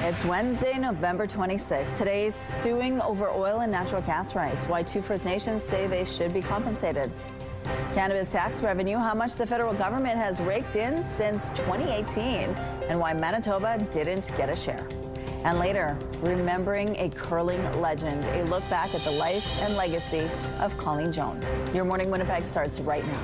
It's Wednesday, November 26th. Today's suing over oil and natural gas rights. Why two First Nations say they should be compensated. Cannabis tax revenue, how much the federal government has raked in since 2018, and why Manitoba didn't get a share. And later, remembering a curling legend, a look back at the life and legacy of Colleen Jones. Your Morning Winnipeg starts right now.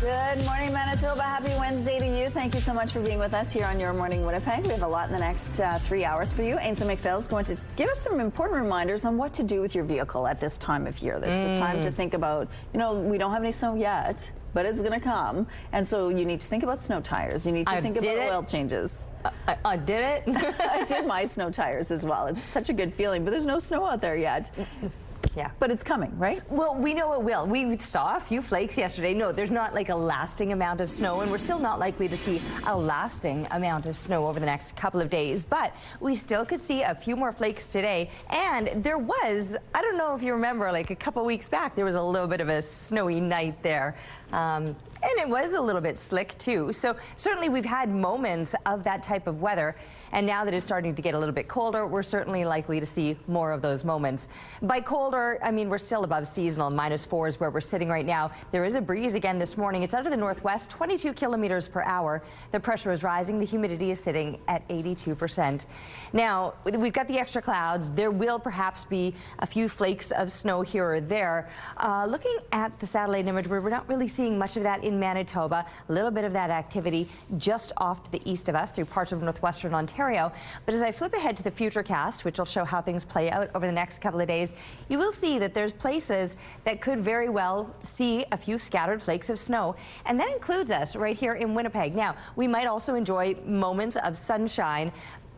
Good morning, Manitoba. Happy Wednesday to you. Thank you so much for being with us here on Your Morning Winnipeg. We have a lot in the next 3 hours for you. Ainsley McPhail is going to give us some important reminders on what to do with your vehicle at this time of year. That's the time to think about, we don't have any snow yet, but it's going to come. And so you need to think about snow tires. You need to think about oil changes. I did it. I did my snow tires as well. It's such a good feeling, but there's no snow out there yet. Yeah. But it's coming, right? Well, we know it will. We saw a few flakes yesterday. No, there's not like a lasting amount of snow, and we're still not likely to see a lasting amount of snow over the next couple of days. But we still could see a few more flakes today. And there was, I don't know if you remember, like a couple weeks back, there was a little bit of a snowy night there. And it was a little bit slick too. So certainly we've had moments of that type of weather. And now that it's starting to get a little bit colder, we're certainly likely to see more of those moments. By colder, I mean we're still above seasonal. -4 is where we're sitting right now. There is a breeze again this morning. It's out of the northwest, 22 kilometers per hour. The pressure is rising. The humidity is sitting at 82%. Now, we've got the extra clouds. There will perhaps be a few flakes of snow here or there. Looking at the satellite image, we're not really seeing much of that in Manitoba. A little bit of that activity just off to the east of us through parts of northwestern Ontario. But as I flip ahead to the Futurecast, which will show how things play out over the next couple of days, you will see that there's places that could very well see a few scattered flakes of snow. And that includes us right here in Winnipeg. Now, we might also enjoy moments of sunshine,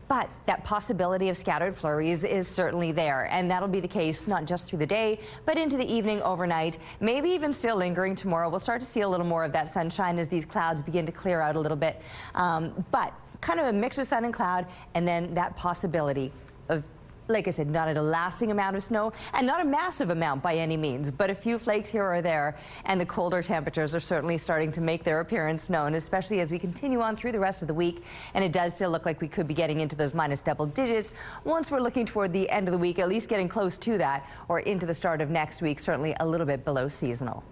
but that possibility of scattered flurries is certainly there, and that'll be the case not just through the day, but into the evening, overnight, maybe even still lingering tomorrow. We'll start to see a little more of that sunshine as these clouds begin to clear out a little bit, but kind of a mix of sun and cloud, and then that possibility of, like I said, not a lasting amount of snow and not a massive amount by any means, but a few flakes here or there. And the colder temperatures are certainly starting to make their appearance known, especially as we continue on through the rest of the week. And it does still look like we could be getting into those minus double digits once we're looking toward the end of the week, at least getting close to that, or into the start of next week, certainly a little bit below seasonal.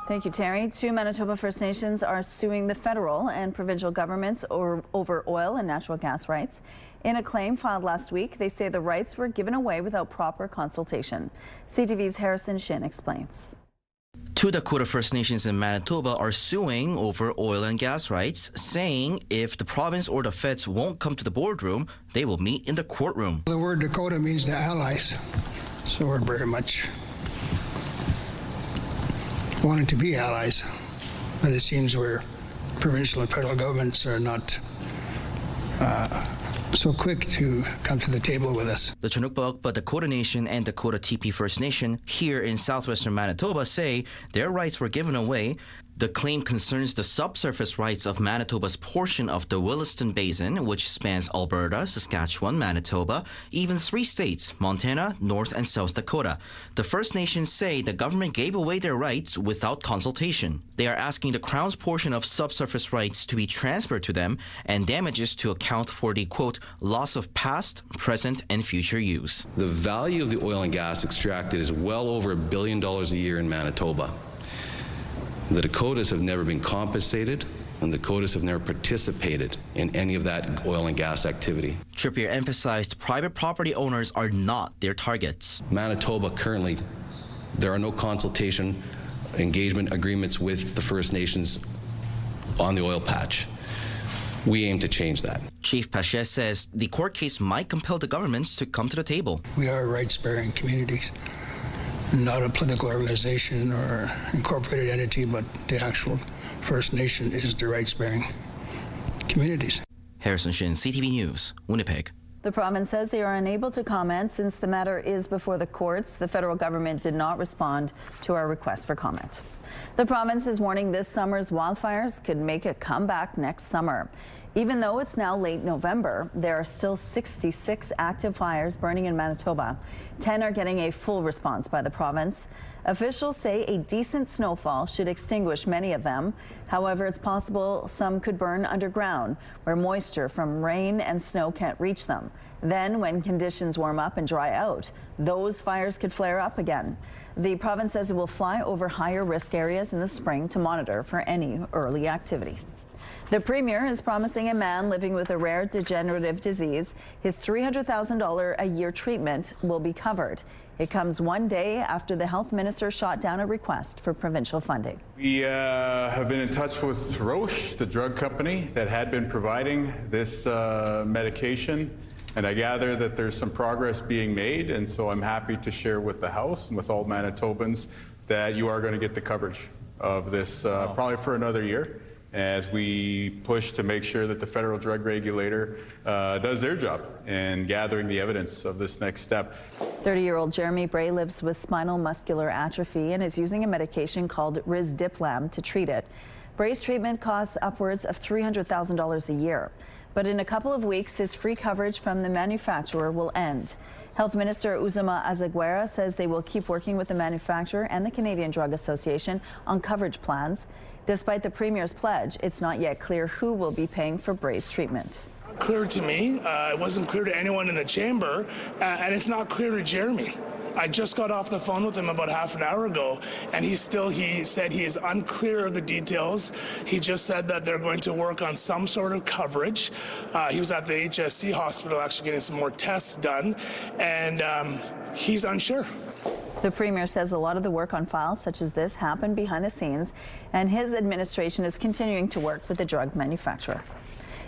Thank you, Terry. Two Manitoba First Nations are suing the federal and provincial governments over oil and natural gas rights. In a claim filed last week, they say the rights were given away without proper consultation. CTV's Harrison Shin explains. Two Dakota First Nations in Manitoba are suing over oil and gas rights, saying if the province or the feds won't come to the boardroom, they will meet in the courtroom. The word Dakota means the allies, so we're very much wanting to be allies, and it seems where provincial and federal governments are not so quick to come to the table with us. The Chinukbukpa Dakota Nation and Dakota TP First Nation here in southwestern Manitoba say their rights were given away. The claim concerns the subsurface rights of Manitoba's portion of the Williston Basin, which spans Alberta, Saskatchewan, Manitoba, even 3 states, Montana, North and South Dakota. The First Nations say the government gave away their rights without consultation. They are asking the Crown's portion of subsurface rights to be transferred to them and damages to account for the, quote, loss of past, present and future use. The value of the oil and gas extracted is well over $1 billion a year in Manitoba. The Dakotas have never been compensated, and the Dakotas have never participated in any of that oil and gas activity. Trippier emphasized private property owners are not their targets. Manitoba currently, there are no consultation engagement agreements with the First Nations on the oil patch. We aim to change that. Chief Pache says the court case might compel the governments to come to the table. We are rights-bearing communities, not a political organization or incorporated entity, but the actual First Nation is the rights-bearing communities. Harrison Shin, CTV News, Winnipeg. The province says they are unable to comment since the matter is before the courts. The federal government did not respond to our request for comment. The province is warning this summer's wildfires could make a comeback next summer. Even though it's now late November, there are still 66 active fires burning in Manitoba. 10 are getting a full response by the province. Officials say a decent snowfall should extinguish many of them. However, it's possible some could burn underground, where moisture from rain and snow can't reach them. Then, when conditions warm up and dry out, those fires could flare up again. The province says it will fly over higher risk areas in the spring to monitor for any early activity. The Premier is promising a man living with a rare degenerative disease his $300,000 a year treatment will be covered. It comes one day after the health minister shot down a request for provincial funding. We have been in touch with Roche, the drug company that had been providing this medication, and I gather that there's some progress being made, and so I'm happy to share with the House and with all Manitobans that you are going to get the coverage of this probably for another year, as we push to make sure that the federal drug regulator does their job in gathering the evidence of this next step. 30-year-old Jeremy Bray lives with spinal muscular atrophy and is using a medication called Risdiplam to treat it. Bray's treatment costs upwards of $300,000 a year. But in a couple of weeks, his free coverage from the manufacturer will end. Health Minister Uzuma Azaguera says they will keep working with the manufacturer and the Canadian Drug Association on coverage plans. Despite the Premier's pledge, it's not yet clear who will be paying for Bray's treatment. Clear to me, it wasn't clear to anyone in the chamber, and it's not clear to Jeremy. I just got off the phone with him about half an hour ago, and he said he is unclear of the details. He just said that they're going to work on some sort of coverage. He was at the HSC hospital actually getting some more tests done, and he's unsure. The Premier says a lot of the work on files such as this happened behind the scenes, and his administration is continuing to work with the drug manufacturer.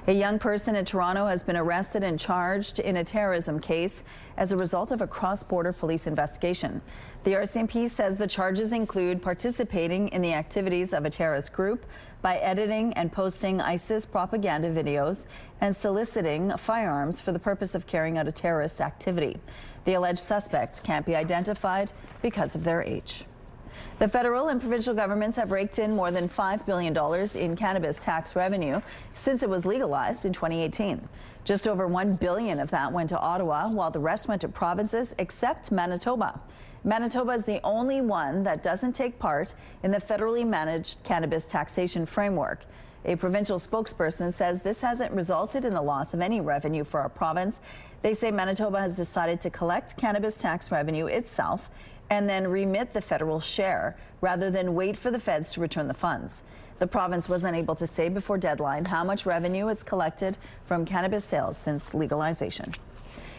A young person in Toronto has been arrested and charged in a terrorism case as a result of a cross-border police investigation. The RCMP says the charges include participating in the activities of a terrorist group by editing and posting ISIS propaganda videos and soliciting firearms for the purpose of carrying out a terrorist activity. The alleged suspects can't be identified because of their age. The federal and provincial governments have raked in more than $5 billion in cannabis tax revenue since it was legalized in 2018. Just over $1 billion of that went to Ottawa, while the rest went to provinces except Manitoba. Manitoba is the only one that doesn't take part in the federally managed cannabis taxation framework. A provincial spokesperson says this hasn't resulted in the loss of any revenue for our province. They say Manitoba has decided to collect cannabis tax revenue itself and then remit the federal share rather than wait for the feds to return the funds. The province was unable to say before deadline how much revenue it's collected from cannabis sales since legalization.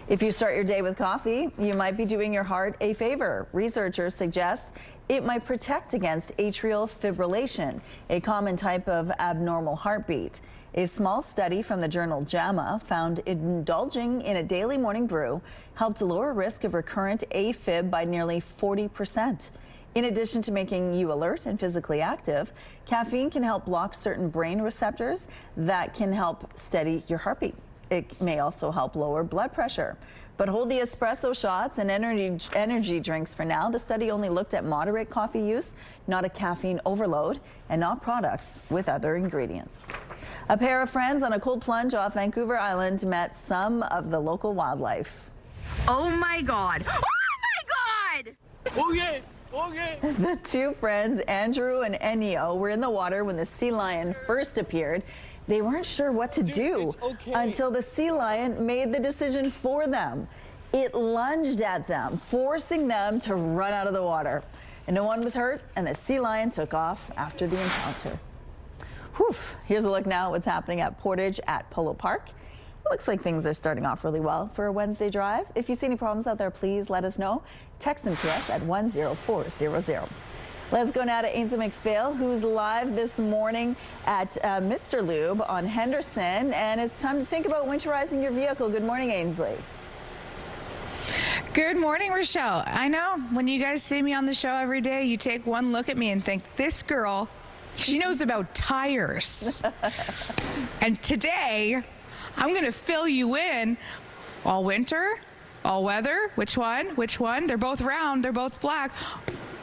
If you start your day with coffee, you might be doing your heart a favor. Researchers suggest it might protect against atrial fibrillation, a common type of abnormal heartbeat. A small study from the journal JAMA found indulging in a daily morning brew helped lower risk of recurrent AFib by nearly 40%. In addition to making you alert and physically active, caffeine can help block certain brain receptors that can help steady your heartbeat. It may also help lower blood pressure. But hold the espresso shots and energy drinks for now. The study only looked at moderate coffee use, not a caffeine overload, and not products with other ingredients. A pair of friends on a cold plunge off Vancouver Island met some of the local wildlife. Oh my God! Oh my God! Okay. The two friends, Andrew and Ennio, were in the water when the sea lion first appeared. They weren't sure what to do until the sea lion made the decision for them. It lunged at them, forcing them to run out of the water. And no one was hurt, and the sea lion took off after the encounter. Whew. Here's a look now at what's happening at Portage at Polo Park. It looks like things are starting off really well for a Wednesday drive. If you see any problems out there, please let us know. Text them to us at 10400. Let's go now to Ainsley McPhail, who's live this morning at Mr. Lube on Henderson. And it's time to think about winterizing your vehicle. Good morning, Ainsley. Good morning, Rochelle. I know when you guys see me on the show every day, you take one look at me and think, this girl, she knows about tires. And today, I'm going to fill you in. All winter, all weather, which one? They're both round, they're both black.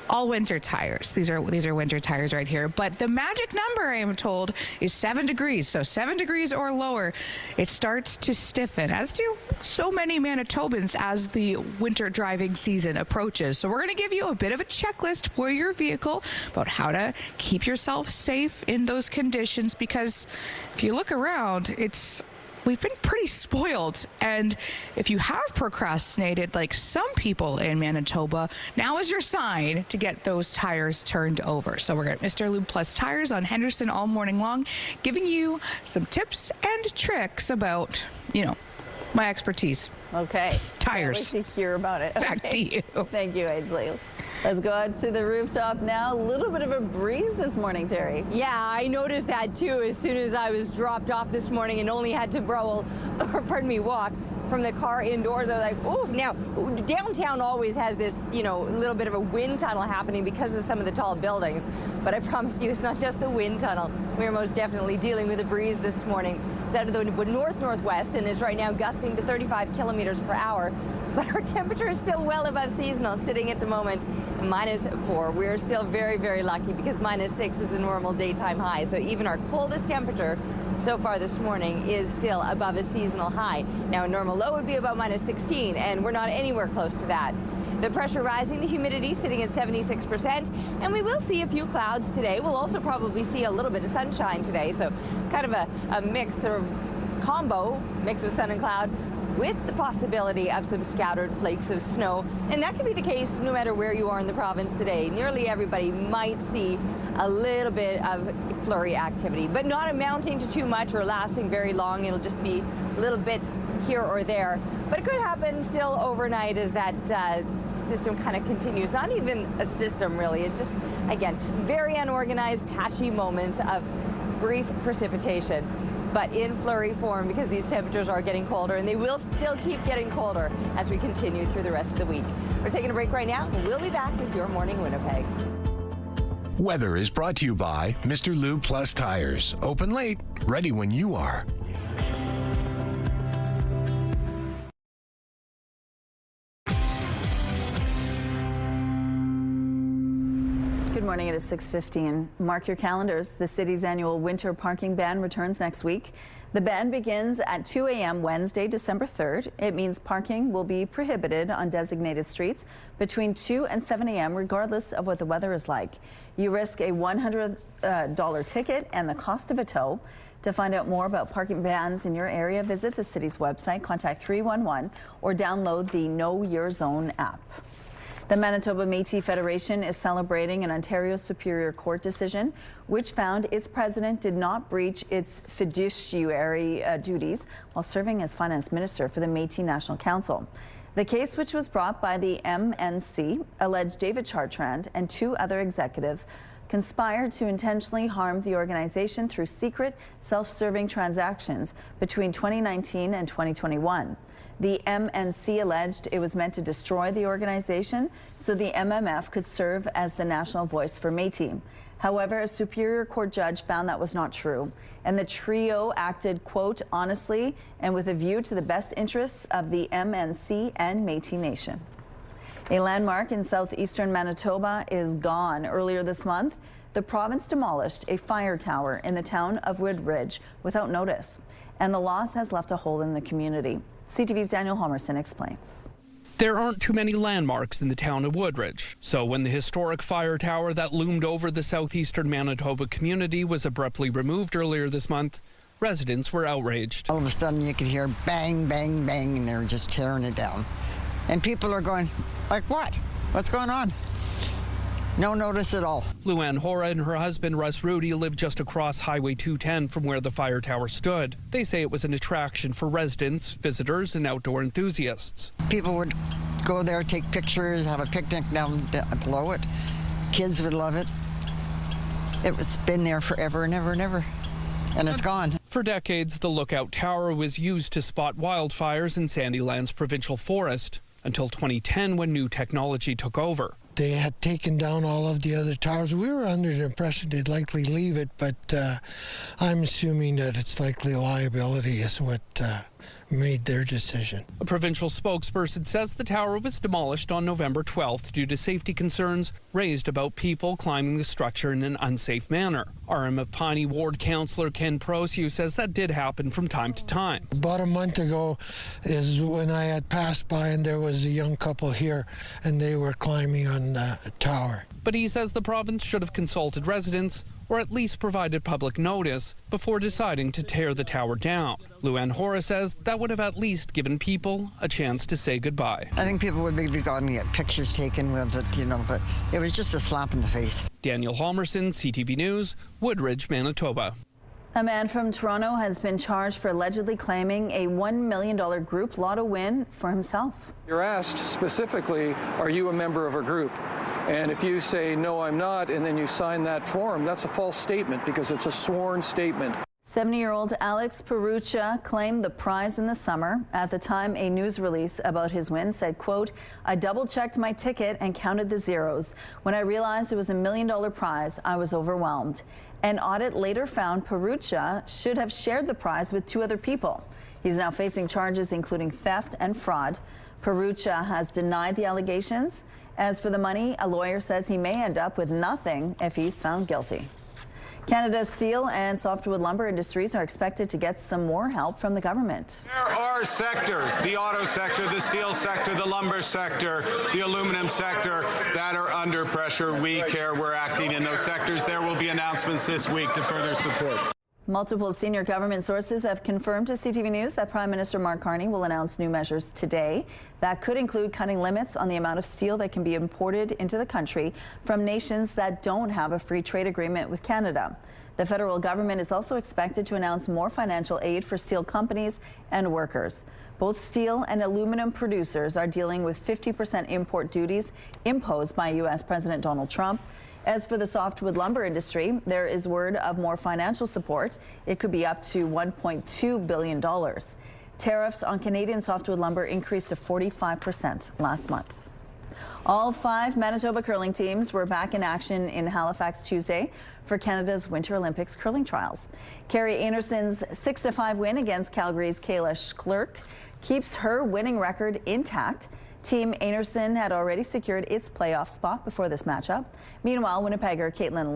all winter tires. These are winter tires right here. But the magic number, I am told, is 7 degrees. So 7 degrees or lower, it starts to stiffen, as do so many Manitobans as the winter driving season approaches. So we're going to give you a bit of a checklist for your vehicle about how to keep yourself safe in those conditions, because if you look around, we've been pretty spoiled. And if you have procrastinated like some people in Manitoba, now is your sign to get those tires turned over. So we're at Mr. Lube Plus Tires on Henderson all morning long, giving you some tips and tricks about, my expertise. Okay. Tires. Can't wait to hear about it. Back to you. Thank you, Ainsley. Let's go out to the rooftop now. A little bit of a breeze this morning, Terry. Yeah, I noticed that too as soon as I was dropped off this morning and only had to walk from the car indoors. I was like, ooh, now downtown always has this, little bit of a wind tunnel happening because of some of the tall buildings. But I promise you, it's not just the wind tunnel. We're most definitely dealing with a breeze this morning. It's out of the north-northwest and is right now gusting to 35 kilometers per hour. But our temperature is still well above seasonal, sitting at the moment -4. We're still very, very lucky because -6 is a normal daytime high. So even our coldest temperature so far this morning is still above a seasonal high. Now a normal low would be about -16, and we're not anywhere close to that. The pressure rising, the humidity sitting at 76%, and we will see a few clouds today. We'll also probably see a little bit of sunshine today, so kind of a mix or combo, mix with sun and cloud, with the possibility of some scattered flakes of snow. And that could be the case no matter where you are in the province today. Nearly everybody might see a little bit of flurry activity, but not amounting to too much or lasting very long. It'll just be little bits here or there. But it could happen still overnight as that system kind of continues. Not even a system, really. It's just, again, very unorganized, patchy moments of brief precipitation, but in flurry form because these temperatures are getting colder, and they will still keep getting colder as we continue through the rest of the week. We're taking a break right now. We'll be back with Your Morning Winnipeg. Weather is brought to you by Mr. Lube Plus Tires. Open late, ready when you are. Good morning, it is 6:15. Mark your calendars. The city's annual winter parking ban returns next week. The ban begins at 2 a.m. Wednesday, December 3rd. It means parking will be prohibited on designated streets between 2 and 7 a.m. regardless of what the weather is like. You risk a $100 ticket and the cost of a tow. To find out more about parking bans in your area, visit the city's website, contact 311, or download the Know Your Zone app. The Manitoba Métis Federation is celebrating an Ontario Superior Court decision which found its president did not breach its fiduciary duties while serving as finance minister for the Métis National Council. The case, which was brought by the MNC, alleged David Chartrand and 2 other executives conspired to intentionally harm the organization through secret, self-serving transactions between 2019 and 2021. The MNC alleged it was meant to destroy the organization so the MMF could serve as the national voice for Métis. However, a Superior Court judge found that was not true, and the trio acted, quote, honestly and with a view to the best interests of the MNC and Métis Nation. A landmark in southeastern Manitoba is gone. Earlier this month, the province demolished a fire tower in the town of Woodridge without notice, and the loss has left a hole in the community. CTV's Daniel Homerson explains. There aren't too many landmarks in the town of Woodridge, so when the historic fire tower that loomed over the southeastern Manitoba community was abruptly removed earlier this month, residents were outraged. All of a sudden you could hear bang, bang, bang, and they were just tearing it down. And people are going, like what? What's going on? No notice at all. Luann Hora and her husband Russ Rudy live just across Highway 210 from where the fire tower stood. They say it was an attraction for residents, visitors, and outdoor enthusiasts. People would go there, take pictures, have a picnic down below it. Kids would love it. It's been there forever and ever and ever, and it's gone. For decades, the Lookout Tower was used to spot wildfires in Sandylands Provincial Forest until 2010 when new technology took over. they had taken down all of the other towers. We were under the impression they'd likely leave it, but I'm assuming that it's likely liability is what made their decision. A provincial spokesperson says the tower was demolished on November 12th due to safety concerns raised about people climbing the structure in an unsafe manner. RM of Piney Ward Councillor Ken Prosue says that did happen from time to time. About a month ago is when I had passed by and there was a young couple here and they were climbing on the tower. But he says the province should have consulted residents or at least provided public notice before deciding to tear the tower down. Luann Horace says that would have at least given people a chance to say goodbye. I think people would maybe gotten to get pictures taken with it, but it was just a slap in the face. Daniel Halmerson, CTV News, Woodridge, Manitoba. A man from Toronto has been charged for allegedly claiming a $1 million group lotto win for himself. You're asked specifically, are you a member of a group? And if you say, no, I'm not, and then you sign that form, that's a false statement because it's a sworn statement. 70-year-old Alex Perucha claimed the prize in the summer. At the time, a news release about his win said, quote, I double-checked my ticket and counted the zeros. When I realized it was a $1 million prize, I was overwhelmed. An audit later found Perucha should have shared the prize with 2 other people. He's now facing charges including theft and fraud. Perucha has denied the allegations. As for the money, a lawyer says he may end up with nothing if he's found guilty. Canada's steel and softwood lumber industries are expected to get some more help from the government. There are sectors, the auto sector, the steel sector, the lumber sector, the aluminum sector, that are under pressure. We care. We're acting in those sectors. There will be announcements this week to further support. Multiple senior government sources have confirmed to CTV News that Prime Minister Mark Carney will announce new measures today. That could include cutting limits on the amount of steel that can be imported into the country from nations that don't have a free trade agreement with Canada. The federal government is also expected to announce more financial aid for steel companies and workers. Both steel and aluminum producers are dealing with 50% import duties imposed by U.S. President Donald Trump. As for the softwood lumber industry, there is word of more financial support. It could be up to $1.2 billion. Tariffs on Canadian softwood lumber increased to 45% last month. All 5 Manitoba curling teams were back in action in Halifax Tuesday for Canada's Winter Olympics curling trials. Carrie Anderson's 6-5 win against Calgary's Kayla Schlerk keeps her winning record intact. Team Anderson had already secured its playoff spot before this matchup. Meanwhile, Winnipegger Caitlin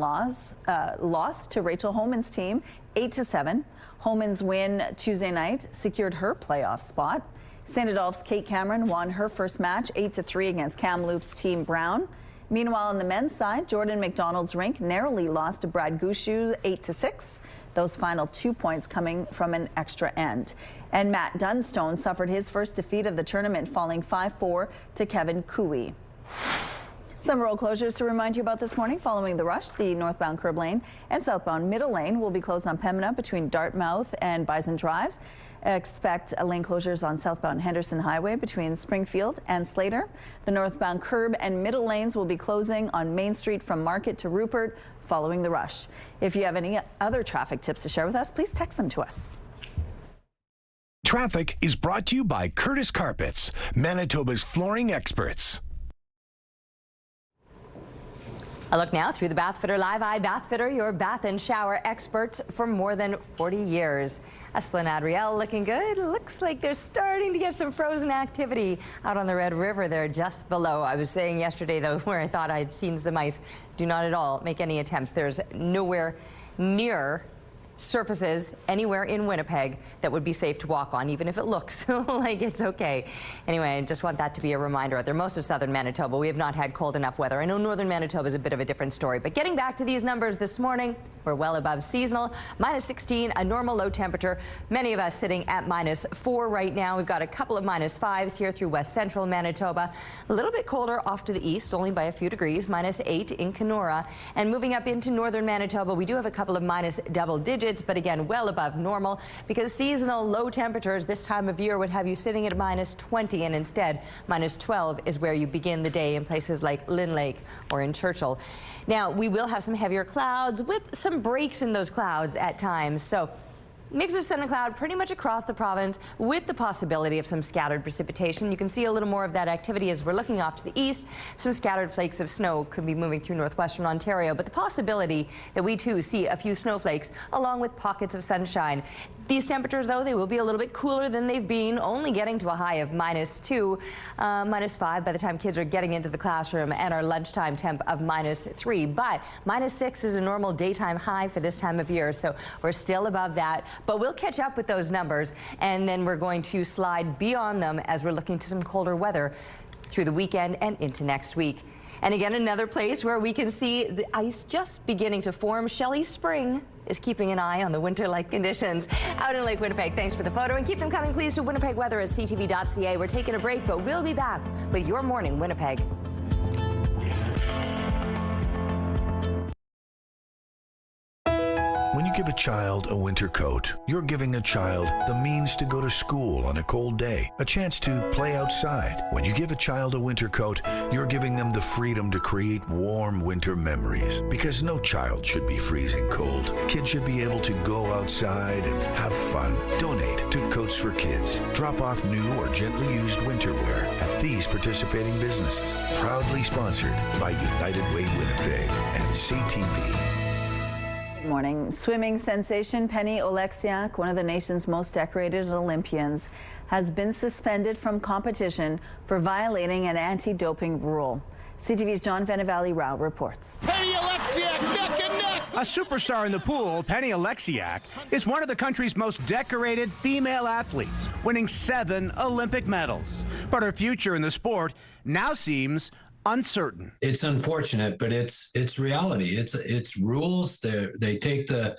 lost to Rachel Homan's team 8-7. Homan's win Tuesday night secured her playoff spot. St. Adolph's Kate Cameron won her first match 8-3 against Kamloops Team Brown. Meanwhile, on the men's side, Jordan McDonald's rink narrowly lost to Brad Gushu 8-6. Those final 2 points coming from an extra end. And Matt Dunstone suffered his first defeat of the tournament, falling 5-4 to Kevin Cooey. Some road closures to remind you about this morning. Following the rush, the northbound curb lane and southbound middle lane will be closed on Pembina between Dartmouth and Bison Drives. Expect lane closures on southbound Henderson Highway between Springfield and Slater. The northbound curb and middle lanes will be closing on Main Street from Market to Rupert following the rush. If you have any other traffic tips to share with us, please text them to us. Traffic is brought to you by Curtis Carpets, Manitoba's flooring experts. A look now through the Bathfitter Live Eye. Bathfitter, your bath and shower experts for more than 40 years. Esplanade Riel looking good. Looks like they're starting to get some frozen activity out on the Red River there just below. I was saying yesterday, though, where I thought I'd seen some ice, do not at all make any attempts. There's nowhere near surfaces anywhere in Winnipeg that would be safe to walk on, even if it looks like it's okay. Anyway, I just want that to be a reminder. They're most of southern Manitoba. We have not had cold enough weather. I know northern Manitoba is a bit of a different story, but getting back to these numbers this morning, we're well above seasonal. -16, a normal low temperature. Many of us sitting at -4 right now. We've got a couple of -5s here through west central Manitoba. A little bit colder off to the east, only by a few degrees, -8 in Kenora. And moving up into northern Manitoba, we do have a couple of minus double digits, but again, well above normal, because seasonal low temperatures this time of year would have you sitting at -20, and instead -12 is where you begin the day in places like Lynn Lake or in Churchill. Now, we will have some heavier clouds with some breaks in those clouds at times. So Mix of sun and cloud pretty much across the province with the possibility of some scattered precipitation. You can see a little more of that activity as we're looking off to the east. Some scattered flakes of snow could be moving through northwestern Ontario, but the possibility that we too see a few snowflakes along with pockets of sunshine. These temperatures, though, they will be a little bit cooler than they've been, only getting to a high of -2, -5 by the time kids are getting into the classroom, and our lunchtime temp of -3. But -6 is a normal daytime high for this time of year, so we're still above that. But we'll catch up with those numbers, and then we're going to slide beyond them as we're looking to some colder weather through the weekend and into next week. And again, another place where we can see the ice just beginning to form. Shelley Spring is keeping an eye on the winter-like conditions out in Lake Winnipeg. Thanks for the photo, and keep them coming, please, to Winnipeg Weather at CTV.ca. We're taking a break, but we'll be back with Your Morning Winnipeg. When you give a child a winter coat, you're giving a child the means to go to school on a cold day, a chance to play outside. When you give a child a winter coat, you're giving them the freedom to create warm winter memories, because no child should be freezing cold. Kids should be able to go outside and have fun. Donate to Coats for Kids. Drop off new or gently used winter wear at these participating businesses. Proudly sponsored by United Way Winnipeg and CTV. Good morning. Swimming sensation Penny Oleksiak, one of the nation's most decorated Olympians, has been suspended from competition for violating an anti-doping rule. CTV's John Venevali-Rao reports. Penny Oleksiak, neck and neck! A superstar in the pool, Penny Oleksiak is one of the country's most decorated female athletes, winning 7 Olympic medals. But her future in the sport now seems uncertain. It's unfortunate, but it's reality. It's rules. They take the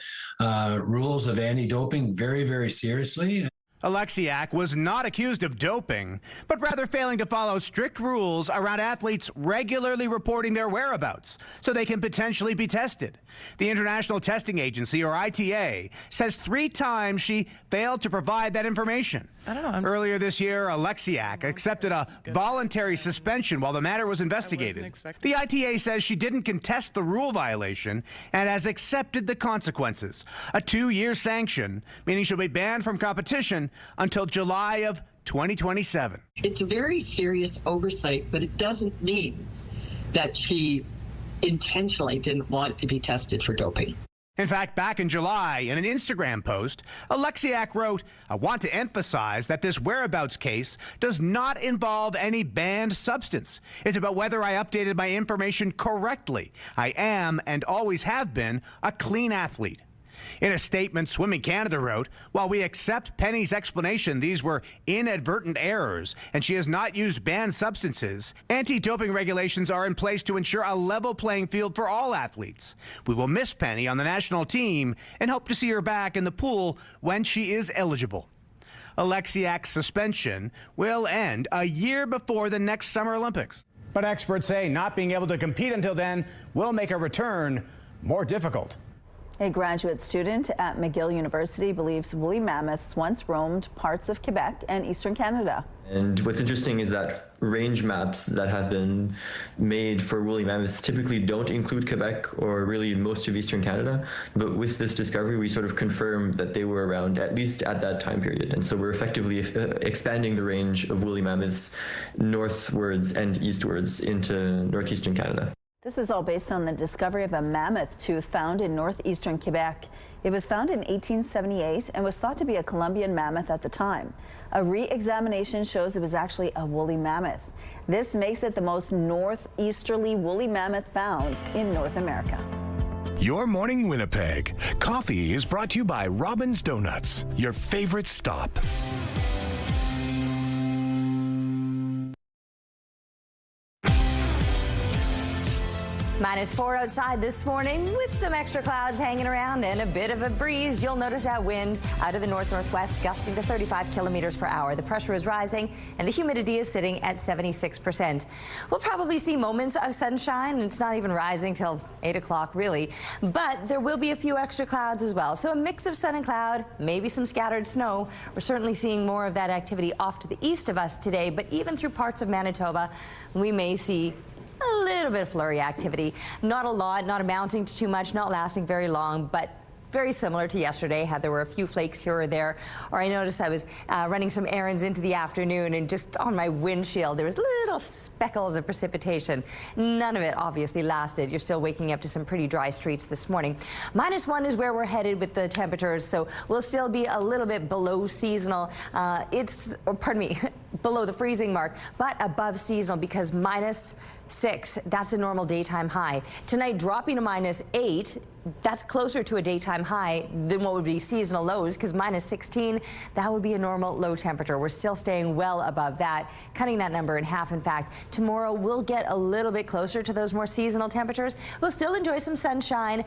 rules of anti-doping very, very seriously. Oleksiak was not accused of doping, but rather failing to follow strict rules around athletes regularly reporting their whereabouts so they can potentially be tested. The International Testing Agency, or ITA, says 3 times she failed to provide that information. I don't know. Earlier this year, Oleksiak accepted a voluntary suspension while the matter was investigated. The ITA says she didn't contest the rule violation and has accepted the consequences. A 2-year sanction, meaning she'll be banned from competition until July of 2027. It's a very serious oversight, but it doesn't mean that she intentionally didn't want to be tested for doping. In fact, back in July, in an Instagram post, Oleksiak wrote, "I want to emphasize that this whereabouts case does not involve any banned substance. It's about whether I updated my information correctly. I am, and always have been, a clean athlete." In a statement, Swimming Canada wrote, "While we accept Penny's explanation these were inadvertent errors and she has not used banned substances, anti-doping regulations are in place to ensure a level playing field for all athletes. We will miss Penny on the national team and hope to see her back in the pool when she is eligible." Oleksiak's suspension will end a year before the next Summer Olympics. But experts say not being able to compete until then will make a return more difficult. A graduate student at McGill University believes woolly mammoths once roamed parts of Quebec and eastern Canada. And what's interesting is that range maps that have been made for woolly mammoths typically don't include Quebec or really most of eastern Canada. But with this discovery, we sort of confirm that they were around at least at that time period. And so we're effectively expanding the range of woolly mammoths northwards and eastwards into northeastern Canada. This is all based on the discovery of a mammoth tooth found in northeastern Quebec. It was found in 1878 and was thought to be a Columbian mammoth at the time. A re-examination shows it was actually a woolly mammoth. This makes it the most northeasterly woolly mammoth found in North America. Your Morning Winnipeg. Coffee is brought to you by Robin's Donuts, your favorite stop. -4 outside this morning with some extra clouds hanging around and a bit of a breeze. You'll notice that wind out of the north-northwest gusting to 35 kilometers per hour. The pressure is rising and the humidity is sitting at 76%. We'll probably see moments of sunshine. It's not even rising till 8 o'clock really, but there will be a few extra clouds as well. So a mix of sun and cloud, maybe some scattered snow. We're certainly seeing more of that activity off to the east of us today, but even through parts of Manitoba, we may see a little bit of flurry activity. Not a lot, not amounting to too much, not lasting very long, but very similar to yesterday. Had there were a few flakes here or there, or I noticed I was running some errands into the afternoon, and just on my windshield there was little speckles of precipitation. None of it obviously lasted. You're still waking up to some pretty dry streets this morning. -1 is where we're headed with the temperatures, so we'll still be a little bit below seasonal. Below the freezing mark, but above seasonal because -6, that's the normal daytime high. Tonight dropping to -8, that's closer to a daytime high than what would be seasonal lows, because -16, that would be a normal low temperature. We're still staying well above that, cutting that number in half. In fact, tomorrow we'll get a little bit closer to those more seasonal temperatures. We'll still enjoy some sunshine.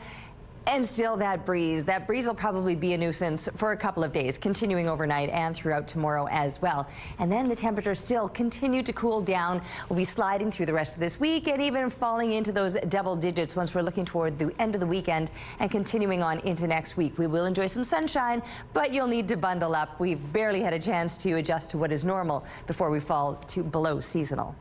And still that breeze. That breeze will probably be a nuisance for a couple of days, continuing overnight and throughout tomorrow as well. And then the temperatures still continue to cool down. We'll be sliding through the rest of this week and even falling into those double digits once we're looking toward the end of the weekend and continuing on into next week. We will enjoy some sunshine, but you'll need to bundle up. We've barely had a chance to adjust to what is normal before we fall to below seasonal.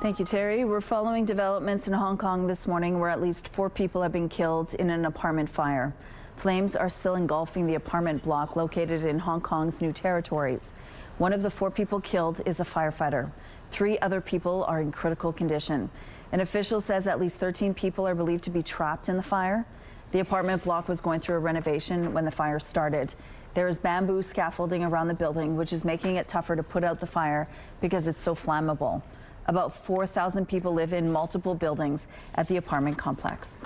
Thank you, Terry. We're following developments in Hong Kong this morning where at least 4 people have been killed in an apartment fire. Flames are still engulfing the apartment block located in Hong Kong's New Territories. One of the 4 people killed is a firefighter. 3 other people are in critical condition. An official says at least 13 people are believed to be trapped in the fire. The apartment block was going through a renovation when the fire started. There is bamboo scaffolding around the building, which is making it tougher to put out the fire because it's so flammable. About 4,000 people live in multiple buildings at the apartment complex.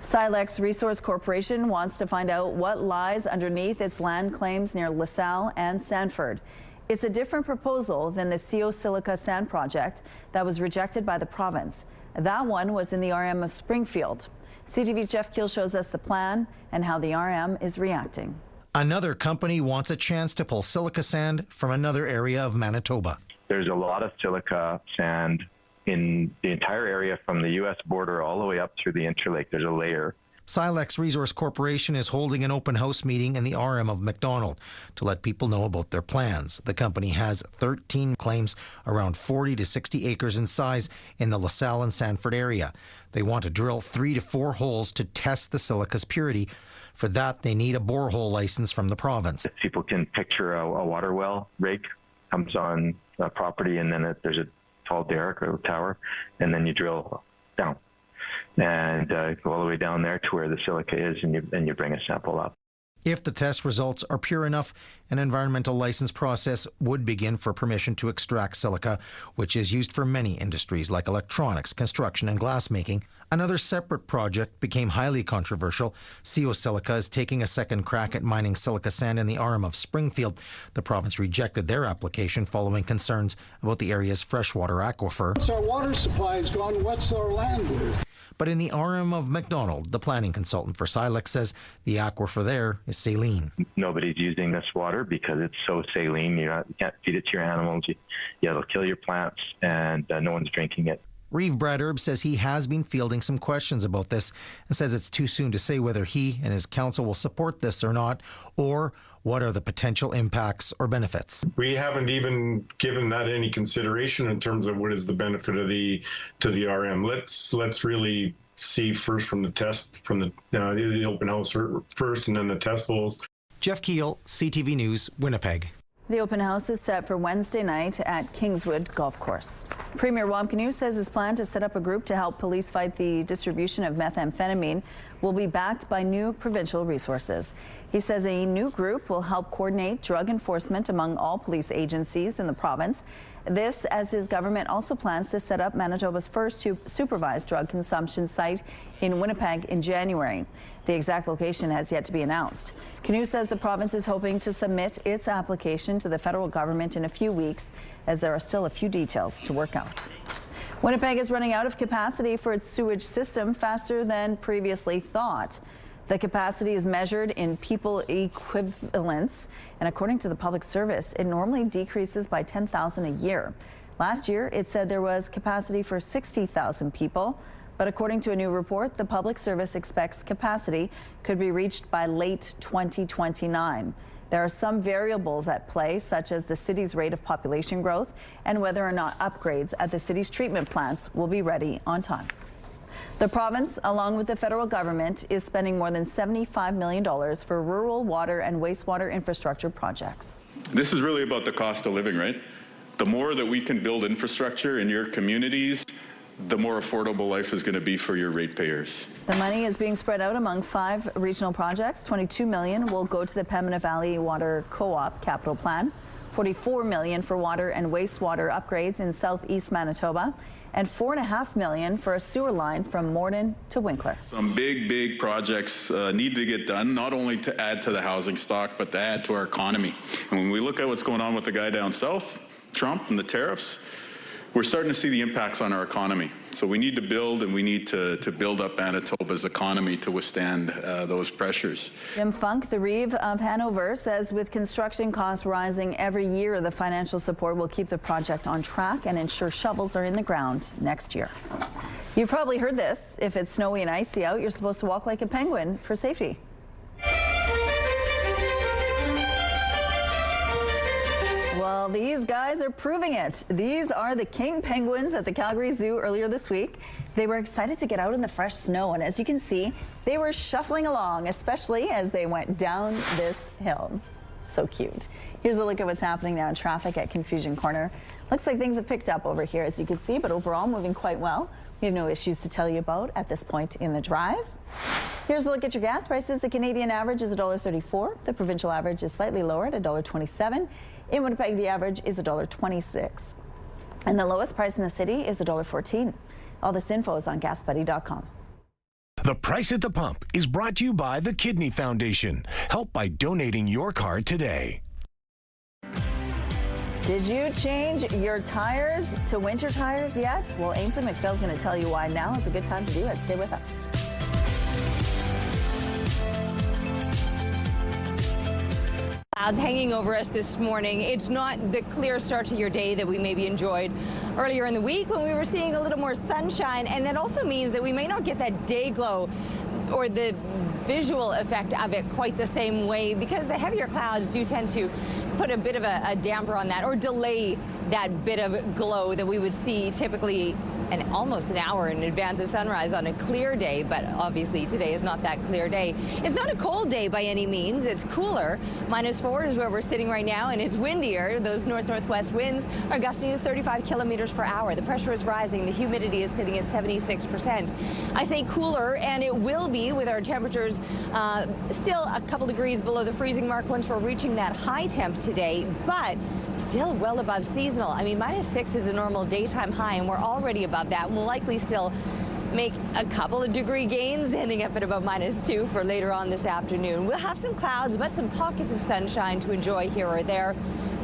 Silex Resource Corporation wants to find out what lies underneath its land claims near LaSalle and Sanford. It's a different proposal than the CO Silica sand project that was rejected by the province. That one was in the RM of Springfield. CTV's Jeff Keel shows us the plan and how the RM is reacting. Another company wants a chance to pull silica sand from another area of Manitoba. There's a lot of silica sand in the entire area from the U.S. border all the way up through the Interlake. There's a layer. Silex Resource Corporation is holding an open house meeting in the RM of McDonald to let people know about their plans. The company has 13 claims around 40 to 60 acres in size in the LaSalle and Sanford area. They want to drill 3 to 4 holes to test the silica's purity. For that, they need a borehole license from the province. If people can picture a water well rig comes on a property, and then there's a tall derrick or tower, and then you drill down and go all the way down there to where the silica is, and you bring a sample up. If the test results are pure enough, an environmental license process would begin for permission to extract silica, which is used for many industries like electronics, construction, and glassmaking. Another separate project became highly controversial. CO Silica is taking a second crack at mining silica sand in the RM of Springfield. The province rejected their application following concerns about the area's freshwater aquifer. Once our water supply is gone, what's our land worth? But in the RM of McDonald, the planning consultant for Silex says the aquifer there is saline. Nobody's using this water because it's so saline. You can't feed it to your animals. It'll kill your plants, and no one's drinking it. Reeve Bradherb says he has been fielding some questions about this and says it's too soon to say whether he and his council will support this or not, or what are the potential impacts or benefits. We haven't even given that any consideration in terms of what is the benefit of to the RM. Let's really see first from the test, from the open house first, and then the test holes. Jeff Keel, CTV News, Winnipeg. The open house is set for Wednesday night at Kingswood Golf Course. Premier Wamkanu says his plan to set up a group to help police fight the distribution of methamphetamine will be backed by new provincial resources. He says a new group will help coordinate drug enforcement among all police agencies in the province. This as his government also plans to set up Manitoba's first supervised drug consumption site in Winnipeg in January. The exact location has yet to be announced. Canoe says the province is hoping to submit its application to the federal government in a few weeks, as there are still a few details to work out. Winnipeg is running out of capacity for its sewage system faster than previously thought. The capacity is measured in people equivalents, and according to the public service, it normally decreases by 10,000 a year. Last year, it said there was capacity for 60,000 people, but according to a new report, the public service expects capacity could be reached by late 2029. There are some variables at play, such as the city's rate of population growth and whether or not upgrades at the city's treatment plants will be ready on time. The province, along with the federal government, is spending more than $75 million for rural water and wastewater infrastructure projects. This is really about the cost of living, right? The more that we can build infrastructure in your communities, the more affordable life is going to be for your ratepayers. The money is being spread out among 5 regional projects. $22 million will go to the Pembina Valley Water Co-op capital plan, $44 million for water and wastewater upgrades in southeast Manitoba, and $4.5 million for a sewer line from Morden to Winkler. Some big projects need to get done, not only to add to the housing stock, but to add to our economy. And when we look at what's going on with the guy down south, Trump and the tariffs, we're starting to see the impacts on our economy. So we need to build, and we need to build up Manitoba's economy to withstand those pressures. Jim Funk, the Reeve of Hanover, says with construction costs rising every year, the financial support will keep the project on track and ensure shovels are in the ground next year. You've probably heard this. If it's snowy and icy out, you're supposed to walk like a penguin for safety. Well, these guys are proving it. These are the king penguins at the Calgary Zoo earlier this week. They were excited to get out in the fresh snow, and as you can see, they were shuffling along, especially as they went down this hill. So cute. Here's a look at what's happening now in traffic at Confusion Corner. Looks like things have picked up over here, as you can see, but overall moving quite well. We have no issues to tell you about at this point in the drive. Here's a look at your gas prices. The Canadian average is $1.34. The provincial average is slightly lower at $1.27. In Winnipeg, the average is $1.26. And the lowest price in the city is $1.14. All this info is on GasBuddy.com. The Price at the Pump is brought to you by the Kidney Foundation. Help by donating your card today. Did you change your tires to winter tires yet? Well, Ainsley McPhail's going to tell you why now is a good time to do it. Stay with us. Clouds hanging over us this morning. It's not the clear start to your day that we maybe enjoyed earlier in the week when we were seeing a little more sunshine, and that also means that we may not get that day glow or the visual effect of it quite the same way, because the heavier clouds do tend to put a bit of a damper on that or delay that bit of glow that we would see typically almost an hour in advance of sunrise on a clear day. But obviously today is not that clear day. It's not a cold day by any means. It's cooler. -4 is where we're sitting right now, and it's windier. Those north-northwest winds are gusting to 35 kilometers per hour. The pressure is rising. The humidity is sitting at 76%. I say cooler, and it will be with our temperatures still a couple degrees below the freezing mark once we're reaching that high temp today, but still well above seasonal. I mean, -6 is a normal daytime high, and we're already above that. We'll likely still make a couple of degree gains, ending up at about -2 for later on this afternoon. We'll have some clouds, but some pockets of sunshine to enjoy here or there.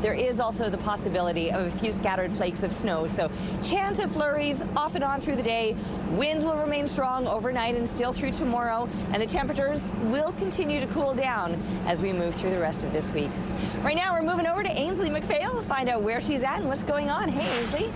There is also the possibility of a few scattered flakes of snow, so chance of flurries off and on through the day. Winds will remain strong overnight and still through tomorrow, and the temperatures will continue to cool down as we move through the rest of this week. Right now, we're moving over to Ainsley McPhail to find out where she's at and what's going on. Hey, Ainsley.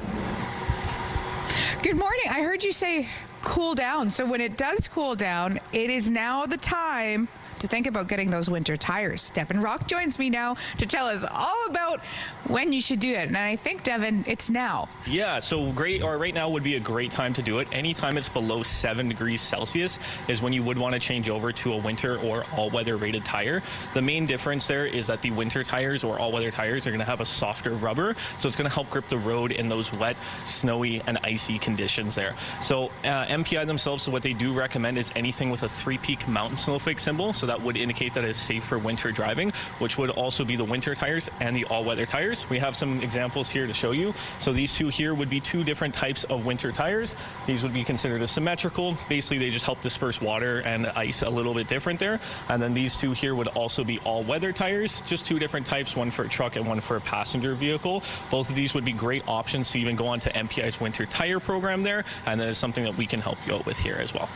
Good morning. I heard you say cool down. So when it does cool down, it is now the time to think about getting those winter tires. Devin Rock joins me now to tell us all about when you should do it. And I think, Devin, it's now. Yeah, so right now would be a great time to do it. Anytime it's below 7 degrees Celsius is when you would want to change over to a winter or all-weather rated tire. The main difference there is that the winter tires or all-weather tires are going to have a softer rubber, so it's going to help grip the road in those wet, snowy, and icy conditions there. So MPI themselves, so what they do recommend is anything with a 3-peak mountain snowflake symbol, so that would indicate that it's safe for winter driving, which would also be the winter tires and the all-weather tires. We have some examples here to show you. So these two here would be 2 different types of winter tires. These would be considered as symmetrical. Basically, they just help disperse water and ice a little bit different there. And then these two here would also be all-weather tires, just 2 different types, one for a truck and one for a passenger vehicle. Both of these would be great options to even go onto MPI's winter tire program there, and that is something that we can help you out with here as well.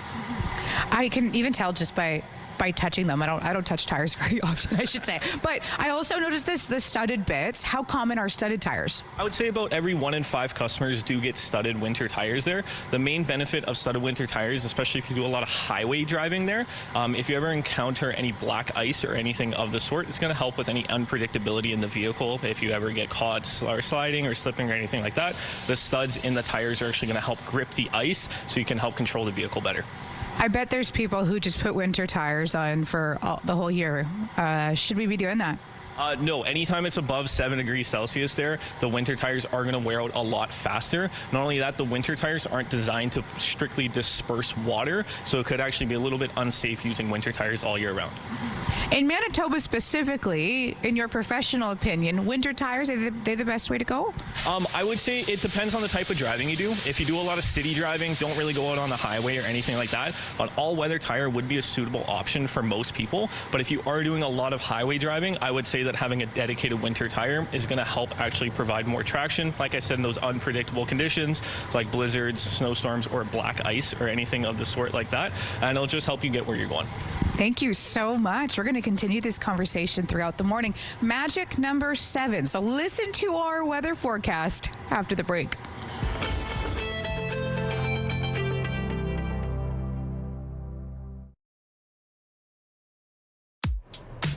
I can even tell just by by touching them. I don't touch tires very often, I should say. But I also noticed the studded bits. How common are studded tires? I would say about every 1 in 5 customers do get studded winter tires there. The main benefit of studded winter tires, especially if you do a lot of highway driving there, if you ever encounter any black ice or anything of the sort, it's going to help with any unpredictability in the vehicle. If you ever get caught sliding or slipping or anything like that, the studs in the tires are actually going to help grip the ice so you can help control the vehicle better. I bet there's people who just put winter tires on for the whole year. Should we be doing that? No, anytime it's above 7 degrees Celsius there, the winter tires are going to wear out a lot faster. Not only that, the winter tires aren't designed to strictly disperse water, so it could actually be a little bit unsafe using winter tires all year round. In Manitoba specifically, in your professional opinion, winter tires, are they the best way to go? I would say it depends on the type of driving you do. If you do a lot of city driving, don't really go out on the highway or anything like that, an all-weather tire would be a suitable option for most people. But if you are doing a lot of highway driving, I would say that having a dedicated winter tire is going to help actually provide more traction. Like I said, in those unpredictable conditions like blizzards, snowstorms, or black ice or anything of the sort like that, and it'll just help you get where you're going. Thank you so much. We're going to continue this conversation throughout the morning. Magic number 7. So listen to our weather forecast after the break.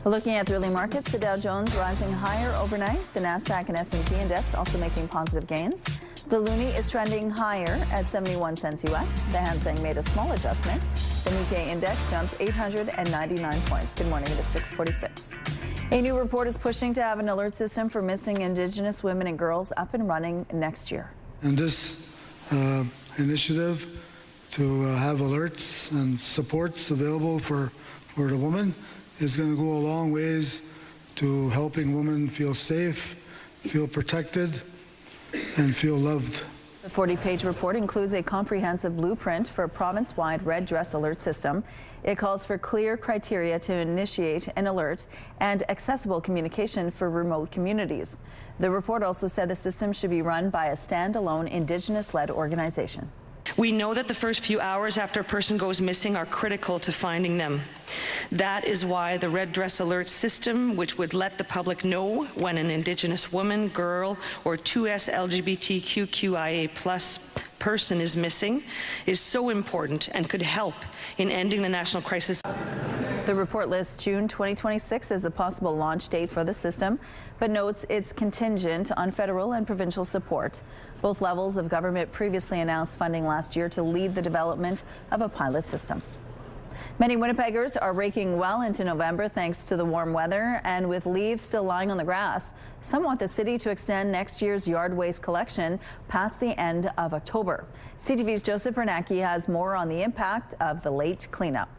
Looking at the early markets, the Dow Jones rising higher overnight. The Nasdaq and S&P index also making positive gains. The loonie is trending higher at 71 cents U.S. The Hang Seng made a small adjustment. The Nikkei index jumped 899 points. Good morning. It is 6:46. A new report is pushing to have an alert system for missing Indigenous women and girls up and running next year. And this initiative to have alerts and supports available for the woman is going to go a long ways to helping women feel safe, feel protected, and feel loved. The 40-page report includes a comprehensive blueprint for a province-wide red dress alert system. It calls for clear criteria to initiate an alert and accessible communication for remote communities. The report also said the system should be run by a standalone Indigenous-led organization. We know that the first few hours after a person goes missing are critical to finding them. That is why the Red Dress Alert system, which would let the public know when an Indigenous woman, girl, or 2S LGBTQIA+ person is missing, is so important and could help in ending the national crisis. The report lists June 2026 as a possible launch date for the system, but notes it's contingent on federal and provincial support. Both levels of government previously announced funding last year to lead the development of a pilot system. Many Winnipeggers are raking well into November thanks to the warm weather, and with leaves still lying on the grass. Some want the city to extend next year's yard waste collection past the end of October. CTV's Joseph Bernacki has more on the impact of the late cleanup.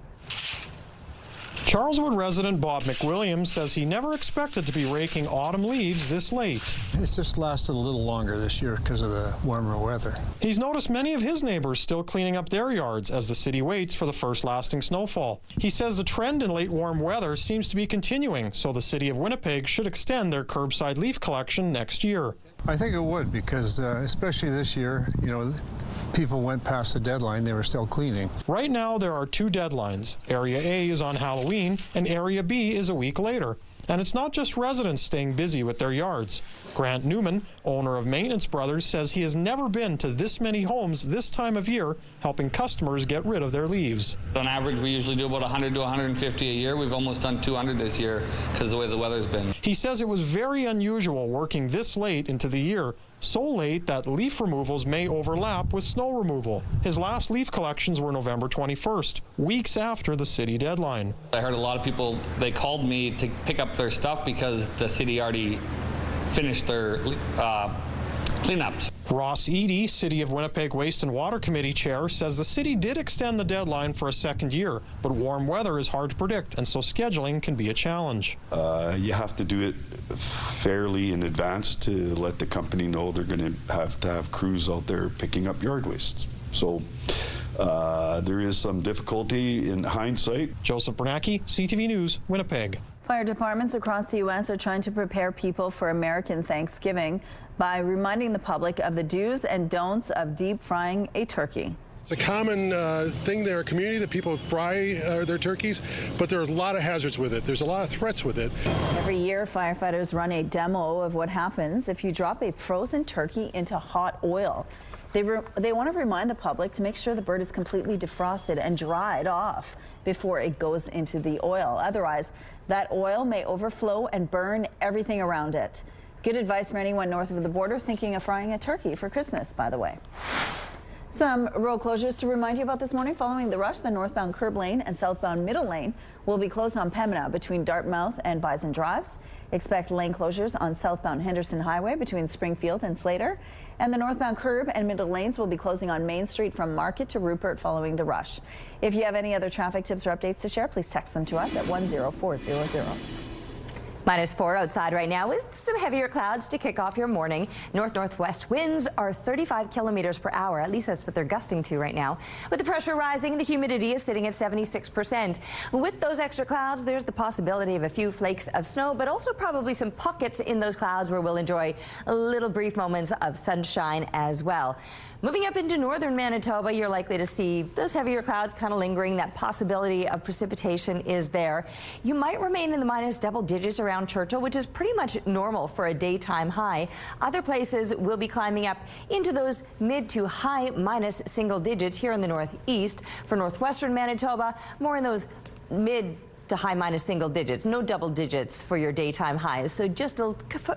Charleswood resident Bob McWilliams says he never expected to be raking autumn leaves this late. It's just lasted a little longer this year because of the warmer weather. He's noticed many of his neighbors still cleaning up their yards as the city waits for the first lasting snowfall. He says the trend in late warm weather seems to be continuing, so the city of Winnipeg should extend their curbside leaf collection next year. I think it would because especially this year, people went past the deadline. They were still cleaning. Right now, there are 2 deadlines. Area A is on Halloween, and Area B is a week later. And it's not just residents staying busy with their yards. Grant Newman, owner of Maintenance Brothers, says he has never been to this many homes this time of year, helping customers get rid of their leaves. On average, we usually do about 100 to 150 a year. We've almost done 200 this year because of the way the weather's been. He says it was very unusual working this late into the year, so late that leaf removals may overlap with snow removal. His last leaf collections were November 21st, weeks after the city deadline. I heard a lot of people, they called me to pick up their stuff because the city already finished their cleanups. Ross Eady, City of Winnipeg Waste and Water Committee Chair, says the city did extend the deadline for a second year, but warm weather is hard to predict, and so scheduling can be a challenge. You have to do it fairly in advance to let the company know they're going to have crews out there picking up yard waste. So there is some difficulty in hindsight. Joseph Bernacki, CTV News, Winnipeg. Fire departments across the U.S. are trying to prepare people for American Thanksgiving by reminding the public of the do's and don'ts of deep frying a turkey. It's a common thing in our community that people fry their turkeys, but there are a lot of hazards with it. There's a lot of threats with it. Every year, firefighters run a demo of what happens if you drop a frozen turkey into hot oil. They want to remind the public to make sure the bird is completely defrosted and dried off before it goes into the oil. Otherwise, that oil may overflow and burn everything around it. Good advice for anyone north of the border thinking of frying a turkey for Christmas, by the way. Some road closures to remind you about this morning. Following the rush, the northbound curb lane and southbound middle lane will be closed on Pembina between Dartmouth and Bison Drives. Expect lane closures on southbound Henderson Highway between Springfield and Slater. And the northbound curb and middle lanes will be closing on Main Street from Market to Rupert following the rush. If you have any other traffic tips or updates to share, please text them to us at 10400. -4 outside right now with some heavier clouds to kick off your morning. North-northwest winds are 35 kilometers per hour. At least that's what they're gusting to right now. With the pressure rising, the humidity is sitting at 76%. With those extra clouds, there's the possibility of a few flakes of snow, but also probably some pockets in those clouds where we'll enjoy little brief moments of sunshine as well. Moving up into northern Manitoba, you're likely to see those heavier clouds kind of lingering. That possibility of precipitation is there. You might remain in the minus double digits around Churchill, which is pretty much normal for a daytime high. Other places will be climbing up into those mid to high minus single digits here in the northeast. For northwestern Manitoba, more in those mid to high minus single digits, no double digits for your daytime highs. So just a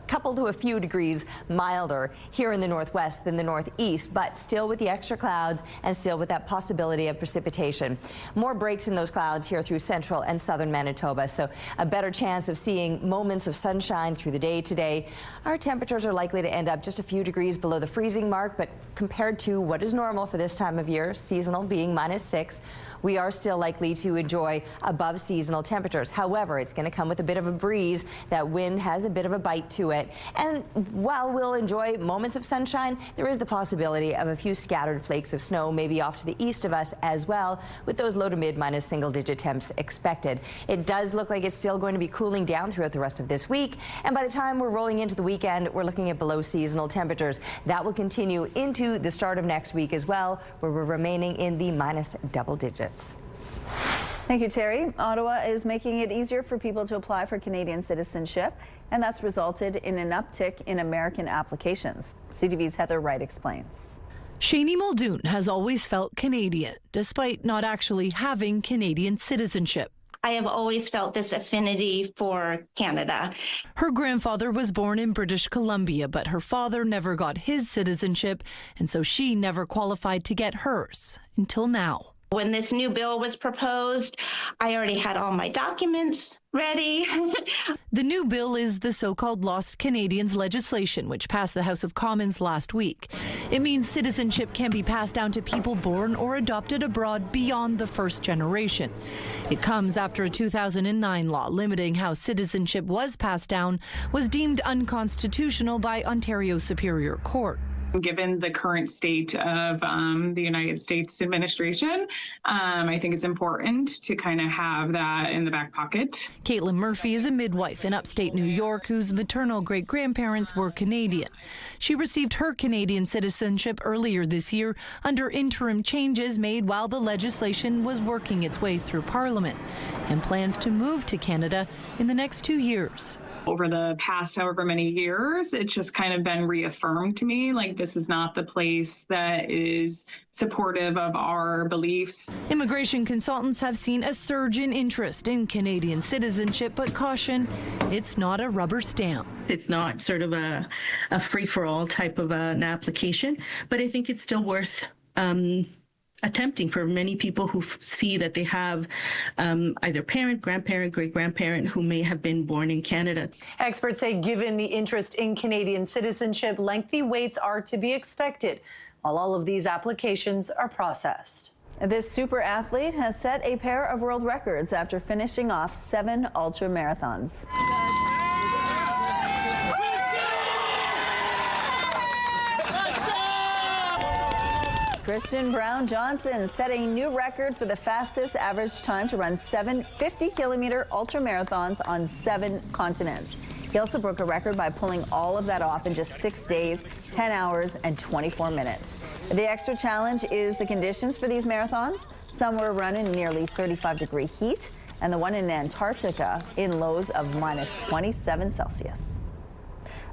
couple to a few degrees milder here in the northwest than the northeast, but still with the extra clouds and still with that possibility of precipitation. More breaks in those clouds here through central and southern Manitoba, so a better chance of seeing moments of sunshine through the day today. Our temperatures are likely to end up just a few degrees below the freezing mark, but compared to what is normal for this time of year, seasonal being -6, we are still likely to enjoy above seasonal temperatures. However, it's going to come with a bit of a breeze. That wind has a bit of a bite to it. And while we'll enjoy moments of sunshine, there is the possibility of a few scattered flakes of snow, maybe off to the east of us as well, with those low to mid minus single digit temps expected. It does look like it's still going to be cooling down throughout the rest of this week. And by the time we're rolling into the weekend, we're looking at below seasonal temperatures. That will continue into the start of next week as well, where we're remaining in the minus double digits. Thank you, Terry. Ottawa is making it easier for people to apply for Canadian citizenship, and that's resulted in an uptick in American applications. CTV's Heather Wright explains. Shani Muldoon has always felt Canadian, despite not actually having Canadian citizenship. I have always felt this affinity for Canada. Her grandfather was born in British Columbia, but her father never got his citizenship, and so she never qualified to get hers until now. When this new bill was proposed, I already had all my documents ready. The new bill is the so-called Lost Canadians legislation, which passed the House of Commons last week. It means citizenship can be passed down to people born or adopted abroad beyond the first generation. It comes after a 2009 law limiting how citizenship was passed down was deemed unconstitutional by Ontario Superior Court. Given the current state of the United States administration, I think it's important to kind of have that in the back pocket. Caitlin Murphy is a midwife in upstate New York whose maternal great-grandparents were Canadian. She received her Canadian citizenship earlier this year under interim changes made while the legislation was working its way through Parliament, and plans to move to Canada in the next 2 years. Over the past however many years, it's just kind of been reaffirmed to me, like this is not the place that is supportive of our beliefs. Immigration consultants have seen a surge in interest in Canadian citizenship, but caution, it's not a rubber stamp. It's not sort of a free-for-all type of an application, but I think it's still worth attempting for many people who see that they have either parent, grandparent, great-grandparent who may have been born in Canada. Experts say given the interest in Canadian citizenship, lengthy waits are to be expected while all of these applications are processed. This super athlete has set a pair of world records after finishing off 7 ultra marathons. Christian Brown Johnson set a new record for the fastest average time to run 7 50-kilometer ultra marathons on 7 continents. He also broke a record by pulling all of that off in just 6 days, 10 hours, and 24 minutes. The extra challenge is the conditions for these marathons. Some were run in nearly 35-degree heat, and the one in Antarctica in lows of minus 27 Celsius.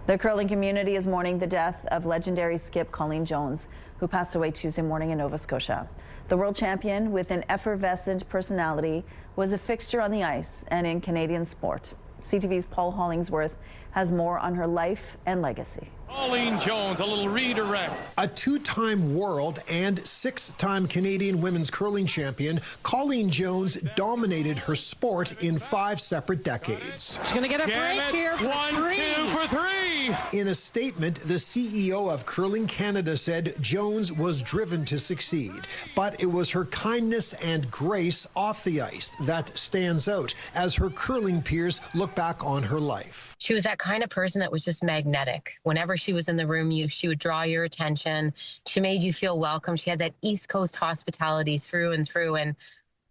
The curling community is mourning the death of legendary skip Colleen Jones, who passed away Tuesday morning in Nova Scotia. The world champion, with an effervescent personality, was a fixture on the ice and in Canadian sport. CTV's Paul Hollingsworth has more on her life and legacy. Colleen Jones, a little redirect. A two-time world and 6-time Canadian women's curling champion, Colleen Jones dominated her sport in 5 separate decades. She's going to get a break here for 1-2 for 3. In a statement, the CEO of Curling Canada said Jones was driven to succeed, but it was her kindness and grace off the ice that stands out as her curling peers look back on her life. She was that kind of person that was just magnetic. Whenever she was in the room, she would draw your attention. She made you feel welcome. She had that East Coast hospitality through and through. And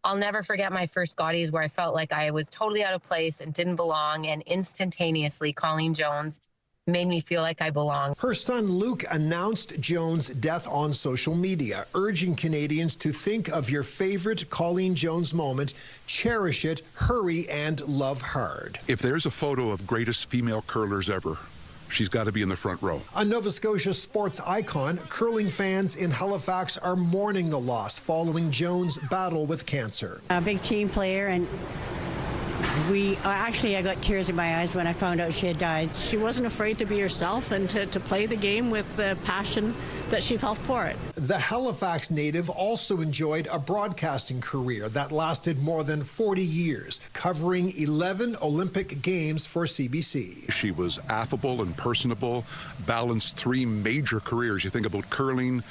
I'll never forget my first Scotties where I felt like I was totally out of place and didn't belong. And instantaneously, Colleen Jones made me feel like I belonged. Her son Luke announced Jones' death on social media, urging Canadians to think of your favorite Colleen Jones moment, cherish it, hurry, and love hard. If there's a photo of greatest female curlers ever, she's got to be in the front row. A Nova Scotia sports icon, curling fans in Halifax are mourning the loss following Jones' battle with cancer. A big team player, and I got tears in my eyes when I found out she had died. She wasn't afraid to be herself and to play the game with the passion that she felt for it. The Halifax native also enjoyed a broadcasting career that lasted more than 40 years, covering 11 Olympic Games for CBC. She was affable and personable, balanced 3 major careers. You think about curling,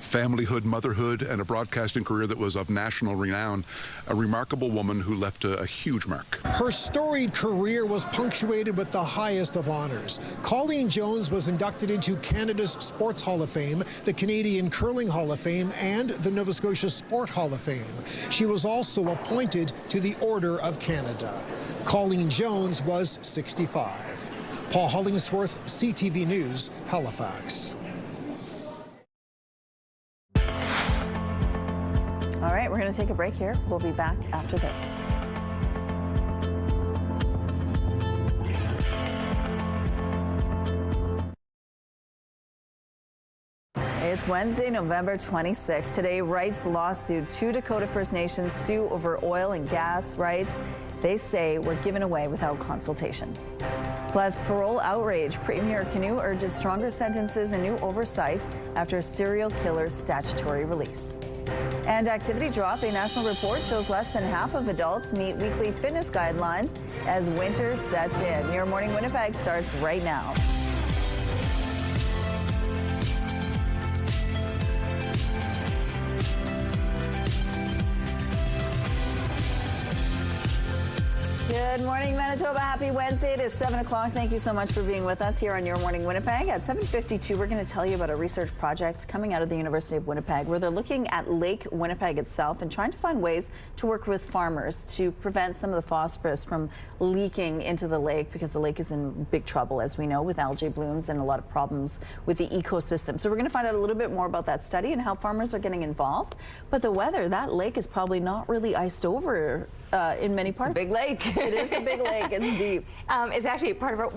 familyhood, motherhood, and a broadcasting career that was of national renown. A remarkable woman who left a huge mark. Her storied career was punctuated with the highest of honors. Colleen Jones was inducted into Canada's Sports Hall of Fame, the Canadian Curling Hall of Fame, and the Nova Scotia Sport Hall of Fame. She was also appointed to the Order of Canada. Colleen Jones was 65. Paul Hollingsworth, CTV News, Halifax. All right, we're going to take a break here. We'll be back after this. It's Wednesday, November 26th. Today, rights lawsuit. 2 Dakota First Nations sue over oil and gas rights they say were given away without consultation. Plus, parole outrage. Premier Canoe urges stronger sentences and new oversight after serial killer's statutory release. And activity drop. A national report shows less than half of adults meet weekly fitness guidelines as winter sets in. Your Morning Winnipeg starts right now. Good morning, Manitoba. Happy Wednesday. It is 7 o'clock. Thank you so much for being with us here on Your Morning Winnipeg. At 7:52, we're going to tell you about a research project coming out of the University of Winnipeg where they're looking at Lake Winnipeg itself and trying to find ways to work with farmers to prevent some of the phosphorus from leaking into the lake, because the lake is in big trouble, as we know, with algae blooms and a lot of problems with the ecosystem. So we're going to find out a little bit more about that study and how farmers are getting involved. But the weather, that lake is probably not really iced over in many parts. It's a big lake. It is a big lake. It's deep. It's actually part of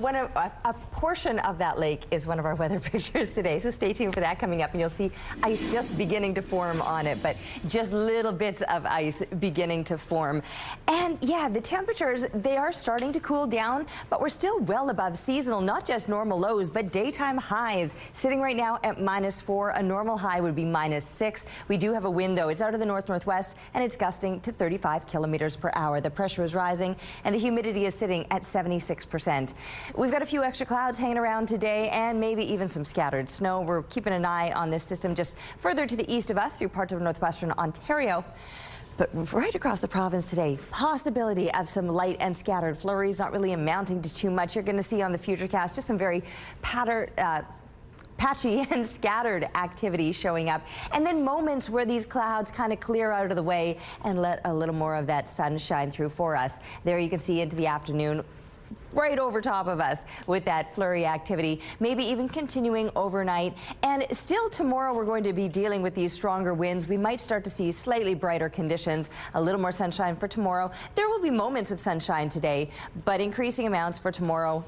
a portion of that lake is one of our weather pictures today. So stay tuned for that coming up, and you'll see ice just beginning to form on it, but just little bits of ice beginning to form. And yeah, the temperatures, they are starting to cool down, but we're still well above seasonal, not just normal lows, but daytime highs sitting right now at -4. A normal high would be -6. We do have a wind, though. It's out of the north-northwest, and it's gusting to 35 kilometers per hour. The pressure is rising, and the humidity is sitting at 76%. We've got a few extra clouds hanging around today, and maybe even some scattered snow. We're keeping an eye on this system just further to the east of us through parts of northwestern Ontario. But right across the province today, possibility of some light and scattered flurries, not really amounting to too much. You're going to see on the Futurecast just some very patchy and scattered activity showing up, and then moments where these clouds kind of clear out of the way and let a little more of that sun shine through for us. There you can see into the afternoon. right over top of us with that flurry activity, maybe even continuing overnight. And still tomorrow we're going to be dealing with these stronger winds. We might start to see slightly brighter conditions, a little more sunshine for tomorrow. There will be moments of sunshine today, but increasing amounts for tomorrow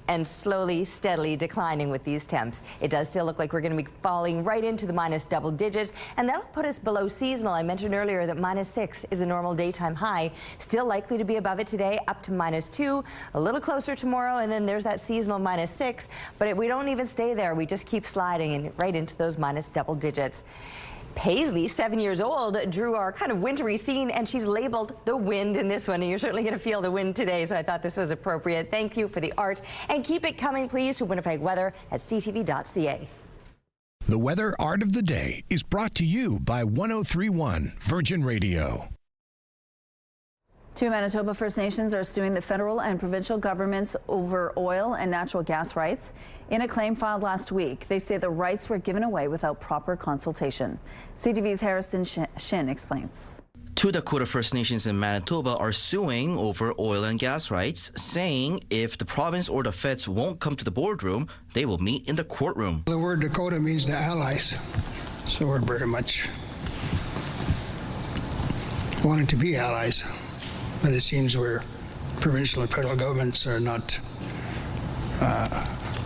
and slowly, steadily declining with these temps. It does still look like we're going to be falling right into the minus double digits, and that'll put us below seasonal. I mentioned earlier that -6 is a normal daytime high. Still likely to be above it today, up to -2, a little closer tomorrow, and then there's that seasonal -6. But we don't even stay there. We just keep sliding and right into those minus double digits. Paisley, 7 years old, drew our kind of wintry scene, and she's labeled the wind in this one, and you're certainly going to feel the wind today, so I thought this was appropriate. Thank you for the art, and keep it coming, please, to Winnipeg Weather at ctv.ca. The Weather Art of the Day is brought to you by 103.1 Virgin Radio. 2 Manitoba First Nations are suing the federal and provincial governments over oil and natural gas rights. In a claim filed last week, they say the rights were given away without proper consultation. CTV's Harrison Shin explains. 2 Dakota First Nations in Manitoba are suing over oil and gas rights, saying if the province or the feds won't come to the boardroom, they will meet in the courtroom. The word Dakota means the allies, so we're very much wanting to be allies. But it seems where provincial and federal governments are not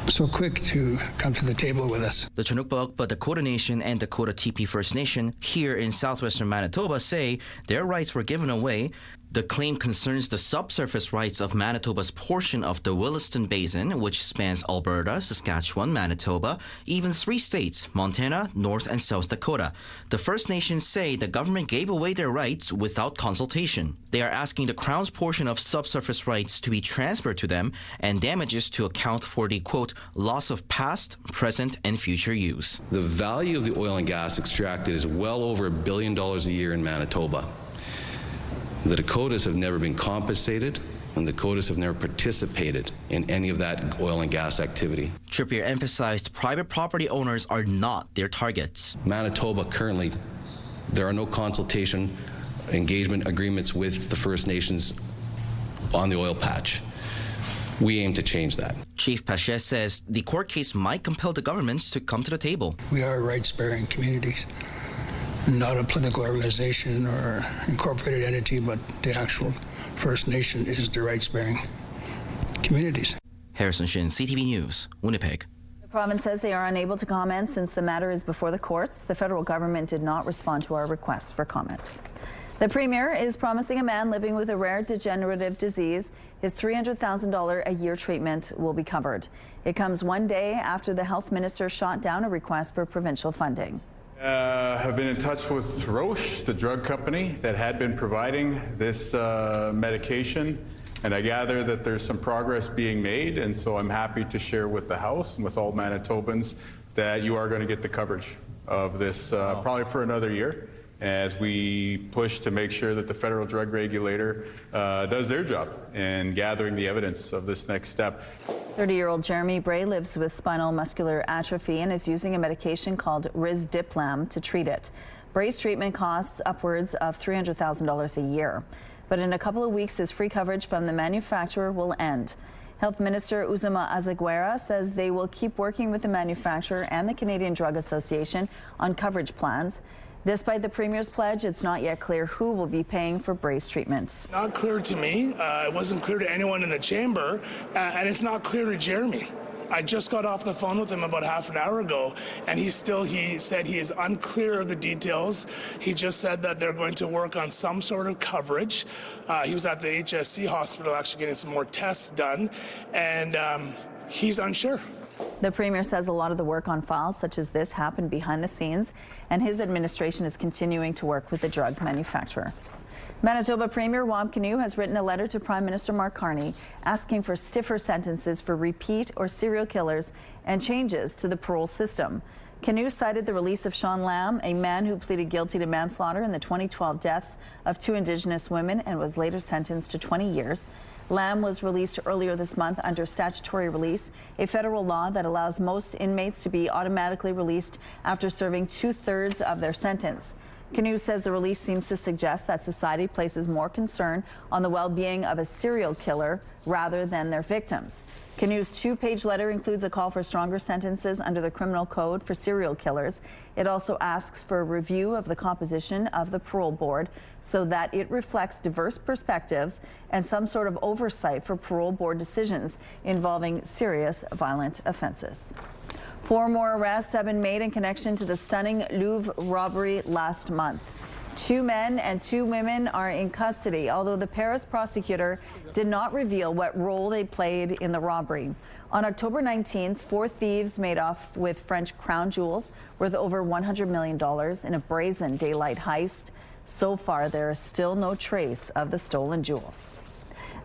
so quick to come to the table with us. The Chinookpahukpa Dakota Nation and Dakota TP First Nation here in southwestern Manitoba say their rights were given away. The claim concerns the subsurface rights of Manitoba's portion of the Williston Basin, which spans Alberta, Saskatchewan, Manitoba, even 3 states, Montana, North and South Dakota. The First Nations say the government gave away their rights without consultation. They are asking the Crown's portion of subsurface rights to be transferred to them and damages to account for the, quote, loss of past, present and future use. The value of the oil and gas extracted is well over $1 billion a year in Manitoba. The Dakotas have never been compensated, and the Dakotas have never participated in any of that oil and gas activity. Trippier emphasized private property owners are not their targets. Manitoba currently, there are no consultation engagement agreements with the First Nations on the oil patch. We aim to change that. Chief Pache says the court case might compel the governments to come to the table. We are rights-bearing communities, not a political organization or incorporated entity, but the actual First Nation is the rights-bearing communities. Harrison Shin, CTV News, Winnipeg. The province says they are unable to comment since the matter is before the courts. The federal government did not respond to our request for comment. The Premier is promising a man living with a rare degenerative disease his $300,000 a year treatment will be covered. It comes one day after the health minister shot down a request for provincial funding. Have been in touch with Roche, the drug company that had been providing this medication, and I gather that there's some progress being made, and so I'm happy to share with the House and with all Manitobans that you are going to get the coverage of this probably for another year, as we push to make sure that the federal drug regulator does their job in gathering the evidence of this next step. 30-year-old Jeremy Bray lives with spinal muscular atrophy and is using a medication called Risdiplam to treat it. Bray's treatment costs upwards of $300,000 a year. But in a couple of weeks, his free coverage from the manufacturer will end. Health Minister Uzuma Azaguera says they will keep working with the manufacturer and the Canadian Drug Association on coverage plans. Despite the Premier's pledge, it's not yet clear who will be paying for Bray's treatment. Not clear to me. It wasn't clear to anyone in the chamber, and it's not clear to Jeremy. I just got off the phone with him about half an hour ago, and he said he is unclear of the details. He just said that they're going to work on some sort of coverage. He was at the HSC hospital actually getting some more tests done, and he's unsure. The Premier says a lot of the work on files such as this happened behind the scenes, and his administration is continuing to work with the drug manufacturer. Manitoba Premier Wab Kinew has written a letter to Prime Minister Mark Carney asking for stiffer sentences for repeat or serial killers and changes to the parole system. Kinew cited the release of Sean Lamb, a man who pleaded guilty to manslaughter in the 2012 deaths of 2 Indigenous women and was later sentenced to 20 years. Lamb was released earlier this month under statutory release, a federal law that allows most inmates to be automatically released after serving 2/3 of their sentence. Canoe says the release seems to suggest that society places more concern on the well-being of a serial killer rather than their victims. Canoe's 2-page letter includes a call for stronger sentences under the criminal code for serial killers. It also asks for a review of the composition of the parole board so that it reflects diverse perspectives and some sort of oversight for parole board decisions involving serious violent offenses. 4 more arrests have been made in connection to the stunning Louvre robbery last month. 2 men and 2 women are in custody, although the Paris prosecutor did not reveal what role they played in the robbery. On October 19th, 4 thieves made off with French crown jewels worth over $100 million in a brazen daylight heist. So far, there is still no trace of the stolen jewels.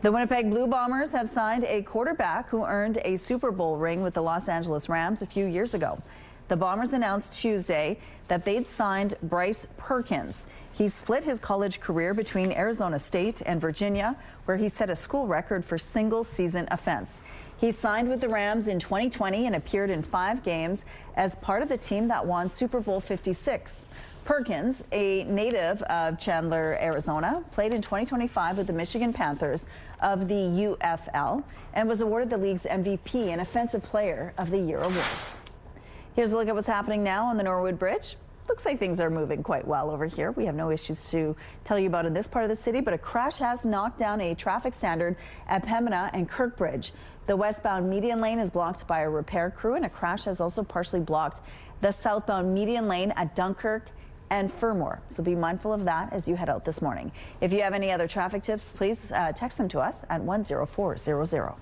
The Winnipeg Blue Bombers have signed a quarterback who earned a Super Bowl ring with the Los Angeles Rams a few years ago. The Bombers announced Tuesday that they'd signed Bryce Perkins. He split his college career between Arizona State and Virginia, where he set a school record for single-season offense. He signed with the Rams in 2020 and appeared in 5 games as part of the team that won Super Bowl 56. Perkins, a native of Chandler, Arizona, played in 2025 with the Michigan Panthers of the UFL and was awarded the league's MVP and Offensive Player of the Year awards. Here's a look at what's happening now on the Norwood Bridge. Looks like things are moving quite well over here. We have no issues to tell you about in this part of the city, but a crash has knocked down a traffic standard at Pembina and Kirkbridge. The westbound median lane is blocked by a repair crew, and a crash has also partially blocked the southbound median lane at Dunkirk and Fermor. So be mindful of that as you head out this morning. If you have any other traffic tips, please text them to us at 10400.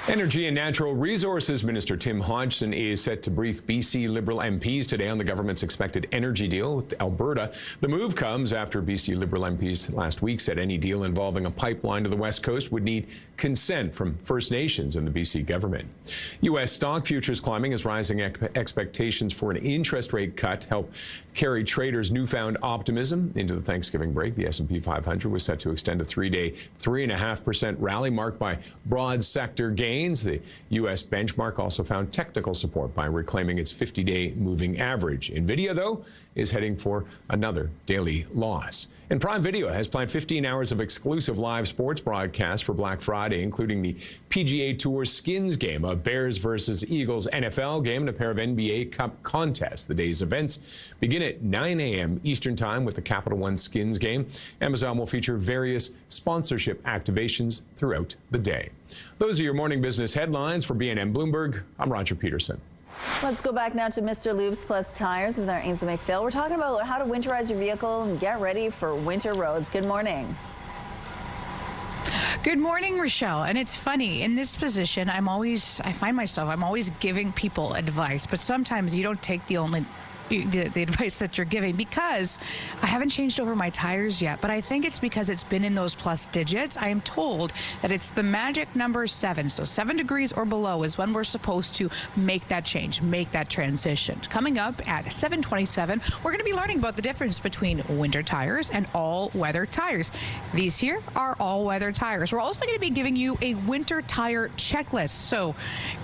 Energy and Natural Resources Minister Tim Hodgson is set to brief BC Liberal MPs today on the government's expected energy deal with Alberta. The move comes after BC Liberal MPs last week said any deal involving a pipeline to the West Coast would need consent from First Nations and the BC government. U.S. stock futures climbing as rising expectations for an interest rate cut help carry traders' newfound optimism into the Thanksgiving break. The S&P 500 was set to extend a 3-day, 3.5% rally marked by broad sector gains. The U.S. benchmark also found technical support by reclaiming its 50-day moving average. NVIDIA, though, is heading for another daily loss. And Prime Video has planned 15 hours of exclusive live sports broadcasts for Black Friday, including the PGA Tour Skins game, a Bears versus Eagles NFL game, and a pair of NBA Cup contests. The day's events begin at 9 a.m. Eastern Time with the Capital One Skins game. Amazon will feature various sponsorship activations throughout the day. Those are your morning business headlines. For BNN Bloomberg, I'm Roger Peterson. Let's go back now to Mr. Lubes Plus Tires with our Ainsley McPhail. We're talking about how to winterize your vehicle and get ready for winter roads. Good morning. Good morning, Rochelle. And it's funny, in this position, I'm always giving people advice, but sometimes you don't take the advice that you're giving, because I haven't changed over my tires yet, but I think it's because it's been in those plus digits. I am told that it's the magic number 7. So 7 degrees or below is when we're supposed to make that change, make that transition. Coming up at 7:27, we're going to be learning about the difference between winter tires and all-weather tires. These here are all-weather tires. We're also going to be giving you a winter tire checklist. So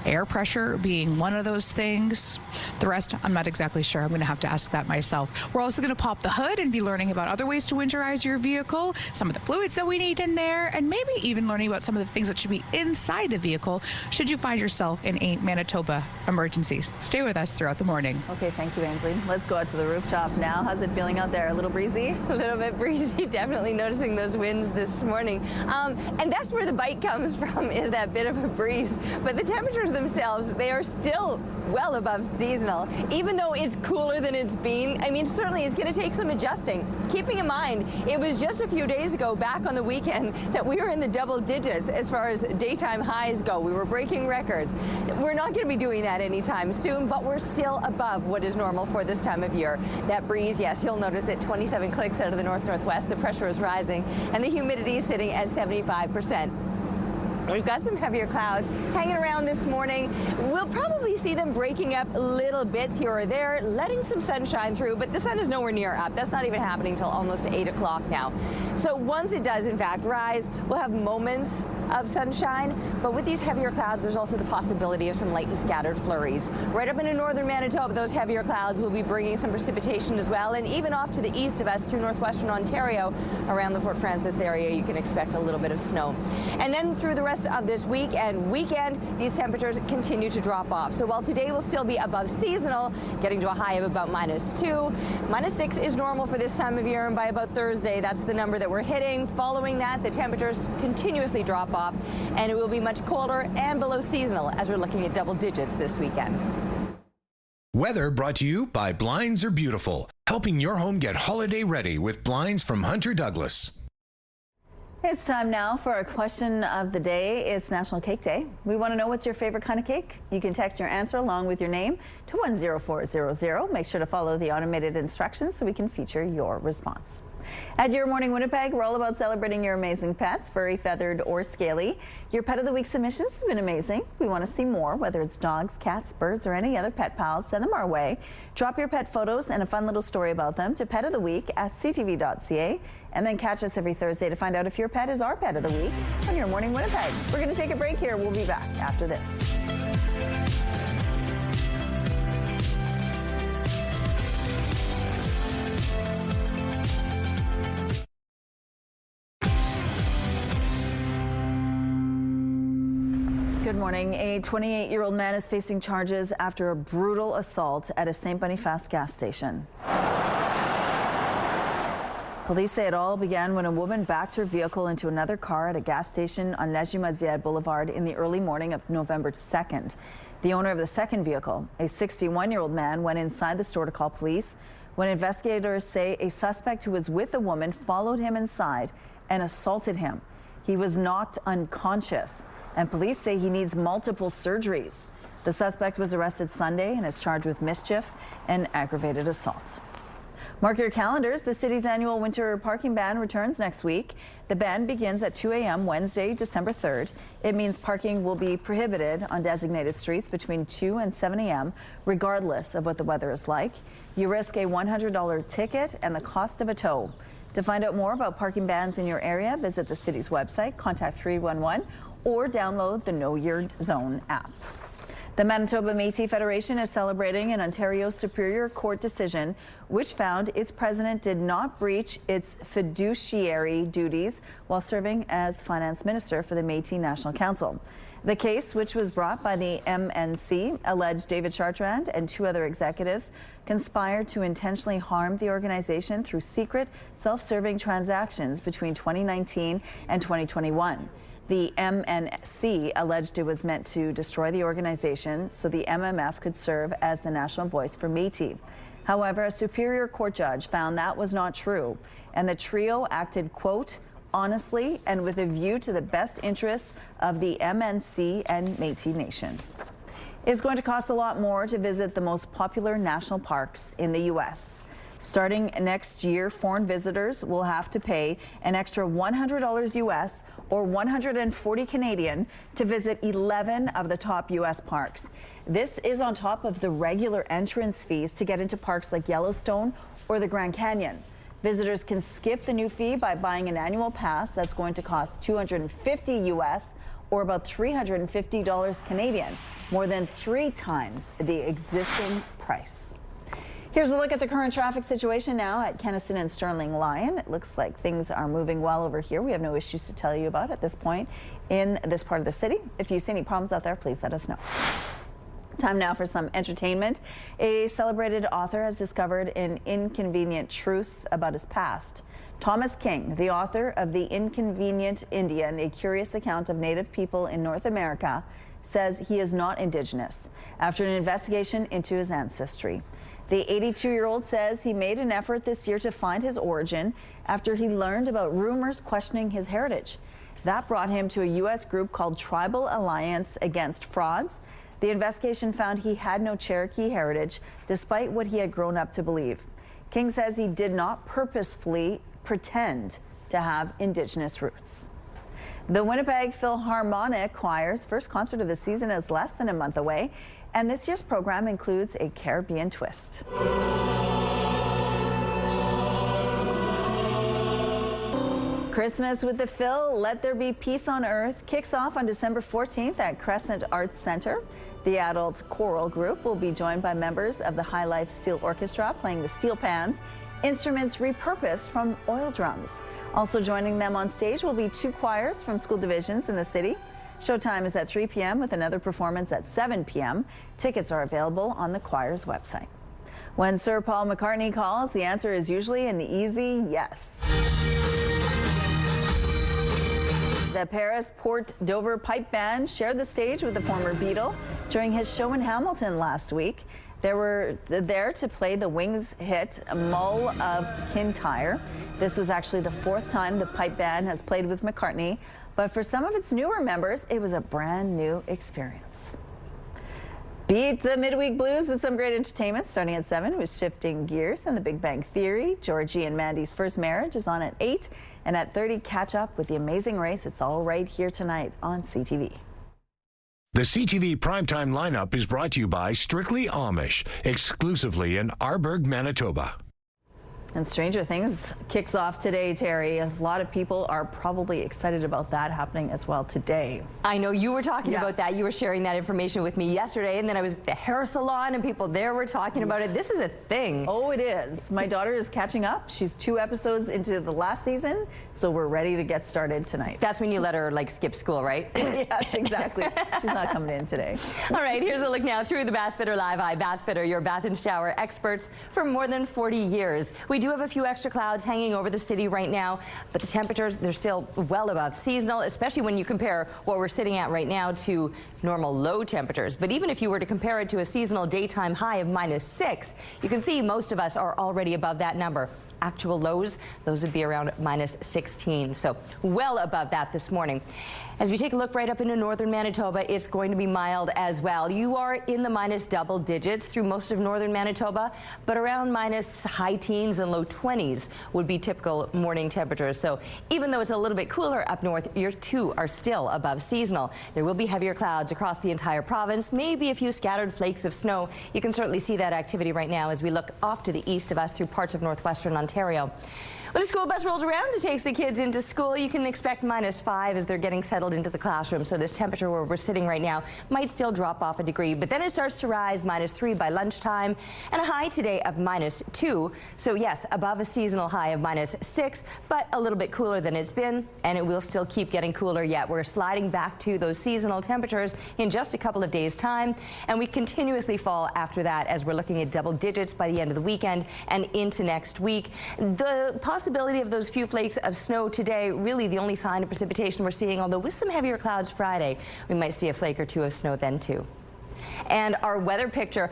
air pressure being one of those things. The rest, I'm not exactly sure. I'm going to have to ask that myself. We're also going to pop the hood and be learning about other ways to winterize your vehicle, some of the fluids that we need in there, and maybe even learning about some of the things that should be inside the vehicle should you find yourself in a Manitoba emergency. Stay with us throughout the morning. Okay, thank you, Ainsley. Let's go out to the rooftop now. How's it feeling out there? A little breezy? A little bit breezy. Definitely noticing those winds this morning. And that's where the bite comes from, is that bit of a breeze. But the temperatures themselves, they are still well above seasonal, even though it's cooler than it's been. I mean, certainly it's going to take some adjusting. Keeping in mind, it was just a few days ago, back on the weekend, that we were in the double digits as far as daytime highs go. We were breaking records. We're not going to be doing that anytime soon, but we're still above what is normal for this time of year. That breeze, yes, you'll notice it, 27 clicks out of the north-northwest. The pressure is rising, and the humidity is sitting at 75%. We've got some heavier clouds hanging around this morning. We'll probably see them breaking up little bits here or there, letting some sunshine through, but the sun is nowhere near up. That's not even happening until almost 8 o'clock now. So once it does, in fact, rise, we'll have moments of sunshine, but with these heavier clouds, there's also the possibility of some lightly scattered flurries. Right up into northern Manitoba, those heavier clouds will be bringing some precipitation as well, and even off to the east of us through northwestern Ontario, around the Fort Frances area, you can expect a little bit of snow. And then through the rest of this week and weekend, these temperatures continue to drop off. So while today will still be above seasonal, getting to a high of about -2, -6 is normal for this time of year, and by about Thursday, that's the number that we're hitting. Following that, the temperatures continuously drop off, and it will be much colder and below seasonal as we're looking at double digits this weekend. Weather brought to you by Blinds Are Beautiful, helping your home get holiday ready with blinds from Hunter Douglas. It's time now for our question of the day. It's National Cake Day. We want to know what's your favorite kind of cake. You can text your answer along with your name to 10400. Make sure to follow the automated instructions so we can feature your response. At Your Morning Winnipeg, we're all about celebrating your amazing pets, furry, feathered, or scaly. Your Pet of the Week submissions have been amazing. We want to see more, whether it's dogs, cats, birds, or any other pet pals. Send them our way. Drop your pet photos and a fun little story about them to petoftheweek@ctv.ca, and then catch us every Thursday to find out if your pet is our Pet of the Week on Your Morning Winnipeg. We're going to take a break here. We'll be back after this. Good morning. A 28-year-old man is facing charges after a brutal assault at a St. Boniface gas station. Police say it all began when a woman backed her vehicle into another car at a gas station on Legimaziad Boulevard in the early morning of November 2nd. The owner of the second vehicle, a 61-year-old man, went inside the store to call police when investigators say a suspect who was with the woman followed him inside and assaulted him. He was knocked unconscious, and police say he needs multiple surgeries. The suspect was arrested Sunday and is charged with mischief and aggravated assault. Mark your calendars. The city's annual winter parking ban returns next week. The ban begins at 2 a.m. Wednesday, December 3rd. It means parking will be prohibited on designated streets between 2 and 7 a.m., regardless of what the weather is like. You risk a $100 ticket and the cost of a tow. To find out more about parking bans in your area, visit the city's website, contact 311, or download the Know Your Zone app. The Manitoba Métis Federation is celebrating an Ontario Superior Court decision which found its president did not breach its fiduciary duties while serving as finance minister for the Métis National Council. The case, which was brought by the MNC, alleged David Chartrand and two other executives conspired to intentionally harm the organization through secret, self-serving transactions between 2019 and 2021. The MNC alleged it was meant to destroy the organization so the MMF could serve as the national voice for Métis. However, a Superior Court judge found that was not true, and the trio acted, quote, honestly and with a view to the best interests of the MNC and Métis Nation. It's going to cost a lot more to visit the most popular national parks in the U.S. Starting next year, foreign visitors will have to pay an extra $100 US or 140 Canadian to visit 11 of the top U.S. parks. This is on top of the regular entrance fees to get into parks like Yellowstone or the Grand Canyon. Visitors can skip the new fee by buying an annual pass that's going to cost $250 US or about $350 Canadian, more than 3 times the existing price. Here's a look at the current traffic situation now at Kenaston and Sterling Lyon. It looks like things are moving well over here. We have no issues to tell you about at this point in this part of the city. If you see any problems out there, please let us know. Time now for some entertainment. A celebrated author has discovered an inconvenient truth about his past. Thomas King, the author of The Inconvenient Indian, a curious account of Native people in North America, says he is not Indigenous after an investigation into his ancestry. The 82-year-old says he made an effort this year to find his origin after he learned about rumors questioning his heritage. That brought him to a U.S. group called Tribal Alliance Against Frauds. The investigation found he had no Cherokee heritage, despite what he had grown up to believe. King says he did not purposefully pretend to have Indigenous roots. The Winnipeg Philharmonic Choir's first concert of the season is less than a month away, and this year's program includes a Caribbean twist. Christmas with the Phil, Let There Be Peace on Earth, kicks off on December 14th at Crescent Arts Center. The adult choral group will be joined by members of the High Life Steel Orchestra playing the steel pans, instruments repurposed from oil drums. Also joining them on stage will be 2 choirs from school divisions in the city. Showtime is at 3 p.m. with another performance at 7 p.m. Tickets are available on the choir's website. When Sir Paul McCartney calls, the answer is usually an easy yes. The Paris-Port Dover Pipe Band shared the stage with the former Beatle during his show in Hamilton last week. They were there to play the Wings hit Mull of Kintyre. This was actually the 4th time the pipe band has played with McCartney, but for some of its newer members, it was a brand new experience. Beat the midweek blues with some great entertainment starting at 7 with Shifting Gears and The Big Bang Theory. Georgie and Mandy's First Marriage is on at 8, and at 30, catch up with The Amazing Race. It's all right here tonight on CTV. The CTV Primetime lineup is brought to you by Strictly Amish, exclusively in Arborg, Manitoba. And Stranger Things kicks off today, Terry. A lot of people are probably excited about that happening as well today. I know you were talking about that. You were sharing that information with me yesterday, and then I was at the hair salon and people there were talking about it. This is a thing. Oh, it is. My daughter is catching up. She's 2 episodes into the last season, so we're ready to get started tonight. That's when you let her like skip school, right? Yes, exactly. She's not coming in today. All right, here's a look now through the Bath Fitter Live Eye. Bath Fitter, your bath and shower experts for more than 40 years. We do have a few extra clouds hanging over the city right now, but the temperatures, they're still well above seasonal, especially when you compare what we're sitting at right now to normal low temperatures. But even if you were to compare it to a seasonal daytime high of -6, you can see most of us are already above that number. Actual lows, those would be around -16, so well above that this morning. As we take a look right up into northern Manitoba, it's going to be mild as well. You are in the minus double digits through most of northern Manitoba, but around minus high teens and low 20s would be typical morning temperatures. So even though it's a little bit cooler up north, your 2 are still above seasonal. There will be heavier clouds across the entire province, maybe a few scattered flakes of snow. You can certainly see that activity right now as we look off to the east of us through parts of northwestern Ontario. When the school bus rolls around and takes the kids into school, you can expect -5 as they're getting settled into the classroom. So this temperature where we're sitting right now might still drop off a degree, but then it starts to rise -3 by lunchtime and a high today of -2. So yes, above a seasonal high of -6, but a little bit cooler than it's been, and it will still keep getting cooler yet. We're sliding back to those seasonal temperatures in just a couple of days' time, and we continuously fall after that as we're looking at double digits by the end of the weekend and into next week. The possibility of those few flakes of snow today, really the only sign of precipitation we're seeing, although with some heavier clouds Friday, we might see a flake or 2 of snow then too. And our weather picture,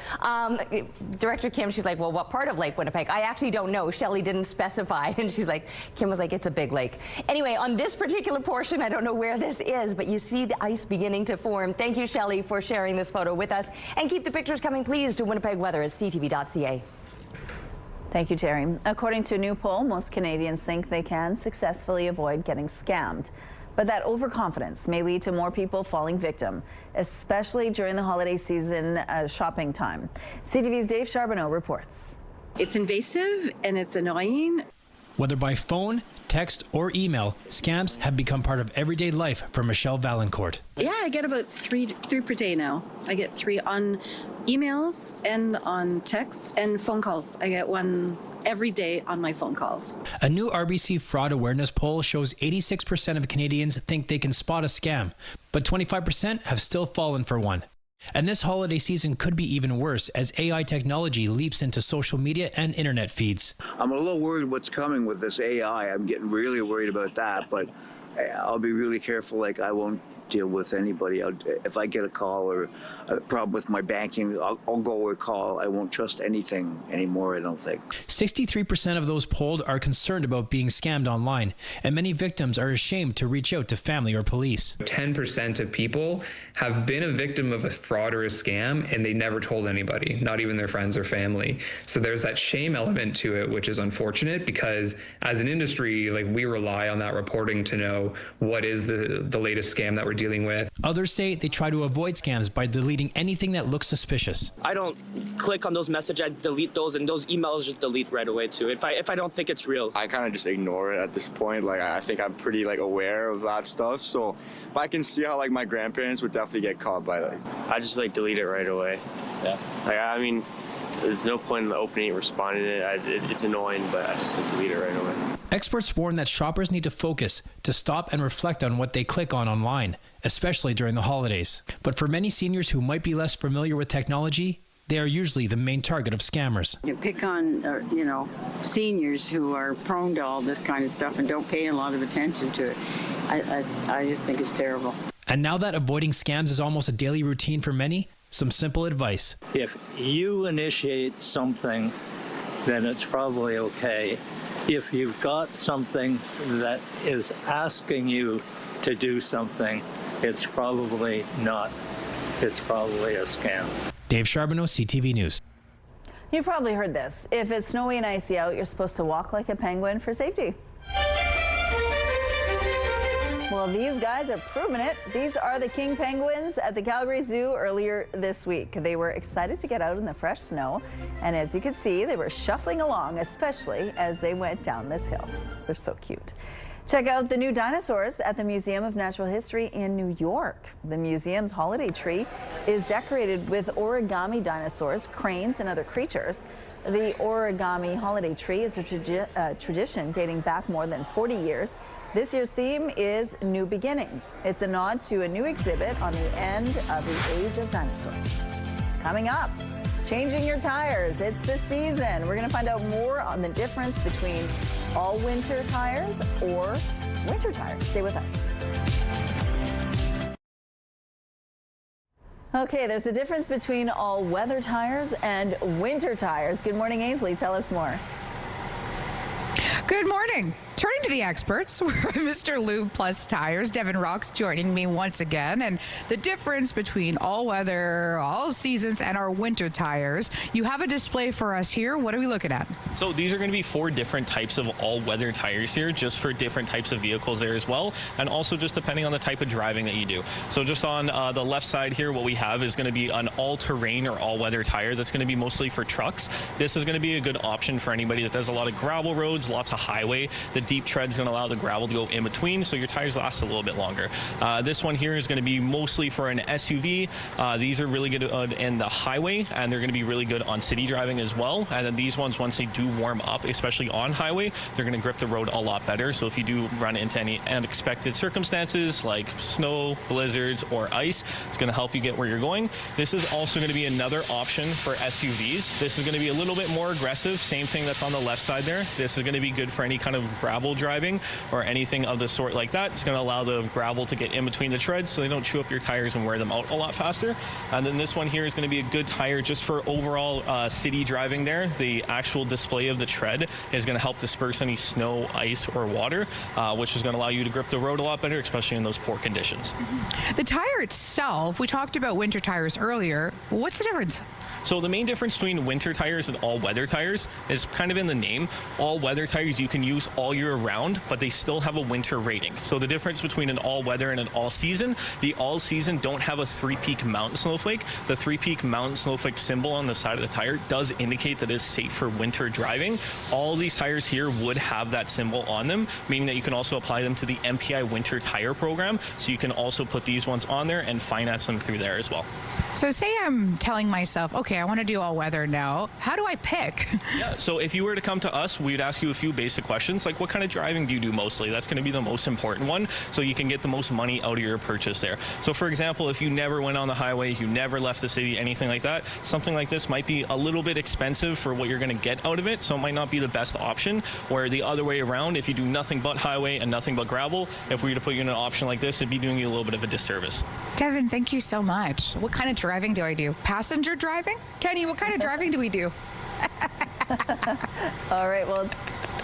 Director Kim, she's like, well, what part of Lake Winnipeg? I actually don't know. Shelley didn't specify. And she's like, Kim was like, it's a big lake. Anyway, on this particular portion, I don't know where this is, but you see the ice beginning to form. Thank you, Shelley, for sharing this photo with us. And keep the pictures coming, please, to Winnipeg Weather at ctv.ca. Thank you, Terry. According to a new poll, most Canadians think they can successfully avoid getting scammed. But that overconfidence may lead to more people falling victim, especially during the holiday season shopping time. CTV's Dave Charbonneau reports. It's invasive and it's annoying. Whether by phone, text, or email, scams have become part of everyday life for Michelle Valancourt. Yeah, I get about three per day now. I get 3 on emails and on texts and phone calls. I get 1 every day on my phone calls. A new RBC fraud awareness poll shows 86% of Canadians think they can spot a scam, but 25% have still fallen for one. And this holiday season could be even worse as AI technology leaps into social media and internet feeds. I'm a little worried what's coming with this AI. I'm getting really worried about that, but I'll be really careful. Like, I won't deal with anybody. If I get a call or a problem with my banking, I'll go or call. I won't trust anything anymore, I don't think. 63% of those polled are concerned about being scammed online, and many victims are ashamed to reach out to family or police. 10% of people have been a victim of a fraud or a scam, and they never told anybody, not even their friends or family. So there's that shame element to it, which is unfortunate because as an industry, like, we rely on that reporting to know what is the latest scam that we're dealing with. Others say they try to avoid scams by deleting anything that looks suspicious. I don't click on those messages, I delete those, and those emails just delete right away too, if I don't think it's real. I kind of just ignore it at this point. Like, I think I'm pretty aware of that stuff, so but I can see how my grandparents would definitely get caught by that. I just delete it right away. Yeah. I mean, there's no point in opening it, responding to it. It's annoying, but I just delete it right away. Experts warn that shoppers need to focus to stop and reflect on what they click on online, especially during the holidays. But for many seniors who might be less familiar with technology, they are usually the main target of scammers. You pick on, seniors who are prone to all this kind of stuff and don't pay a lot of attention to it. I just think it's terrible. And now that avoiding scams is almost a daily routine for many, some simple advice. If you initiate something, then it's probably okay. If you've got something that is asking you to do something, it's probably not. It's probably a scam. Dave Charbonneau, CTV News. You've probably heard this. If it's snowy and icy out, you're supposed to walk like a penguin for safety. Well, these guys are proving it. These are the king penguins at the Calgary Zoo earlier this week. They were excited to get out in the fresh snow. And as you can see, they were shuffling along, especially as they went down this hill. They're so cute. Check out the new dinosaurs at the Museum of Natural History in New York. The museum's holiday tree is decorated with origami dinosaurs, cranes, and other creatures. The origami holiday tree is a tradition dating back more than 40 years. This year's theme is New Beginnings. It's a nod to a new exhibit on the end of the age of dinosaurs. Coming up, changing your tires. It's the season. We're going to find out more on the difference between all winter tires or winter tires. Stay with us. Okay, there's a difference between all weather tires and winter tires. Good morning, Ainsley. Tell us more. Good morning. Turning to the experts, we're Mr. Lube Plus Tires. Devin Rock's joining me once again. And the difference between all weather, all seasons, and our winter tires. You have a display for us here. What are we looking at? So these are going to be 4 different types of all-weather tires here, just for different types of vehicles there as well, and also just depending on the type of driving that you do. So just on the left side here, what we have is going to be an all-terrain or all-weather tire that's going to be mostly for trucks. This is going to be a good option for anybody that does a lot of gravel roads, lots of highway. The deep tread is going to allow the gravel to go in between, so your tires last a little bit longer. This one here is going to be mostly for an SUV. These are really good in the highway, and they're going to be really good on city driving as well. And then these ones, once they do warm up, especially on highway, they're going to grip the road a lot better. So if you do run into any unexpected circumstances like snow, blizzards, or ice, it's going to help you get where you're going. This is also going to be another option for SUVs. This is going to be a little bit more aggressive. Same thing that's on the left side there. This is going to be good for any kind of gravel driving or anything of the sort like that. It's going to allow the gravel to get in between the treads so they don't chew up your tires and wear them out a lot faster. And then this one here is going to be a good tire just for overall city driving there. The actual display of the tread is going to help disperse any snow, ice, or water, which is going to allow you to grip the road a lot better, especially in those poor conditions. The tire itself, we talked about winter tires earlier. What's the difference? So the main difference between winter tires and all-weather tires is kind of in the name. All-weather tires you can use all year round, but they still have a winter rating. So the difference between an all-weather and an all-season, the all-season don't have a three-peak mountain snowflake. The three-peak mountain snowflake symbol on the side of the tire does indicate that it's safe for winter driving. All these tires here would have that symbol on them, meaning that you can also apply them to the MPI winter tire program. So you can also put these ones on there and finance them through there as well. So say I'm telling myself, okay, I want to do all weather now. How do I pick? Yeah, so if you were to come to us, we'd ask you a few basic questions, like what kind of driving do you do mostly? That's going to be the most important one, so you can get the most money out of your purchase there. So for example, if you never went on the highway, you never left the city, anything like that, something like this might be a little bit expensive for what you're going to get out of it, so it might not be the best option. Where the other way around, if you do nothing but highway and nothing but gravel, if we were to put you in an option like this, it'd be doing you a little bit of a disservice. Devin, thank you so much. What kind of driving do I do? Passenger driving? Kenny, what kind of driving do we do? All right, well,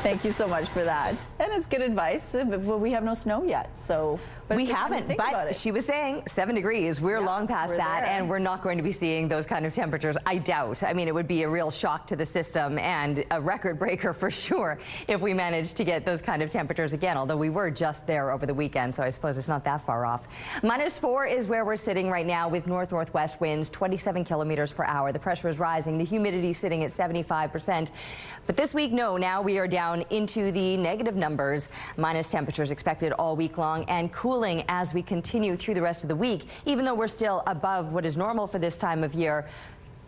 thank you so much for that. And it's good advice, but we have no snow yet, so. We haven't, but she was saying 7 degrees. We're long past that, and we're not going to be seeing those kind of temperatures, I doubt. I mean, it would be a real shock to the system and a record breaker for sure if we managed to get those kind of temperatures again, although we were just there over the weekend, so I suppose it's not that far off. -4 is where we're sitting right now with north-northwest winds, 27 kilometers per hour. The pressure is rising, the humidity sitting at 75%. But this week, no, now we are down into the negative numbers. Minus temperatures expected all week long and cooling as we continue through the rest of the week. Even though we're still above what is normal for this time of year,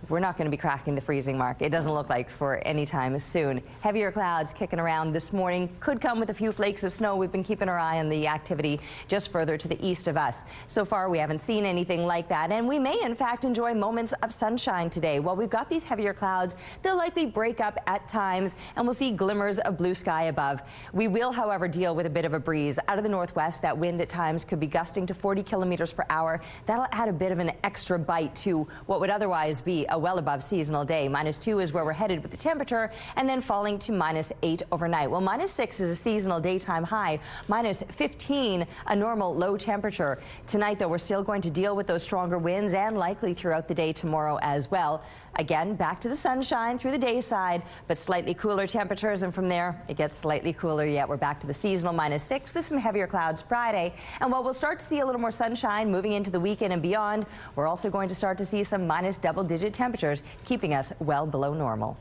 we're not going to be cracking the freezing mark. It doesn't look like for any time soon. Heavier clouds kicking around this morning. Could come with a few flakes of snow. We've been keeping our eye on the activity just further to the east of us. So far, we haven't seen anything like that, and we may, in fact, enjoy moments of sunshine today. While we've got these heavier clouds, they'll likely break up at times, and we'll see glimmers of blue sky above. We will, however, deal with a bit of a breeze out of the northwest. That wind at times could be gusting to 40 kilometers per hour. That'll add a bit of an extra bite to what would otherwise be a well above seasonal day. -2 is where we're headed with the temperature, and then falling to -8 overnight. Well, -6 is a seasonal daytime high, -15 a normal low temperature. Tonight, though, we're still going to deal with those stronger winds and likely throughout the day tomorrow as well. Again, back to the sunshine through the day side, but slightly cooler temperatures, and from there it gets slightly cooler yet. We're back to the seasonal -6 with some heavier clouds Friday. And while we'll start to see a little more sunshine moving into the weekend and beyond, we're also going to start to see some double-digit temperatures, keeping us well below normal.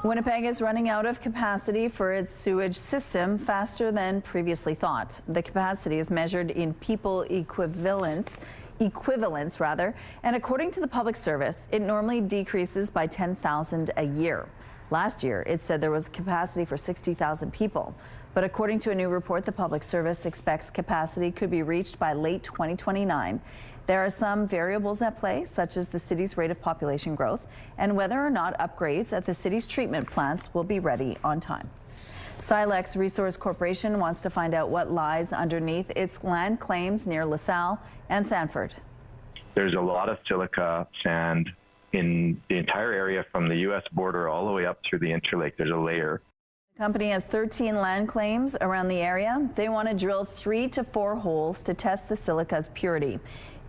Winnipeg is running out of capacity for its sewage system faster than previously thought. The capacity is measured in people equivalents, and according to the Public Service, it normally decreases by 10,000 a year. Last year, it said there was capacity for 60,000 people. But according to a new report, the Public Service expects capacity could be reached by late 2029. There are some variables at play, such as the city's rate of population growth and whether or not upgrades at the city's treatment plants will be ready on time. Silex Resource Corporation wants to find out what lies underneath its land claims near LaSalle and Sanford. There's a lot of silica sand in the entire area from the U.S. border all the way up through the Interlake. There's a layer. The company has 13 land claims around the area. They want to drill 3 to 4 holes to test the silica's purity.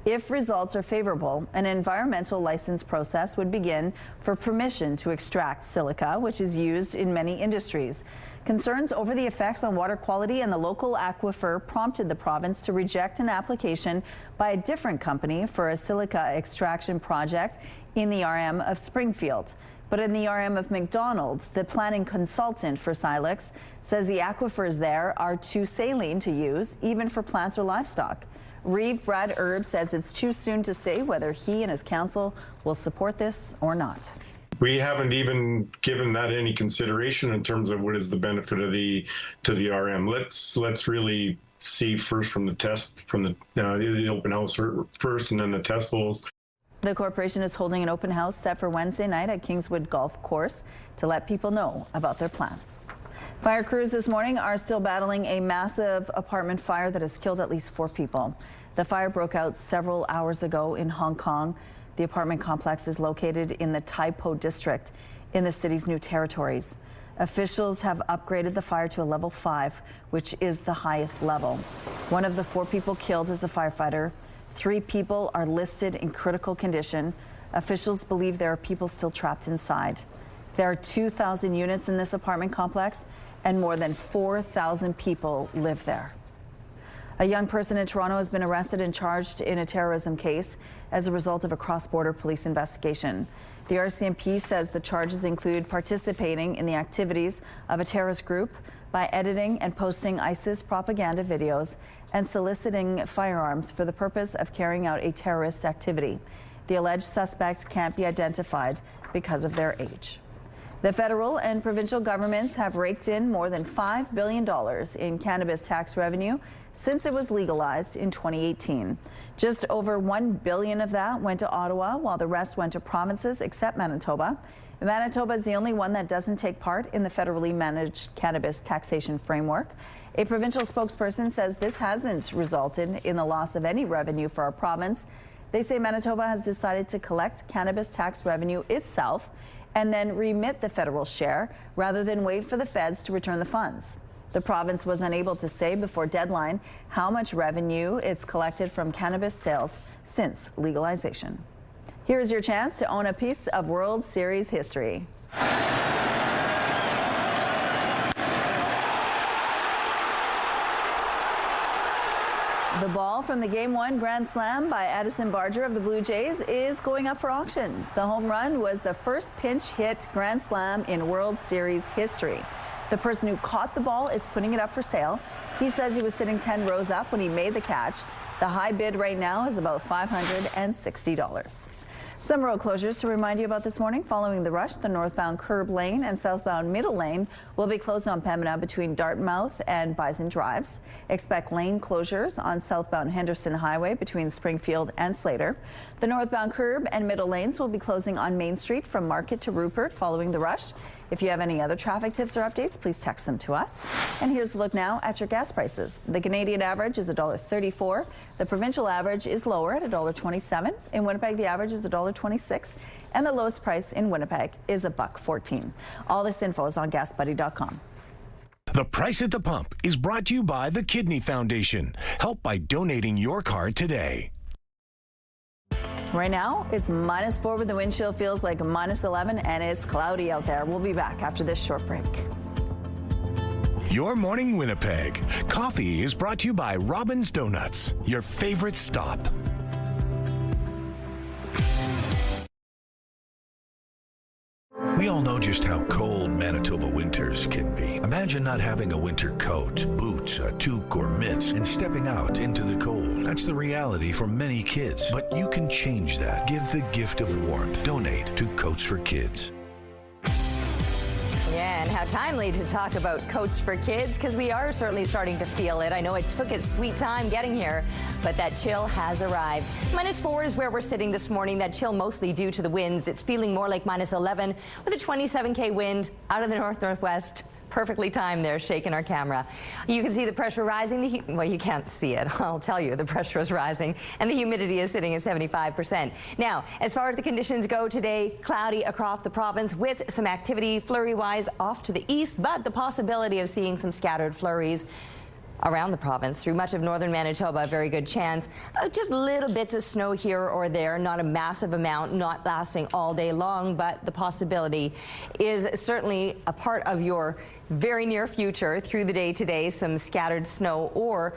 If results are favorable, an environmental license process would begin for permission to extract silica, which is used in many industries. Concerns over the effects on water quality and the local aquifer prompted the province to reject an application by a different company for a silica extraction project in the RM of Springfield. But in the RM of McDonald, the planning consultant for Silex says the aquifers there are too saline to use, even for plants or livestock. Reeve Brad Erb says it's too soon to say whether he and his council will support this or not. We haven't even given that any consideration in terms of what is the benefit of to the RM. Let's really see first from the test, from the open house first, and then the test holes. The corporation is holding an open house set for Wednesday night at Kingswood Golf Course to let people know about their plans. Fire crews this morning are still battling a massive apartment fire that has killed at least 4 people. The fire broke out several hours ago in Hong Kong. The apartment complex is located in the Tai Po district in the city's new territories. Officials have upgraded the fire to a level 5, which is the highest level. One of the 4 people killed is a firefighter. 3 people are listed in critical condition. Officials believe there are people still trapped inside. There are 2,000 units in this apartment complex, and more than 4,000 people live there. A young person in Toronto has been arrested and charged in a terrorism case as a result of a cross-border police investigation. The RCMP says the charges include participating in the activities of a terrorist group by editing and posting ISIS propaganda videos and soliciting firearms for the purpose of carrying out a terrorist activity. The alleged suspect can't be identified because of their age. The federal and provincial governments have raked in more than $5 billion in cannabis tax revenue since it was legalized in 2018. Just over $1 billion of that went to Ottawa, while the rest went to provinces except Manitoba. Manitoba is the only one that doesn't take part in the federally managed cannabis taxation framework. A provincial spokesperson says this hasn't resulted in the loss of any revenue for our province. They say Manitoba has decided to collect cannabis tax revenue itself and then remit the federal share rather than wait for the feds to return the funds. The province was unable to say before deadline how much revenue it's collected from cannabis sales since legalization. Here is your chance to own a piece of World Series history. The ball from the Game 1 Grand Slam by Addison Barger of the Blue Jays is going up for auction. The home run was the first pinch hit Grand Slam in World Series history. The person who caught the ball is putting it up for sale. He says he was sitting 10 rows up when he made the catch. The high bid right now is about $560. Some road closures to remind you about this morning. Following the rush, the northbound Curb Lane and southbound Middle Lane will be closed on Pembina between Dartmouth and Bison Drives. Expect lane closures on southbound Henderson Highway between Springfield and Slater. The northbound Curb and Middle Lanes will be closing on Main Street from Market to Rupert following the rush. If you have any other traffic tips or updates, please text them to us. And here's a look now at your gas prices. The Canadian average is $1.34. The provincial average is lower at $1.27. In Winnipeg, the average is $1.26. And the lowest price in Winnipeg is $1.14. All this info is on GasBuddy.com. The Price at the Pump is brought to you by the Kidney Foundation. Help by donating your card today. Right now, it's -4 with the wind chill feels like -11, and it's cloudy out there. We'll be back after this short break. Your Morning Winnipeg. Coffee is brought to you by Robin's Donuts, your favorite stop. We all know just how cold Manitoba winters can be. Imagine not having a winter coat, boots, a toque, or mitts, and stepping out into the cold. That's the reality for many kids. But you can change that. Give the gift of warmth. Donate to Coats for Kids. Yeah, and how timely to talk about Coats for Kids, because we are certainly starting to feel it. I know it took its sweet time getting here, but that chill has arrived. -4 is where we're sitting this morning. That chill mostly due to the winds. It's feeling more like -11 with a 27K wind out of the north-northwest. Perfectly timed there, shaking our camera. You can see the pressure rising. Well, you can't see it. I'll tell you, the pressure is rising, and the humidity is sitting at 75%. Now, as far as the conditions go today, cloudy across the province with some activity flurry-wise off to the east, but the possibility of seeing some scattered flurries around the province through much of northern Manitoba. A very good chance. Just little bits of snow here or there, not a massive amount, not lasting all day long, but the possibility is certainly a part of your very near future through the day today. Some scattered snow or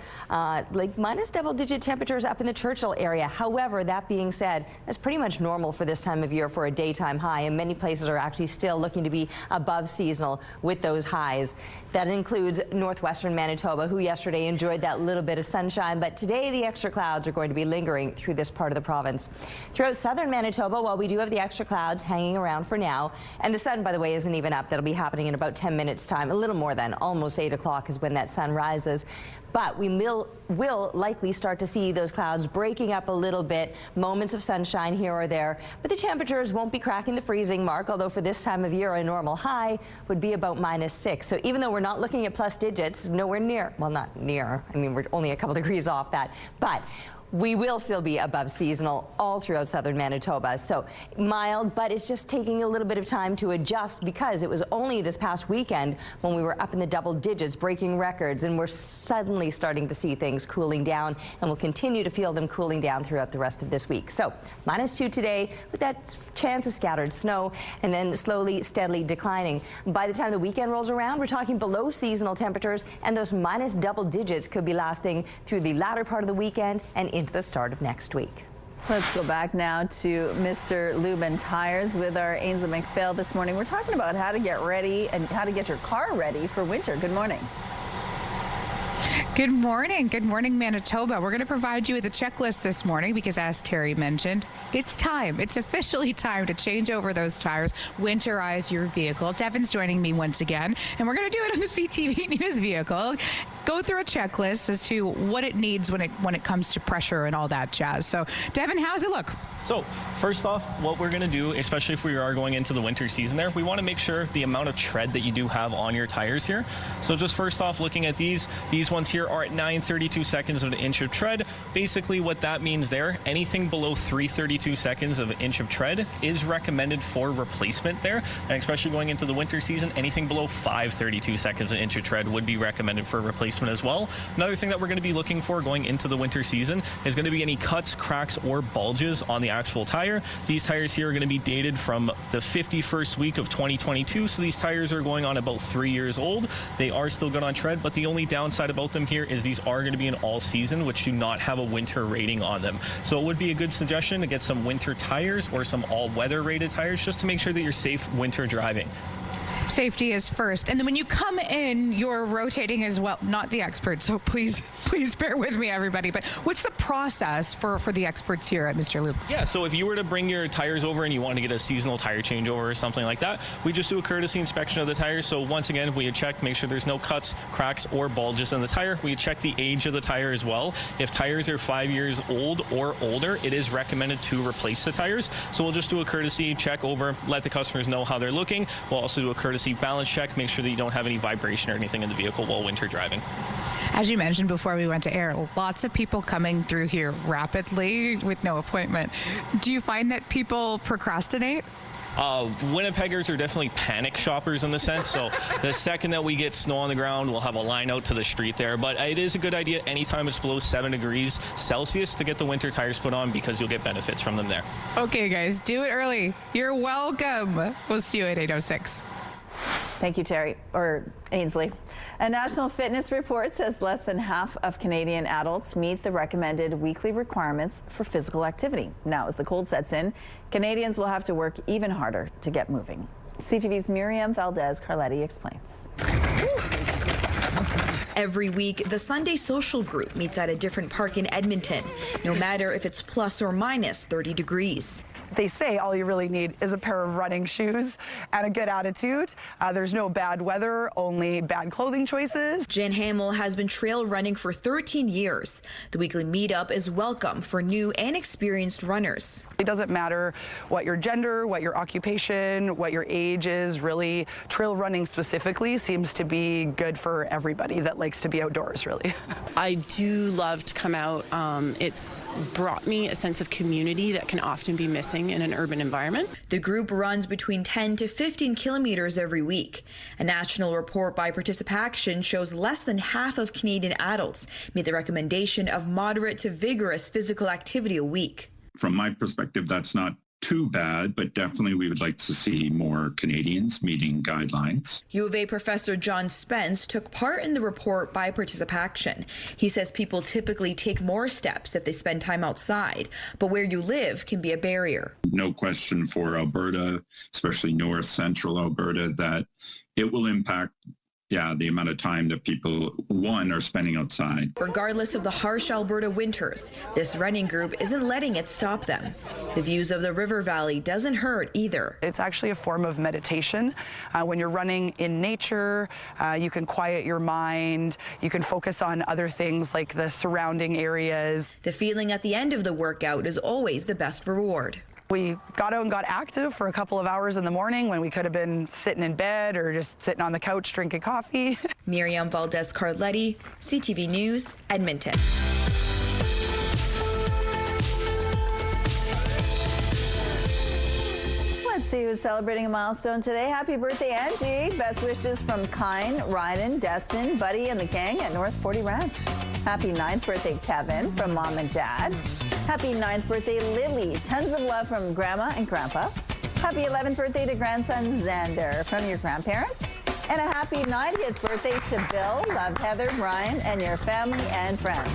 like minus double-digit temperatures up in the Churchill area. However, that being said, that's pretty much normal for this time of year for a daytime high, and many places are actually still looking to be above seasonal with those highs. That includes northwestern Manitoba, who yesterday enjoyed that little bit of sunshine, but today the extra clouds are going to be lingering through this part of the province. Throughout southern Manitoba, while we do have the extra clouds hanging around for now, and the sun, by the way, isn't even up. That'll be happening in about 10 minutes time. A little more than almost 8 o'clock is when that sun rises. But we will likely start to see those clouds breaking up a little bit, moments of sunshine here or there, but the temperatures won't be cracking the freezing mark, although for this time of year a normal high would be about -6. So even though we're not looking at plus digits, nowhere near, well, not near, I mean, we're only a couple degrees off that, but we will still be above seasonal all throughout southern Manitoba. So mild, but it's just taking a little bit of time to adjust because it was only this past weekend when we were up in the double digits, breaking records, and we're suddenly starting to see things cooling down, and we'll continue to feel them cooling down throughout the rest of this week. So -2 today with that chance of scattered snow, and then slowly, steadily declining. By the time the weekend rolls around, we're talking below seasonal temperatures, and those minus double digits could be lasting through the latter part of the weekend and into the start of next week. Let's go back now to Mr. Lubin Tires with our Ainsley McPhail this morning. We're talking about how to get ready and how to get your car ready for winter. Good morning. Good morning. Good morning, Manitoba. We're going to provide you with a checklist this morning because, as Terry mentioned, it's time. It's officially time to change over those tires, winterize your vehicle. Devin's joining me once again, and we're going to do it on the CTV News vehicle. go through a checklist as to what it needs when it comes to pressure and all that jazz. So, Devin, how's it look? So first off, what we're going to do, especially if we are going into the winter season there, we want to make sure the amount of tread that you do have on your tires here. So just first off, looking at these ones here are at 932 seconds of an inch of tread. Basically what that means there, anything below 332 seconds of an inch of tread is recommended for replacement there. And especially going into the winter season, anything below 532 seconds of an inch of tread would be recommended for replacement as well. Another thing that we're going to be looking for going into the winter season is going to be any cuts, cracks, or bulges on the actual tire. These tires here are going to be dated from the 51st week of 2022, so these tires are going on about 3 years old. They are still good on tread, but the only downside about them here is these are going to be an all season, which do not have a winter rating on them. So it would be a good suggestion to get some winter tires or some all weather rated tires just to make sure that you're safe winter driving. Safety is first. And then when you come in, you're rotating as well. Not the expert, so please bear with me, everybody. But what's the process for the experts here at Mr. Loop? Yeah, so if you were to bring your tires over and you want to get a seasonal tire changeover or something like that, we just do a courtesy inspection of the tires. So once again, we check, make sure there's no cuts, cracks, or bulges in the tire. We check the age of the tire as well. If tires are 5 years old or older, it is recommended to replace the tires. So we'll just do a courtesy check over, let the customers know how they're looking. We'll also do a courtesy balance check, make sure that you don't have any vibration or anything in the vehicle while winter driving. As you mentioned before we went to air, lots of people coming through here rapidly with no appointment. Do you find that people procrastinate? Winnipeggers are definitely panic shoppers in the sense. So the second that we get snow on the ground, we'll have a line out to the street there. But it is a good idea anytime it's below 7 degrees Celsius to get the winter tires put on because you'll get benefits from them there. Okay, guys, do it early. You're welcome. We'll see you at 8:06. Thank you, Terry, or Ainsley. A national fitness report says less than half of Canadian adults meet the recommended weekly requirements for physical activity. Now, as the cold sets in, Canadians will have to work even harder to get moving. CTV's Miriam Valdez-Carletti explains. Every week, the Sunday Social Group meets at a different park in Edmonton, no matter if it's plus or minus 30 degrees. They say all you really need is a pair of running shoes and a good attitude. There's no bad weather, only bad clothing choices. Jen Hamill has been trail running for 13 years. The weekly meetup is welcome for new and experienced runners. It doesn't matter what your gender, what your occupation, what your age is. Really, trail running specifically seems to be good for everybody that likes to be outdoors, really. I do love to come out. It's brought me a sense of community that can often be missing in an urban environment. The group runs between 10 to 15 kilometers every week. A national report by Participaction shows less than half of Canadian adults meet the recommendation of moderate to vigorous physical activity a week. From my perspective, that's not too bad, but definitely we would like to see more Canadians meeting guidelines. U of A professor John Spence took part in the report by Participaction. He says people typically take more steps if they spend time outside, but where you live can be a barrier. No question for Alberta, especially north central Alberta, that it will impact the amount of time that people, are spending outside. Regardless of the harsh Alberta winters, this running group isn't letting it stop them. The views of the river valley doesn't hurt either. It's actually a form of meditation. When you're running in nature, you can quiet your mind. You can focus on other things like the surrounding areas. The feeling at the end of the workout is always the best reward. We got out and got active for a couple of hours in the morning when we could have been sitting in bed or just sitting on the couch drinking coffee. Miriam Valdez-Carletti, CTV News, Edmonton. Let's see who's celebrating a milestone today. Happy birthday, Angie. Best wishes from Kine, Ryden, Destin, Buddy, and the gang at North 40 Ranch. Happy 9th birthday, Kevin, from Mom and Dad. Happy 9th birthday, Lily. Tons of love from Grandma and Grandpa. Happy 11th birthday to grandson Xander from your grandparents. And a happy 90th birthday to Bill. Love, Heather, Brian, and your family and friends.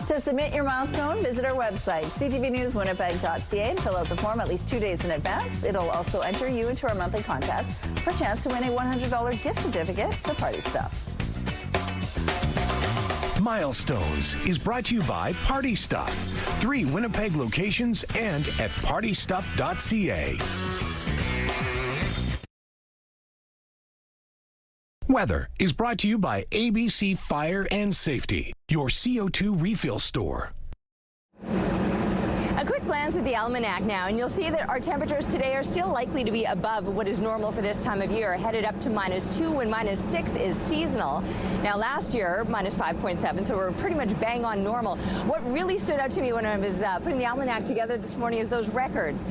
To submit your milestone, visit our website, ctvnewswinnipeg.ca, and fill out the form at least 2 days in advance. It'll also enter you into our monthly contest for a chance to win a $100 gift certificate to Party Stuff. Milestones is brought to you by Party Stuff. 3 Winnipeg locations and at partystuff.ca. Weather is brought to you by ABC Fire and Safety, your CO2 refill store. A quick glance at the almanac now, and you'll see that our temperatures today are still likely to be above what is normal for this time of year, headed up to -2 when -6 is seasonal. Now, last year, -5.7, so we're pretty much bang on normal. What really stood out to me when I was putting the almanac together this morning is those records.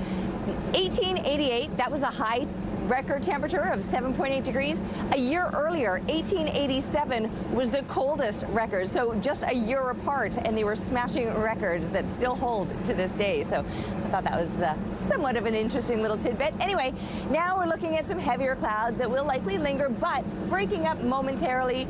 1888, that was a high record temperature of 7.8 degrees. A year earlier, 1887 was the coldest record, so just a year apart, and they were smashing records that still hold to this day. So I thought that was somewhat of an interesting little tidbit. Anyway, now we're looking at some heavier clouds that will likely linger, but breaking up momentarily,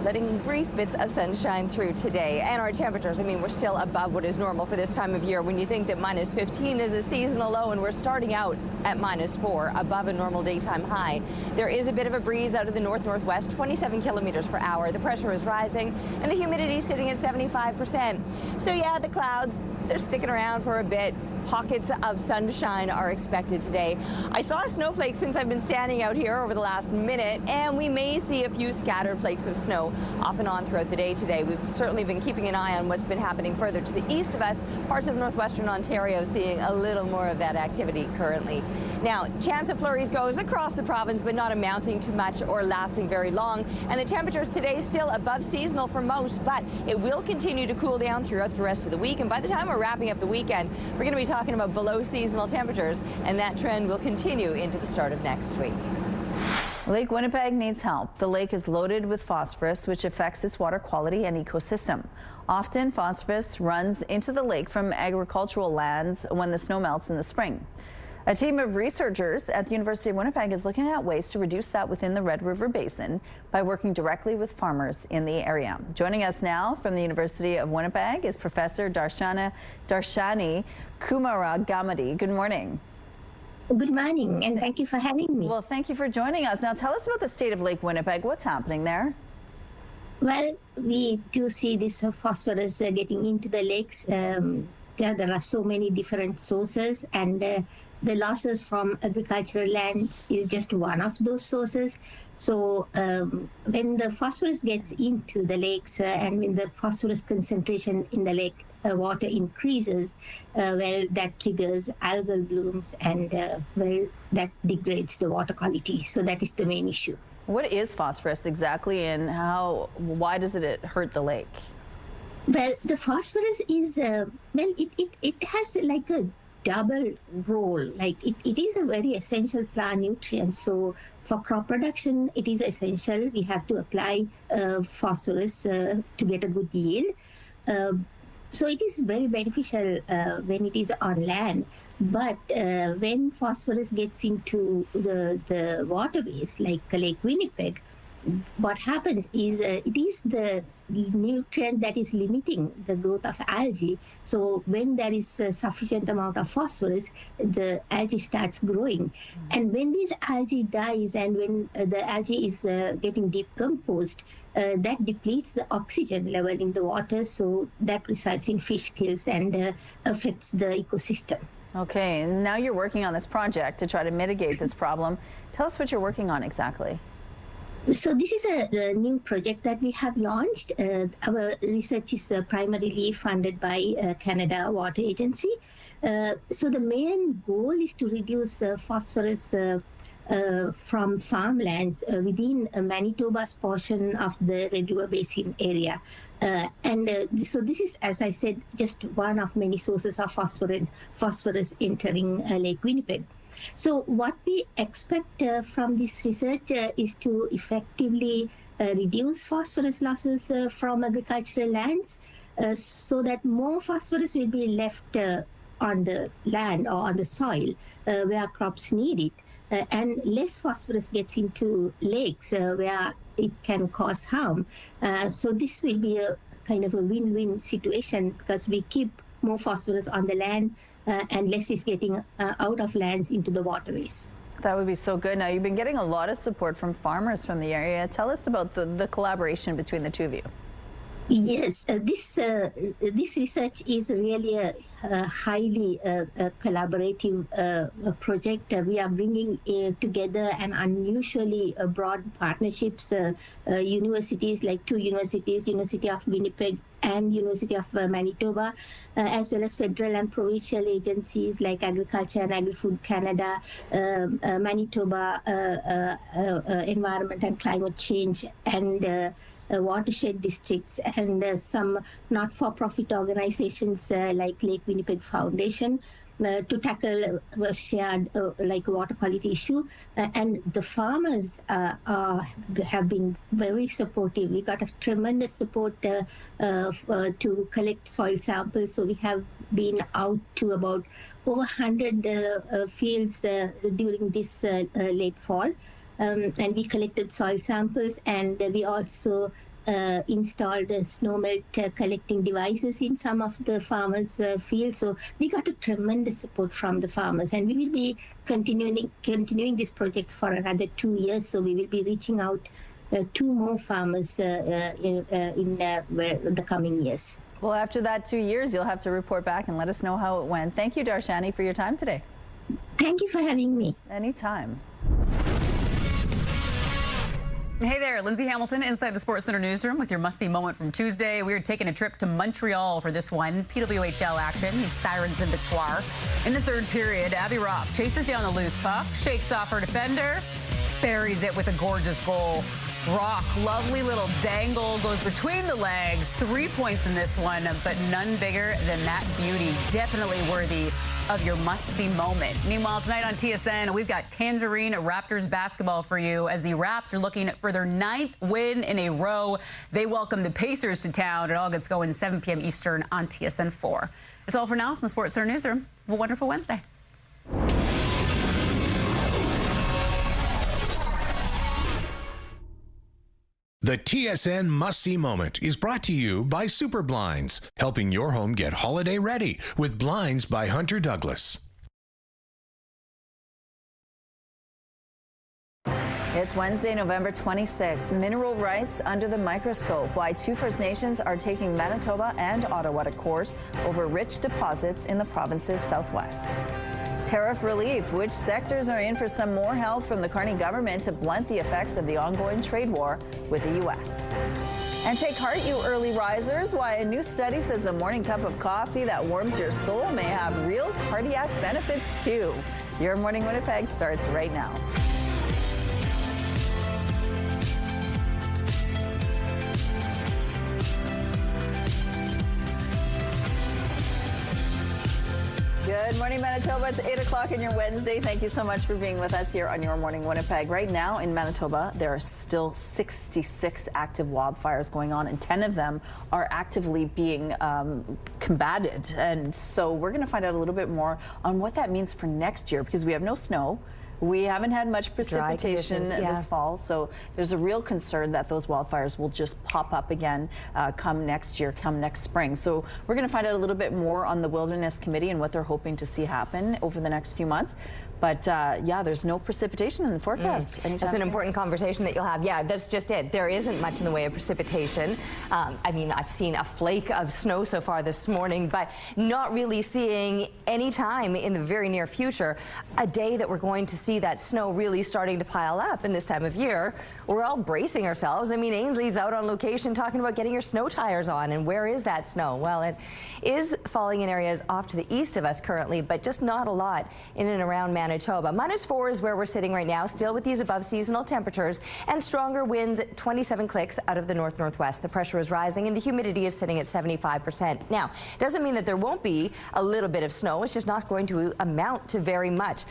letting brief bits of sunshine through today. And our temperatures, I mean, we're still above what is normal for this time of year. When you think that -15 is a seasonal low and we're starting out at -4, above a normal daytime high. There is a bit of a breeze out of the north-northwest, 27 kilometers per hour. The pressure is rising and the humidity is sitting at 75%. So yeah, the clouds, they're sticking around for a bit. Pockets of sunshine are expected today. I saw a snowflake since I've been standing out here over the last minute, and we may see a few scattered flakes of snow off and on throughout the day today. We've certainly been keeping an eye on what's been happening further to the east of us. Parts of northwestern Ontario seeing a little more of that activity currently. Now, chance of flurries goes across the province, but not amounting to much or lasting very long. And the temperatures today still above seasonal for most, but it will continue to cool down throughout the rest of the week. And by the time we're wrapping up the weekend, we're going to be talking about below seasonal temperatures, and that trend will continue into the start of next week. Lake Winnipeg needs help. The lake is loaded with phosphorus, which affects its water quality and ecosystem. Often, phosphorus runs into the lake from agricultural lands when the snow melts in the spring. A team of researchers at the University of Winnipeg is looking at ways to reduce that within the Red River Basin by working directly with farmers in the area. Joining us now from the University of Winnipeg is Professor Darshani Kumaragamadi. Good morning. Good morning, and thank you for having me. Well, thank you for joining us. Now, tell us about the state of Lake Winnipeg. What's happening there? Well, we do see this phosphorus getting into the lakes. There are so many different sources, and the losses from agricultural lands is just one of those sources. So when the phosphorus gets into the lakes and when the phosphorus concentration in the lake water increases, well, that triggers algal blooms and, well, that degrades the water quality. So that is the main issue. What is phosphorus exactly, and why does it hurt the lake? Well, the phosphorus is, it has like a double role. Like it is a very essential plant nutrient. So for crop production, it is essential. We have to apply phosphorus to get a good yield. So it is very beneficial when it is on land. But when phosphorus gets into the waterways, like Lake Winnipeg, what happens is it is the nutrient that is limiting the growth of algae. So when there is a sufficient amount of phosphorus, the algae starts growing. And when this algae dies and when the algae is getting decomposed, that depletes the oxygen level in the water. So that results in fish kills and affects the ecosystem. Okay, and now you're working on this project to try to mitigate this problem. Tell us what you're working on exactly. So this is a new project that we have launched. Our research is primarily funded by Canada Water Agency. So the main goal is to reduce phosphorus from farmlands within Manitoba's portion of the Red River Basin area. So this is, as I said, just one of many sources of phosphorus entering Lake Winnipeg. So what we expect from this research is to effectively reduce phosphorus losses from agricultural lands so that more phosphorus will be left on the land or on the soil where crops need it, and less phosphorus gets into lakes where it can cause harm. So this will be a kind of a win-win situation because we keep more phosphorus on the land and less is getting out of lands into the waterways. That would be so good. Now, you've been getting a lot of support from farmers from the area. Tell us about the collaboration between the two of you. Yes, this research is really a highly collaborative project. We are bringing together an unusually broad partnerships. Universities like two universities, University of Winnipeg and University of Manitoba, as well as federal and provincial agencies like Agriculture and Agri-Food Canada, Manitoba Environment and Climate Change, and watershed districts, and some not-for-profit organizations like Lake Winnipeg Foundation to tackle shared like water quality issue. And the farmers have been very supportive. We got a tremendous support to collect soil samples. So we have been out to about over 100 fields during this late fall. And we collected soil samples, and we also installed snow melt collecting devices in some of the farmers' fields. So we got a tremendous support from the farmers, and we will be continuing this project for another 2 years. So we will be reaching out 2 more farmers in the coming years. Well, after that 2 years, you'll have to report back and let us know how it went. Thank you, Darshani, for your time today. Thank you for having me. Anytime. Hey there, Lindsay Hamilton inside the Sports Center newsroom with your must-see moment from Tuesday. We are taking a trip to Montreal for this one. PWHL action, the Sirens in Victoire. In the third period, Abby Rock chases down the loose puck, shakes off her defender, buries it with a gorgeous goal. Rock, lovely little dangle, goes between the legs. 3 points in this one, but none bigger than that beauty. Definitely worthy of your must-see moment. Meanwhile, tonight on TSN, we've got Tangerine Raptors basketball for you as the Raps are looking for their 9th win in a row. They welcome the Pacers to town. It all gets going 7 p.m. Eastern on TSN 4. It's all for now from the Sports Center newsroom. Have a wonderful Wednesday. The TSN Must-See Moment is brought to you by Super Blinds, helping your home get holiday ready with Blinds by Hunter Douglas. It's Wednesday, November 26th. Mineral rights under the microscope. Why 2 First Nations are taking Manitoba and Ottawa to court over rich deposits in the province's southwest. Tariff relief. Which sectors are in for some more help from the Carney government to blunt the effects of the ongoing trade war with the U.S.? And take heart, you early risers. Why a new study says the morning cup of coffee that warms your soul may have real cardiac benefits too. Your Morning Winnipeg starts right now. Good morning, Manitoba. It's 8 o'clock on your Wednesday. Thank you so much for being with us here on Your Morning Winnipeg. Right now in Manitoba, there are still 66 active wildfires going on, and 10 of them are actively being combated. And so we're going to find out a little bit more on what that means for next year, because we have no snow. We haven't had much precipitation this fall, so there's a real concern that those wildfires will just pop up again come next year, come next spring. So we're going to find out a little bit more on the Wilderness Committee and what they're hoping to see happen over the next few months. But yeah, there's no precipitation in the forecast. That's an important conversation that you'll have. Yeah, that's just it. There isn't much in the way of precipitation. I mean, I've seen a flake of snow so far this morning, but not really seeing any time in the very near future a day that we're going to see that snow really starting to pile up in this time of year. We're all bracing ourselves. I mean, Ainsley's out on location talking about getting your snow tires on. And where is that snow? Well, it is falling in areas off to the east of us currently, but just not a lot in and around Manitoba. -4 is where we're sitting right now, still with these above seasonal temperatures and stronger winds at 27 clicks out of the north-northwest. The pressure is rising and the humidity is sitting at 75%. Now, it doesn't mean that there won't be a little bit of snow. It's just not going to amount to very much.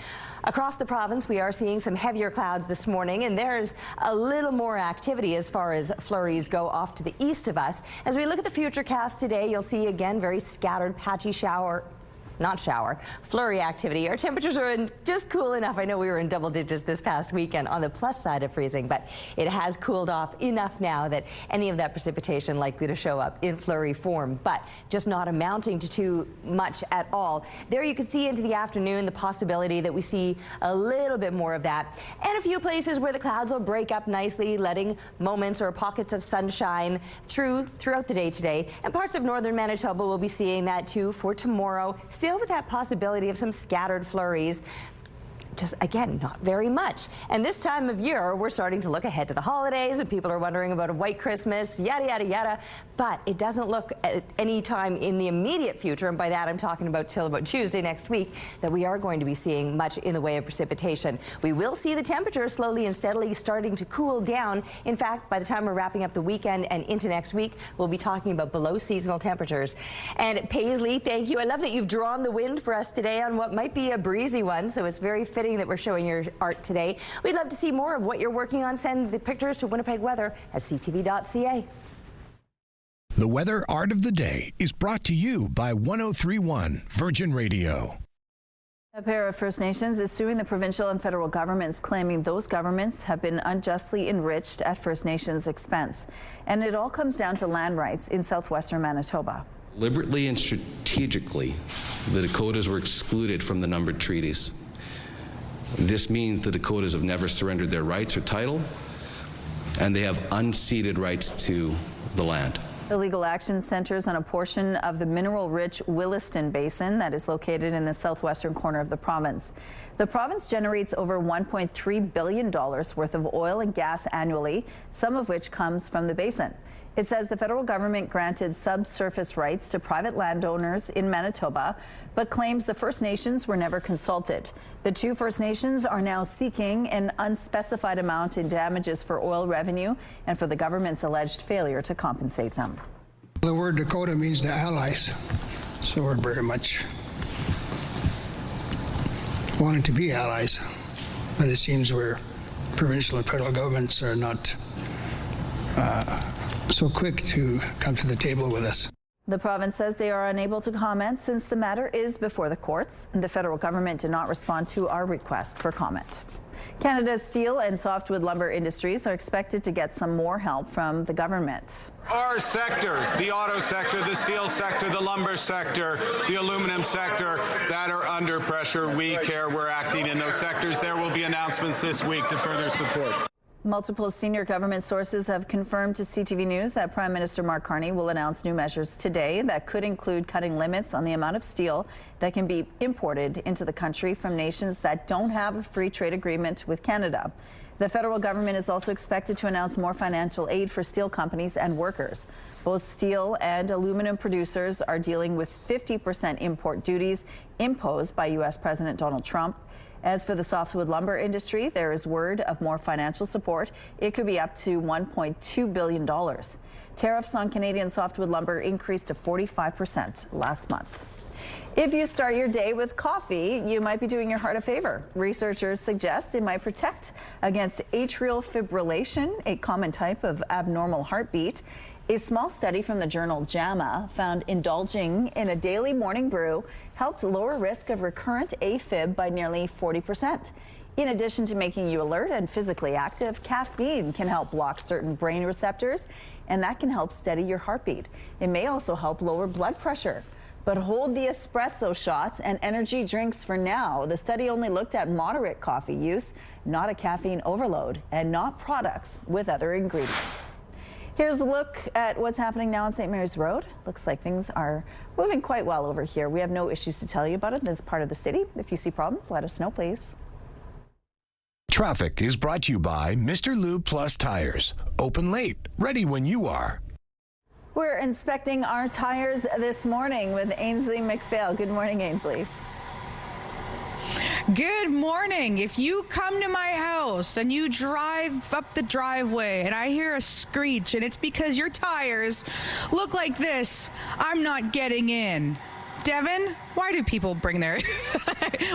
Across the province, we are seeing some heavier clouds this morning, and there's a little more activity as far as flurries go off to the east of us. As we look at the future cast today, you'll see again very scattered, patchy not shower, flurry activity. Our temperatures are just cool enough. I know we were in double digits this past weekend on the plus side of freezing, but it has cooled off enough now that any of that precipitation likely to show up in flurry form, but just not amounting to too much at all. There you can see into the afternoon the possibility that we see a little bit more of that, and a few places where the clouds will break up nicely, letting moments or pockets of sunshine throughout the day today. And parts of northern Manitoba will be seeing that too for tomorrow, still with that possibility of some scattered flurries. Just, again, not very much. And this time of year, we're starting to look ahead to the holidays, and people are wondering about a white Christmas, yada, yada, yada. But it doesn't look at any time in the immediate future, and by that I'm talking about till about Tuesday next week, that we are going to be seeing much in the way of precipitation. We will see the temperature slowly and steadily starting to cool down. In fact, by the time we're wrapping up the weekend and into next week, we'll be talking about below seasonal temperatures. And Paisley, thank you. I love that you've drawn the wind for us today on what might be a breezy one, so it's very fitting that we're showing your art today. We'd love to see more of what you're working on. Send the pictures to Winnipeg Weather at ctv.ca. The Weather Art of the Day is brought to you by 103.1 Virgin Radio. A pair of First Nations is suing the provincial and federal governments, claiming those governments have been unjustly enriched at First Nations' expense. And it all comes down to land rights in southwestern Manitoba. Deliberately and strategically, the Dakotas were excluded from the numbered treaties. This means the Dakotas have never surrendered their rights or title, and they have unceded rights to the land. The legal action centers on a portion of the mineral-rich Williston Basin that is located in the southwestern corner of the province. The province generates over $1.3 billion worth of oil and gas annually, some of which comes from the basin. It says the federal government granted subsurface rights to private landowners in Manitoba, but claims the First Nations were never consulted. The two First Nations are now seeking an unspecified amount in damages for oil revenue and for the government's alleged failure to compensate them. The word Dakota means the allies, so we're very much wanting to be allies. And it seems where provincial and federal governments are not so quick to come to the table with us. The province says they are unable to comment since the matter is before the courts. The federal government did not respond to our request for comment. Canada's steel and softwood lumber industries are expected to get some more help from the government. Our sectors, the auto sector, the steel sector, the lumber sector, the aluminum sector, that are under pressure. We care. We're acting in those sectors. There will be announcements this week to further support. Multiple senior government sources have confirmed to CTV News that Prime Minister Mark Carney will announce new measures today that could include cutting limits on the amount of steel that can be imported into the country from nations that don't have a free trade agreement with Canada. The federal government is also expected to announce more financial aid for steel companies and workers. Both steel and aluminum producers are dealing with 50% import duties imposed by U.S. President Donald Trump. As for the softwood lumber industry, there is word of more financial support. It could be up to $1.2 billion. Tariffs on Canadian softwood lumber increased to 45% last month. If you start your day with coffee, you might be doing your heart a favor. Researchers suggest it might protect against atrial fibrillation, a common type of abnormal heartbeat. A small study from the journal JAMA found indulging in a daily morning brew helped lower risk of recurrent AFib by nearly 40%. In addition to making you alert and physically active, caffeine can help block certain brain receptors, and that can help steady your heartbeat. It may also help lower blood pressure. But hold the espresso shots and energy drinks for now. The study only looked at moderate coffee use, not a caffeine overload, and not products with other ingredients. Here's a look at what's happening now on St. Mary's Road. Looks like things are moving quite well over here. We have no issues to tell you about it. This part of the city. If you see problems, let us know, please. Traffic is brought to you by Mr. Lube Plus Tires. Open late, ready when you are. We're inspecting our tires this morning with Ainsley McPhail. Good morning, Ainsley. Good morning. If you come to my house and you drive up the driveway and I hear a screech and it's because your tires look like this, I'm not getting in. Devin, Why do people bring their,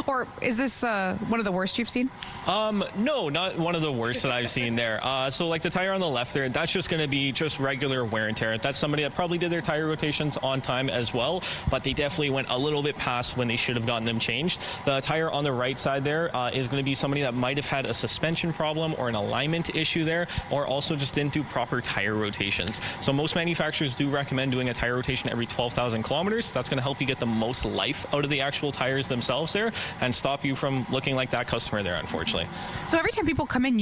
or is this one of the worst you've seen? No, not one of the worst that I've seen there. So like the tire on the left there, that's just going to be just regular wear and tear. That's somebody that probably did their tire rotations on time as well, but they definitely went a little bit past when they should have gotten them changed. The tire on the right side there is going to be somebody that might have had a suspension problem or an alignment issue there, or also just didn't do proper tire rotations. So most manufacturers do recommend doing a tire rotation every 12,000 kilometers. That's going to help you get the most life out of the actual tires themselves there and stop you from looking like that customer there, unfortunately. So every time people come in,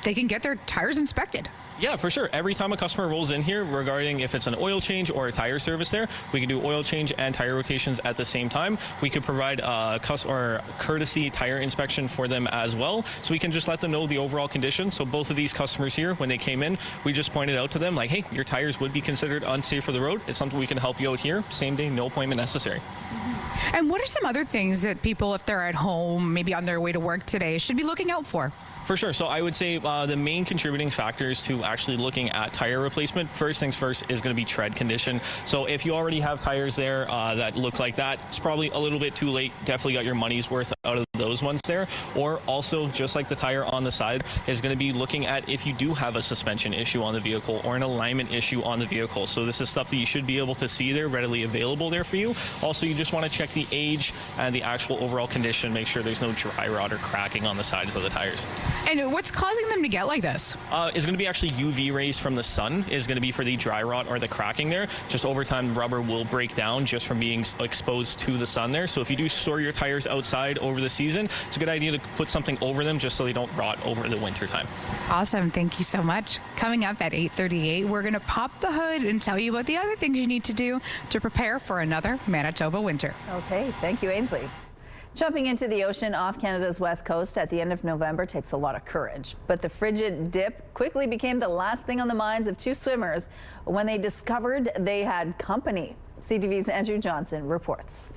they can get their tires inspected. Yeah, for sure. Every time a customer rolls in here regarding if it's an oil change or a tire service there, we can do oil change and tire rotations at the same time. We could provide a courtesy tire inspection for them as well. So we can just let them know the overall condition. So both of these customers here, when they came in, we just pointed out to them like, hey, your tires would be considered unsafe for the road. It's something we can help you out here. Same day, no appointment necessary. And what are some other things that people, if they're at home, maybe on their way to work today, should be looking out for? For sure. So I would say the main contributing factors to actually looking at tire replacement, first things first, is going to be tread condition. So if you already have tires there that look like that, it's probably a little bit too late. Definitely got your money's worth out of those ones there. Or also, just like the tire on the side, is going to be looking at if you do have a suspension issue on the vehicle or an alignment issue on the vehicle. So this is stuff that you should be able to see there, readily available there for you. Also, you just want to check the age and the actual overall condition, make sure there's no dry rot or cracking on the sides of the tires. And what's causing them to get like this? Is going to be actually UV rays from the sun is going to be for the dry rot or the cracking there. Just over time, rubber will break down just from being exposed to the sun there. So if you do store your tires outside over the season, it's a good idea to put something over them just so they don't rot over the winter time. Awesome. Thank you so much. Coming up at 8:38, we're going to pop the hood and tell you about the other things you need to do to prepare for another Manitoba winter. Okay. Thank you, Ainsley. Jumping into the ocean off Canada's west coast at the end of November takes a lot of courage. But the frigid dip quickly became the last thing on the minds of two swimmers when they discovered they had company. CTV's Andrew Johnson reports.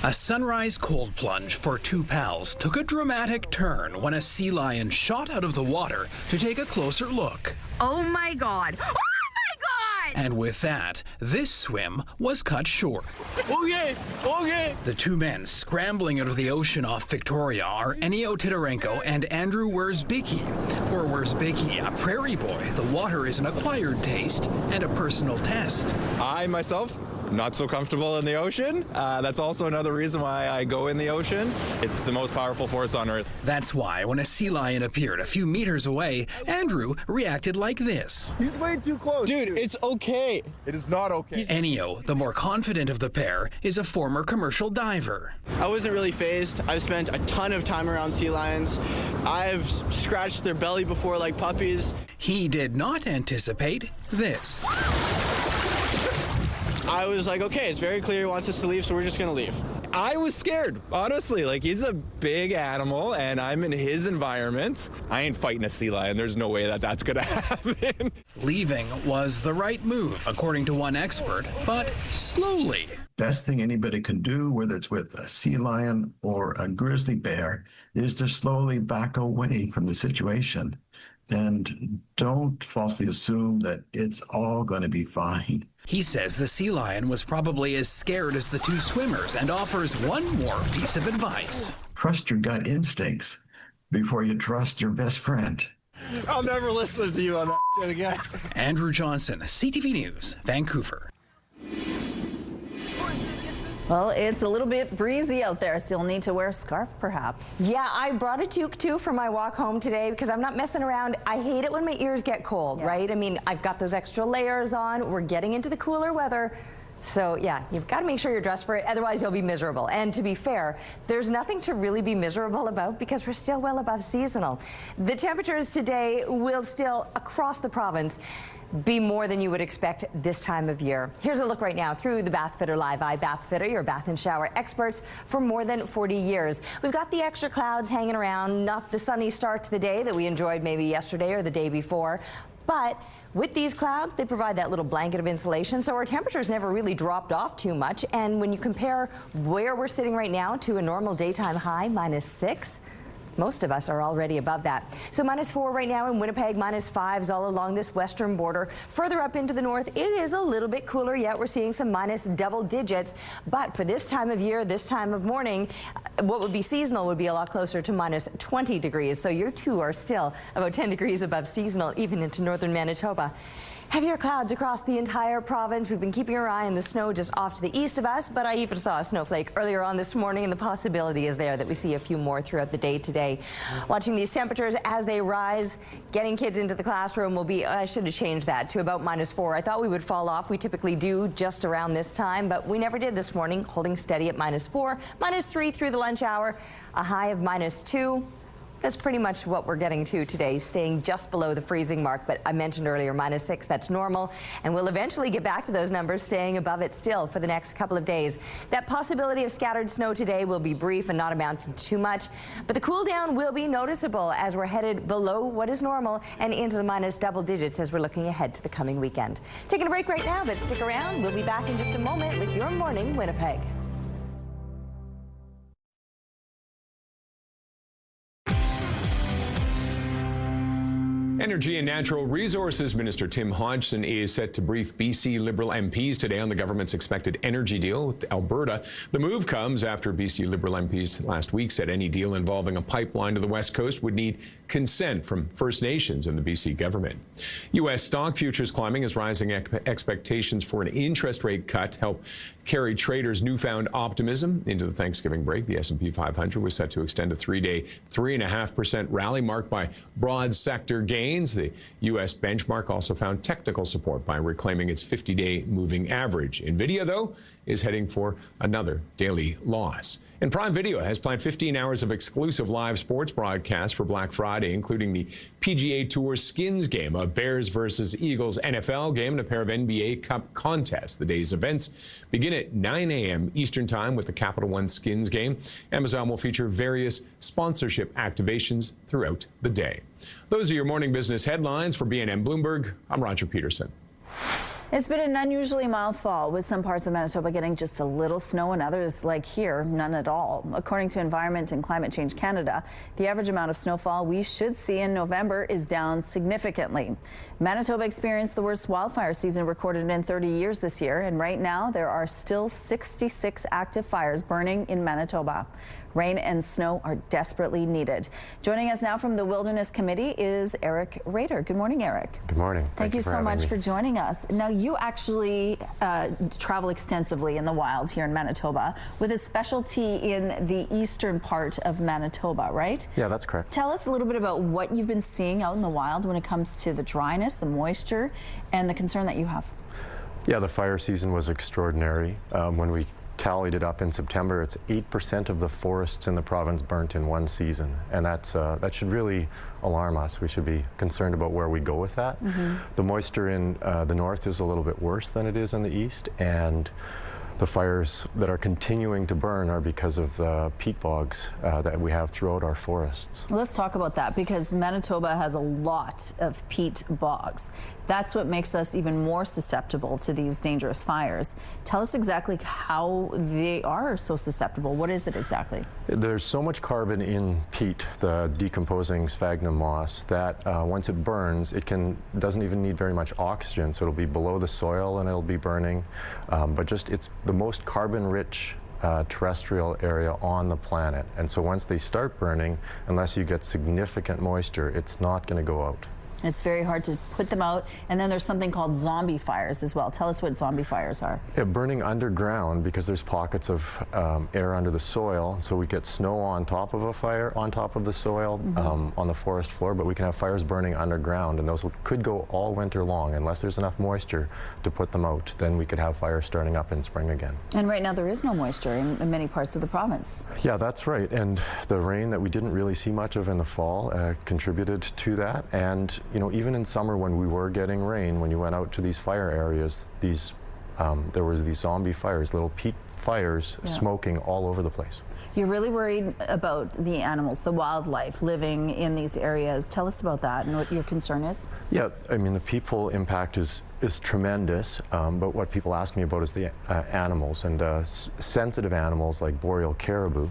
A sunrise cold plunge for two pals took a dramatic turn when a sea lion shot out of the water to take a closer look. Oh my God. And with that, this swim was cut short. Okay. The two men scrambling out of the ocean off Victoria are Ennio Titarenko and Andrew Wierzbicki. For Wierzbicki, a prairie boy, the water is an acquired taste and a personal test. I, myself, not so comfortable in the ocean. That's also another reason why I go in the ocean. It's the most powerful force on Earth. That's why when a sea lion appeared a few meters away, Andrew reacted like this. He's way too close. Dude, it's okay. It is not okay. Ennio, the more confident of the pair, is a former commercial diver. I wasn't really fazed. I've spent a ton of time around sea lions. I've scratched their belly before like puppies. He did not anticipate this. I was like, okay, it's very clear he wants us to leave, so we're just going to leave. I was scared, honestly. Like, he's a big animal, and I'm in his environment. I ain't fighting a sea lion. There's no way that that's going to happen. Leaving was the right move, according to one expert, but slowly. Best thing anybody can do, whether it's with a sea lion or a grizzly bear, is to slowly back away from the situation. And don't falsely assume that it's all going to be fine. He says the sea lion was probably as scared as the two swimmers and offers one more piece of advice. Trust your gut instincts before you trust your best friend. I'll never listen to you on that shit again. Andrew Johnson, CTV News, Vancouver. Well, it's a little bit breezy out there. Still need to wear a scarf, perhaps. Yeah, I brought a toque, too, for my walk home today because I'm not messing around. I hate it when my ears get cold, right? I mean, I've got those extra layers on. We're getting into the cooler weather. So, yeah, you've got to make sure you're dressed for it. Otherwise, you'll be miserable. And to be fair, there's nothing to really be miserable about because we're still well above seasonal. The temperatures today will still, across the province, be more than you would expect this time of year. Here's a look right now through the Bath Fitter Live Eye. Bath Fitter, your bath and shower experts for more than 40 years. We've got the extra clouds hanging around, not the sunny start to the day that we enjoyed maybe yesterday or the day before, but with these clouds, they provide that little blanket of insulation, so our temperatures never really dropped off too much. And when you compare where we're sitting right now to a normal daytime high, -6, Most of us are already above that. So -4 right now in Winnipeg, -5s all along this western border. Further up into the north, it is a little bit cooler, yet we're seeing some minus double digits. But for this time of year, this time of morning, what would be seasonal would be a lot closer to -20 degrees. So your two are still about 10 degrees above seasonal, even into northern Manitoba. Heavier clouds across the entire province. We've been keeping our eye on the snow just off to the east of us, but I even saw a snowflake earlier on this morning, and the possibility is there that we see a few more throughout the day today. Watching these temperatures as they rise, getting kids into the classroom will be, I should have changed that to about -4. I thought we would fall off. We typically do just around this time, but we never did this morning, holding steady at -4, -3 through the lunch hour, a high of -2. That's pretty much what we're getting to today, staying just below the freezing mark. But I mentioned earlier, -6, that's normal. And we'll eventually get back to those numbers, staying above it still for the next couple of days. That possibility of scattered snow today will be brief and not amount to too much. But the cool down will be noticeable as we're headed below what is normal and into the minus double digits as we're looking ahead to the coming weekend. Taking a break right now, but stick around. We'll be back in just a moment with Your Morning Winnipeg. Energy and Natural Resources Minister Tim Hodgson is set to brief BC Liberal MPs today on the government's expected energy deal with Alberta. The move comes after BC Liberal MPs last week said any deal involving a pipeline to the West Coast would need consent from First Nations and the BC government. U.S. stock futures climbing as rising expectations for an interest rate cut help carry traders' newfound optimism into the Thanksgiving break. The S&P 500 was set to extend a three-day 3.5% rally marked by broad sector gains. The U.S. benchmark also found technical support by reclaiming its 50-day moving average. NVIDIA, though, is heading for another daily loss. And Prime Video has planned 15 hours of exclusive live sports broadcasts for Black Friday, including the PGA Tour Skins game, a Bears versus Eagles NFL game, and a pair of NBA Cup contests. The day's events begin at 9 a.m. Eastern Time with the Capital One Skins game. Amazon will feature various sponsorship activations throughout the day. Those are your morning business headlines. For BNN Bloomberg, I'm Roger Peterson. It's been an unusually mild fall, with some parts of Manitoba getting just a little snow and others, like here, none at all. According to Environment and Climate Change Canada, the average amount of snowfall we should see in November is down significantly. Manitoba experienced the worst wildfire season recorded in 30 years this year, and right now there are still 66 active fires burning in Manitoba. Rain and snow are desperately needed. Joining us now from the Wilderness Committee is Eric Rader. Good morning, Eric. Good morning. Thank you so much for joining us. Now, you actually travel extensively in the wild here in Manitoba with a specialty in the eastern part of Manitoba, right? Yeah, that's correct. Tell us a little bit about what you've been seeing out in the wild when it comes to the dryness, the moisture, and the concern that you have. Yeah, the fire season was extraordinary. When we tallied it up in September, it's 8% of the forests in the province burnt in one season, and that should really alarm us. We should be concerned about where we go with that. The moisture in the north is a little bit worse than it is in the east, and the fires that are continuing to burn are because of the peat bogs that we have throughout our forests. Let's talk about that, because Manitoba has a lot of peat bogs. That's what makes us even more susceptible to these dangerous fires. Tell us exactly how they are so susceptible. What is it exactly? There's so much carbon in peat, the decomposing sphagnum moss, that once it burns, it doesn't even need very much oxygen, so it'll be below the soil and it'll be burning. But it's the most carbon-rich terrestrial area on the planet. And so once they start burning, unless you get significant moisture, it's not going to go out. It's very hard to put them out. And then there's something called zombie fires as well. Tell us what zombie fires are. Yeah, burning underground, because there's pockets of air under the soil. So we get snow on top of a fire, on top of the soil, on the forest floor, but we can have fires burning underground, and those could go all winter long unless there's enough moisture to put them out. Then we could have fires starting up in spring again. And right now there is no moisture in many parts of the province. Yeah, that's right. And the rain that we didn't really see much of in the fall contributed to that. And you know, even in summer when we were getting rain, when you went out to these fire areas, there was these zombie fires, little peat fires smoking all over the place. You're really worried about the animals, the wildlife living in these areas. Tell us about that and what your concern is. Yeah, I mean, the people impact is tremendous, but what people ask me about is the animals, and sensitive animals like boreal caribou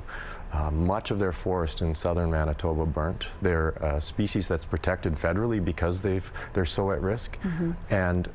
Much of their forest in southern Manitoba burnt. They're a species that's protected federally because they're so at risk. And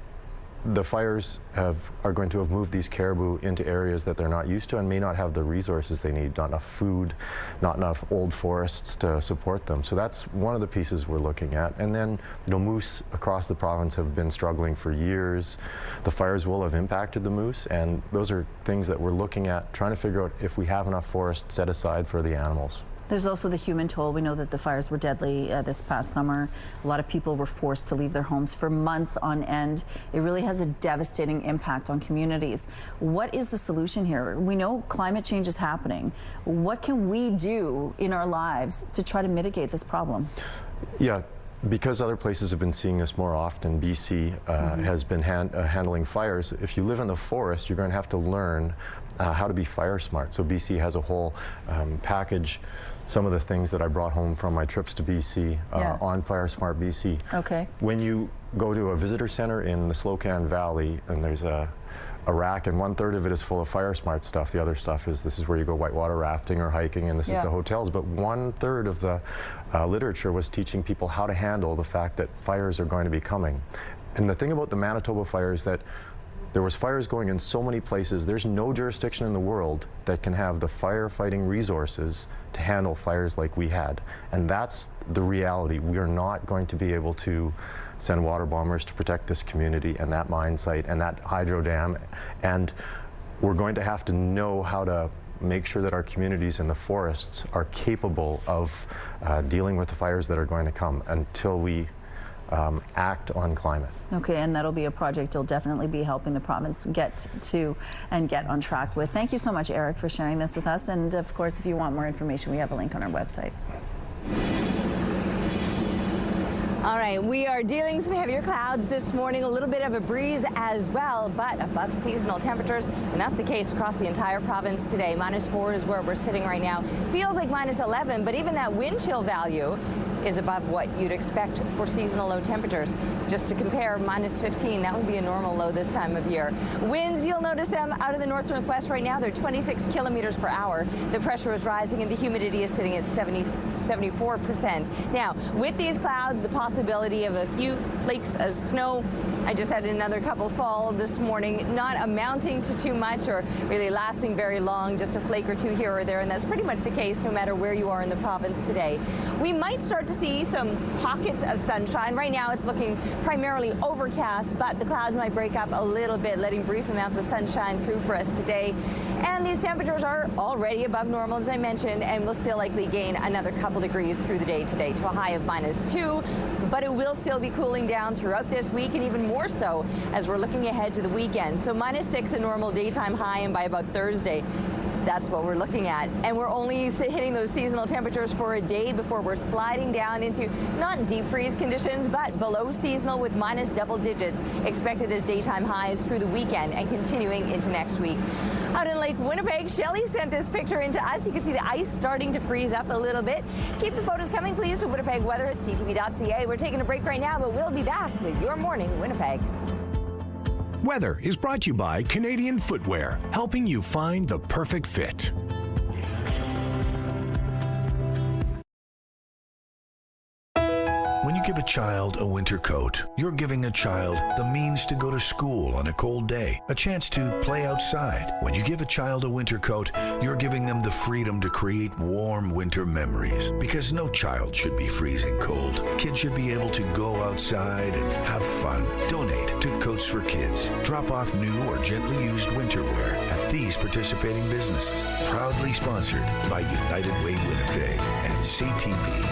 the fires are going to have moved these caribou into areas that they're not used to and may not have the resources they need, not enough food, not enough old forests to support them. So that's one of the pieces we're looking at. And then, moose across the province have been struggling for years. The fires will have impacted the moose, and those are things that we're looking at, trying to figure out if we have enough forest set aside for the animals. There's also the human toll. We know that the fires were deadly this past summer. A lot of people were forced to leave their homes for months on end. It really has a devastating impact on communities. What is the solution here? We know climate change is happening. What can we do in our lives to try to mitigate this problem? Yeah. Because other places have been seeing this more often, BC has been handling fires. If you live in the forest, you're going to have to learn how to be fire smart. So BC has a whole package, some of the things that I brought home from my trips to BC on Fire Smart BC. Okay. When you go to a visitor center in the Slocan Valley, and there's a rack, and 1/3 of it is full of fire smart stuff. The other stuff is, this is where you go whitewater rafting or hiking, and this is the hotels. But 1/3 of the literature was teaching people how to handle the fact that fires are going to be coming. And the thing about the Manitoba fire is that there was fires going in so many places. There's no jurisdiction in the world that can have the firefighting resources to handle fires like we had. And that's the reality. We are not going to be able to send water bombers to protect this community and that mine site and that hydro dam. And we're going to have to know how to make sure that our communities in the forests are capable of dealing with the fires that are going to come until we act on climate. Okay, and that'll be a project you'll definitely be helping the province get to and get on track with. Thank you so much, Eric, for sharing this with us. And of course, if you want more information, we have a link on our website. All right, we are dealing with some heavier clouds this morning, a little bit of a breeze as well, but above seasonal temperatures, and that's the case across the entire province today. -4 is where we're sitting right now. Feels like -11, but even that wind chill value is above what you'd expect for seasonal low temperatures. Just to compare, -15, that would be a normal low this time of year. Winds, you'll notice them out of the north-northwest right now. They're 26 kilometers per hour. The pressure is rising and the humidity is sitting at 74%. Now, with these clouds, the possibility of a few flakes of snow. I just had another couple fall this morning, not amounting to too much or really lasting very long, just a flake or two here or there, and that's pretty much the case no matter where you are in the province today. We might start to see some pockets of sunshine. Right now it's looking primarily overcast, but the clouds might break up a little bit, letting brief amounts of sunshine through for us today. And these temperatures are already above normal, as I mentioned, and will still likely gain another couple degrees through the day today to a high of -2, but it will still be cooling down throughout this week, and even more so as we're looking ahead to the weekend. So -6 a normal daytime high, and by about Thursday, that's what we're looking at. And we're only hitting those seasonal temperatures for a day before we're sliding down into not deep freeze conditions, but below seasonal with -double digits expected as daytime highs through the weekend and continuing into next week. Out in Lake Winnipeg, Shelley sent this picture into us. You can see the ice starting to freeze up a little bit. Keep the photos coming, please, to Winnipeg weather at ctv.ca. We're taking a break right now, but we'll be back with Your Morning Winnipeg. Weather is brought to you by Canadian Footwear, helping you find the perfect fit. When you give a child a winter coat, you're giving a child the means to go to school on a cold day, a chance to play outside. When you give a child a winter coat, you're giving them the freedom to create warm winter memories, because no child should be freezing cold. Kids should be able to go outside and have fun. Donate to Coats for Kids. Drop off new or gently used winter wear at these participating businesses. Proudly sponsored by United Way Winnipeg and CTV.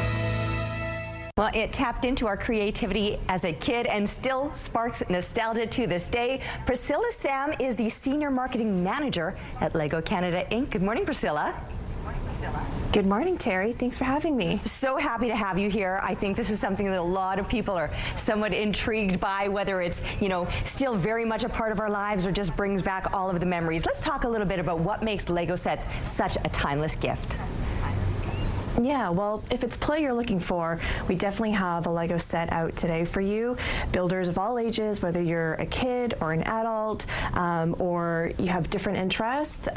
Well, it tapped into our creativity as a kid and still sparks nostalgia to this day. Priscilla Sam is the Senior Marketing Manager at Lego Canada Inc. Good morning, Priscilla. Good morning, Terry. Thanks for having me. So happy to have you here. I think this is something that a lot of people are somewhat intrigued by, whether it's, still very much a part of our lives or just brings back all of the memories. Let's talk a little bit about what makes Lego sets such a timeless gift. Yeah, well, if it's play you're looking for, we definitely have a Lego set out today for you. Builders of all ages, whether you're a kid or an adult, or you have different interests,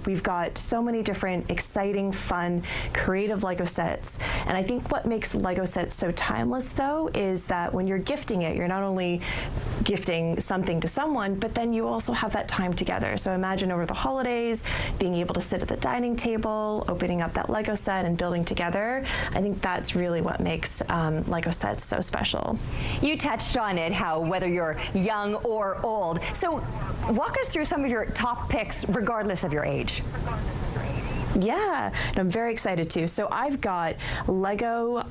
we've got so many different exciting, fun, creative Lego sets. And I think what makes Lego sets so timeless, though, is that when you're gifting it, you're not only gifting something to someone, but then you also have that time together. So imagine over the holidays, being able to sit at the dining table, opening up that Lego set and building together. I think that's really what makes Lego sets so special. You touched on it, how whether you're young or old. So walk us through some of your top picks regardless of your age. Yeah, and I'm very excited too. So I've got Lego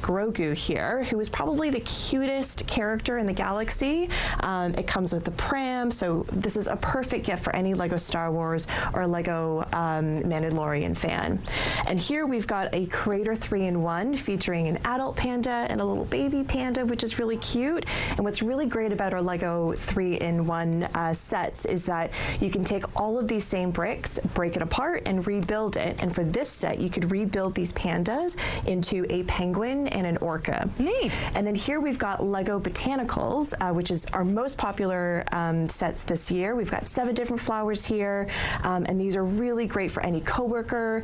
Grogu here, who is probably the cutest character in the galaxy. It comes with the pram, so this is a perfect gift for any Lego Star Wars or Lego Mandalorian fan. And here we've got a Creator 3-in-1 featuring an adult panda and a little baby panda, which is really cute. And what's really great about our Lego 3-in-1 sets is that you can take all of these same bricks, break it apart, and rebuild it. And for this set, you could rebuild these pandas into a penguin and an orca. Neat. And then here we've got Lego Botanicals, which is our most popular sets this year. We've got 7 different flowers here, and these are really great for any coworker,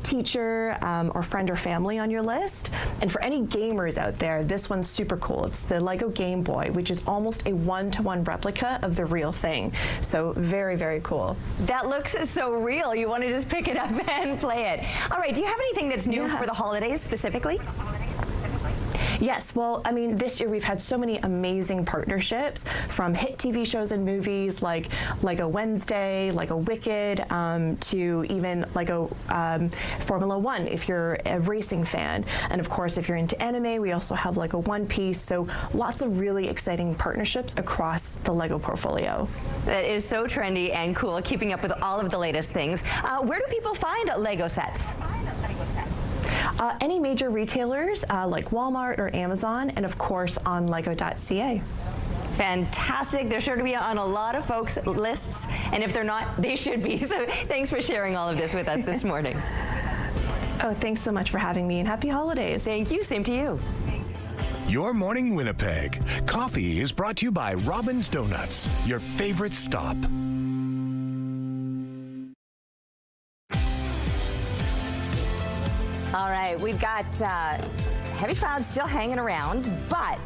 teacher, or friend or family on your list. And for any gamers out there, this one's super cool. It's the Lego Game Boy, which is almost a 1-to-1 replica of the real thing. So very, very cool. That looks so real. You want to just pick it up and play it. All right, do you have anything that's new for the holidays specifically? Yes, well, I mean, this year we've had so many amazing partnerships from hit TV shows and movies like Lego Wednesday, Lego Wicked, to even Lego Formula One if you're a racing fan. And of course, if you're into anime, we also have Lego One Piece. So lots of really exciting partnerships across the Lego portfolio. That is so trendy and cool, keeping up with all of the latest things. Where do people find Lego sets? Any major retailers like Walmart or Amazon, and of course on lego.ca. Fantastic. They're sure to be on a lot of folks' lists, and if they're not, they should be. So thanks for sharing all of this with us this morning. Oh, thanks so much for having me, and happy holidays. Thank you. Same to you. Your Morning Winnipeg. Coffee is brought to you by Robin's Donuts, your favorite stop. All right, we've got heavy clouds still hanging around, but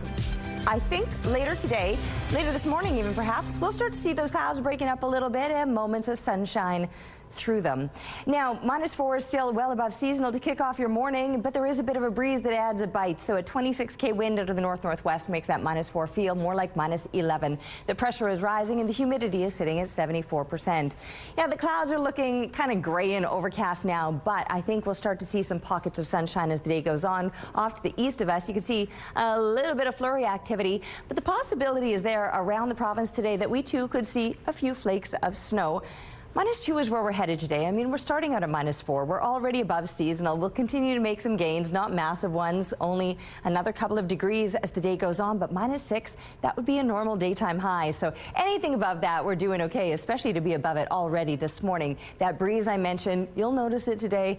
I think later today, later this morning even perhaps, we'll start to see those clouds breaking up a little bit and moments of sunshine through them. Now, -4 is still well above seasonal to kick off your morning, but there is a bit of a breeze that adds a bite. So a 26K wind out of the north-northwest makes that -4 feel more like -11. The pressure is rising and the humidity is sitting at 74%. Yeah, the clouds are looking kind of gray and overcast now, but I think we'll start to see some pockets of sunshine as the day goes on. Off to the east of us, you can see a little bit of flurry activity, but the possibility is there around the province today that we too could see a few flakes of snow. -2 is where we're headed today. I mean, we're starting out at -4. We're already above seasonal. We'll continue to make some gains, not massive ones, only another couple of degrees as the day goes on, but -6, that would be a normal daytime high. So anything above that, we're doing okay, especially to be above it already this morning. That breeze I mentioned, you'll notice it today,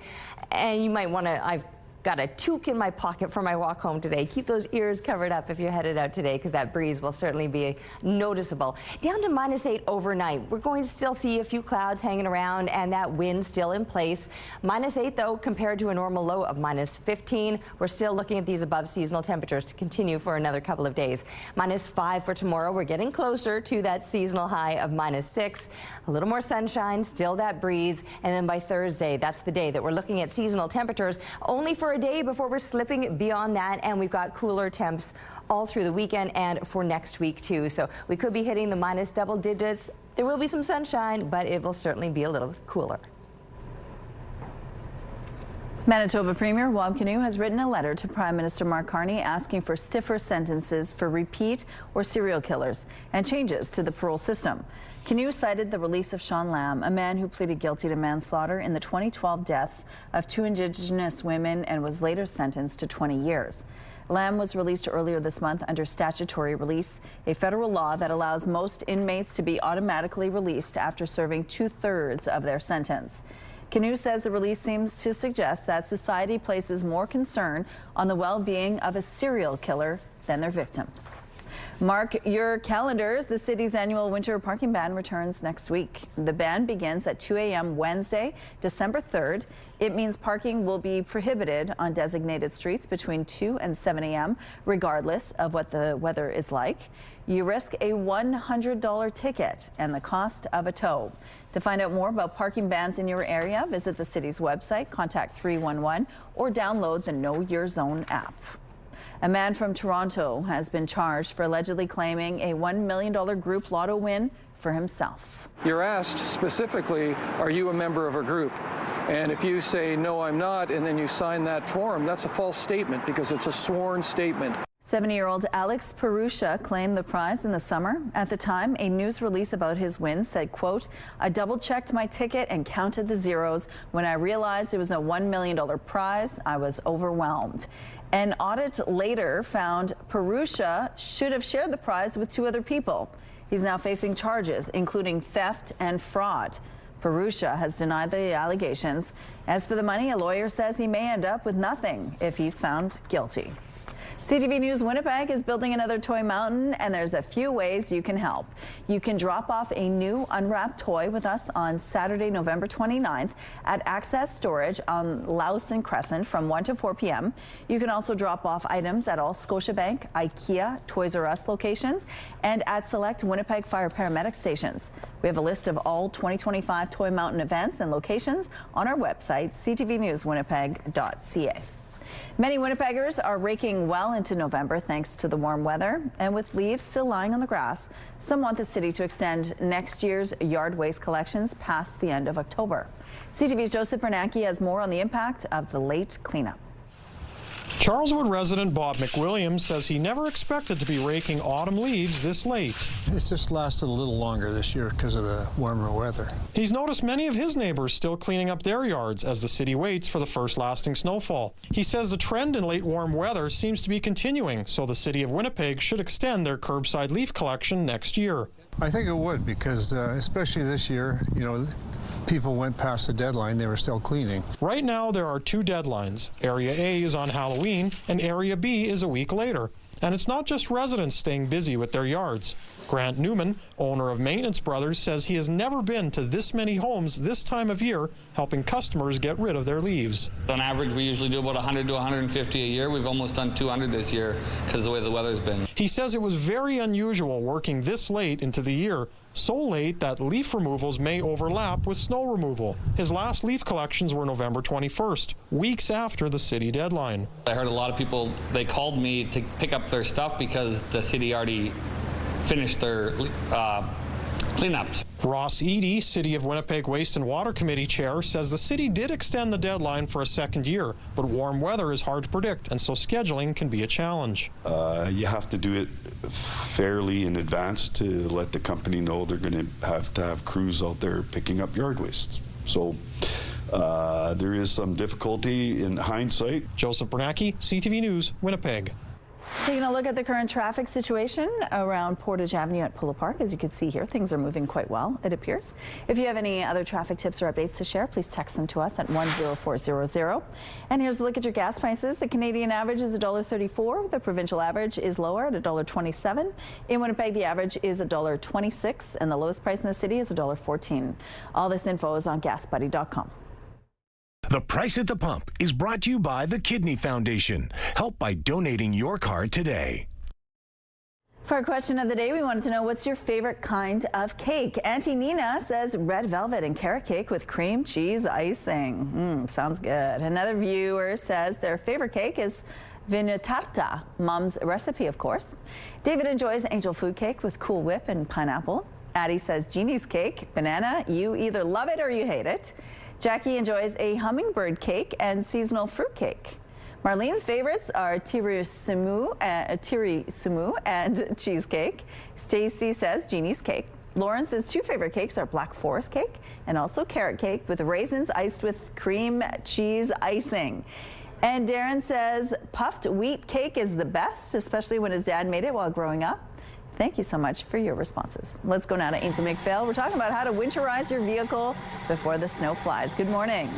and you might want to, I've got a toque in my pocket for my walk home today. Keep those ears covered up if you're headed out today, because that breeze will certainly be noticeable. Down to -8 overnight. We're going to still see a few clouds hanging around and that wind still in place. -8 though, compared to a normal low of -15. We're still looking at these above seasonal temperatures to continue for another couple of days. -5 for tomorrow. We're getting closer to that seasonal high of -6. A little more sunshine, still that breeze. And then by Thursday, that's the day that we're looking at seasonal temperatures only for a day before we're slipping beyond that, and we've got cooler temps all through the weekend and for next week too. So we could be hitting the minus double digits. There will be some sunshine, but it will certainly be a little cooler. Manitoba Premier Wab Kinew has written a letter to Prime Minister Mark Carney asking for stiffer sentences for repeat or serial killers and changes to the parole system. Kinew cited the release of Sean Lamb, a man who pleaded guilty to manslaughter in the 2012 deaths of 2 Indigenous women and was later sentenced to 20 years. Lamb was released earlier this month under statutory release, a federal law that allows most inmates to be automatically released after serving 2/3 of their sentence. Canoe says the release seems to suggest that society places more concern on the well-being of a serial killer than their victims. Mark your calendars. The city's annual winter parking ban returns next week. The ban begins at 2 a.m. Wednesday, December 3rd. It means parking will be prohibited on designated streets between 2 and 7 a.m., regardless of what the weather is like. You risk a $100 ticket and the cost of a tow. To find out more about parking bans in your area, visit the city's website, contact 311, or download the Know Your Zone app. A man from Toronto has been charged for allegedly claiming a $1 million group lotto win for himself. You're asked specifically, are you a member of a group? And if you say, no, I'm not, and then you sign that form, that's a false statement because it's a sworn statement. 70-year-old Alex Perusha claimed the prize in the summer. At the time, a news release about his win said, quote, I double-checked my ticket and counted the zeros. When I realized it was a $1 million prize, I was overwhelmed. An audit later found Perusha should have shared the prize with 2 other people. He's now facing charges, including theft and fraud. Perusha has denied the allegations. As for the money, a lawyer says he may end up with nothing if he's found guilty. CTV News Winnipeg is building another toy mountain, and there's a few ways you can help. You can drop off a new unwrapped toy with us on Saturday, November 29th at Access Storage on Lowson Crescent from 1 to 4 p.m. You can also drop off items at all Scotiabank, IKEA, Toys R Us locations, and at select Winnipeg Fire Paramedic stations. We have a list of all 2025 Toy Mountain events and locations on our website, ctvnewswinnipeg.ca. Many Winnipeggers are raking well into November thanks to the warm weather, and with leaves still lying on the grass, some want the city to extend next year's yard waste collections past the end of October. CTV's Joseph Bernanke has more on the impact of the late cleanup. Charleswood resident Bob McWilliams says he never expected to be raking autumn leaves this late. It's just lasted a little longer this year because of the warmer weather. He's noticed many of his neighbors still cleaning up their yards as the city waits for the first lasting snowfall. He says the trend in late warm weather seems to be continuing, so the city of Winnipeg should extend their curbside leaf collection next year. I think it would because especially this year, you know, people went past the deadline, they were still cleaning. Right now there are 2 deadlines. Area A is on Halloween and Area B is a week later. And it's not just residents staying busy with their yards. Grant Newman, owner of Maintenance Brothers, says he has never been to this many homes this time of year helping customers get rid of their leaves. On average, we usually do about 100 to 150 a year. We've almost done 200 this year because of the way the weather's been. He says it was very unusual working this late into the year, so late that leaf removals may overlap with snow removal. His last leaf collections were November 21st, weeks after the city deadline. I heard a lot of people, they called me to pick up their stuff because the city already finished their cleanups. Ross Eady, City of Winnipeg Waste and Water Committee Chair, says the city did extend the deadline for a second year, but warm weather is hard to predict, and so scheduling can be a challenge. You have to do it fairly in advance to let the company know they're going to have crews out there picking up yard waste. So there is some difficulty in hindsight. Joseph Bernanke, CTV News, Winnipeg. Taking a look at the current traffic situation around Portage Avenue at Polo Park. As you can see here, things are moving quite well, it appears. If you have any other traffic tips or updates to share, please text them to us at 10400. And here's a look at your gas prices. The Canadian average is $1.34. The provincial average is lower at $1.27. In Winnipeg, the average is $1.26, and the lowest price in the city is $1.14. All this info is on gasbuddy.com. The Price at the Pump is brought to you by the Kidney Foundation. Help by donating your card today. For our question of the day, we wanted to know, what's your favorite kind of cake? Auntie Nina says red velvet and carrot cake with cream cheese icing. Sounds good. Another viewer says their favorite cake is Vinaitarta, Mom's recipe, of course. David enjoys angel food cake with Cool Whip and pineapple. Addie says Jeannie's cake, banana. You either love it or you hate it. Jackie enjoys a hummingbird cake and seasonal fruit cake. Marlene's favorites are tiramisu and cheesecake. Stacy says Jeannie's cake. Lawrence's 2 favorite cakes are Black Forest cake and also carrot cake with raisins iced with cream cheese icing. And Darren says puffed wheat cake is the best, especially when his dad made it while growing up. Thank you so much for your responses. Let's go now to Ainsley McPhail. We're talking about how to winterize your vehicle before the snow flies. Good morning.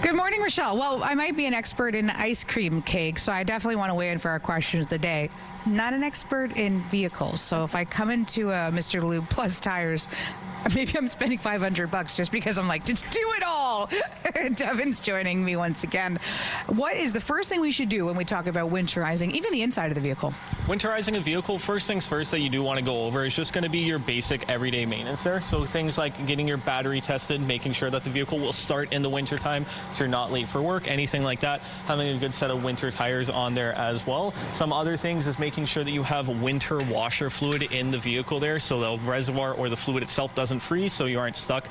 Good morning, Rochelle. Well, I might be an expert in ice cream cake, so I definitely want to weigh in for our question of the day. Not an expert in vehicles, so if I come into Mr. Lube Plus Tires, maybe I'm spending $500 just because I'm like, just do it all. Devin's joining me once again. What is the first thing we should do when we talk about winterizing, even the inside of the vehicle? Winterizing a vehicle, first things first that you do want to go over is just going to be your basic everyday maintenance there. So things like getting your battery tested, making sure that the vehicle will start in the wintertime so you're not late for work, anything like that. Having a good set of winter tires on there as well. Some other things is making sure that you have winter washer fluid in the vehicle there so the reservoir or the fluid itself doesn't freeze, so you aren't stuck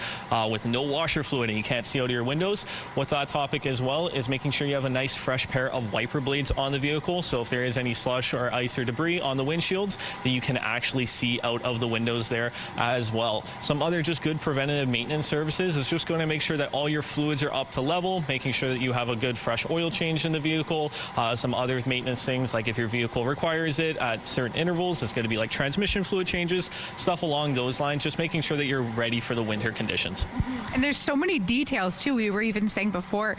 with no washer fluid and you can't see out of your windows. With that topic as well is making sure you have a nice fresh pair of wiper blades on the vehicle, so if there is any slush or ice or debris on the windshields that you can actually see out of the windows there as well. Some other just good preventative maintenance services is just going to make sure that all your fluids are up to level, making sure that you have a good fresh oil change in the vehicle. Some other maintenance things, like if your vehicle requires it at certain intervals, it's going to be like transmission fluid changes, stuff along those lines, just making sure that you're ready for the winter conditions. And there's so many details too. We were even saying before,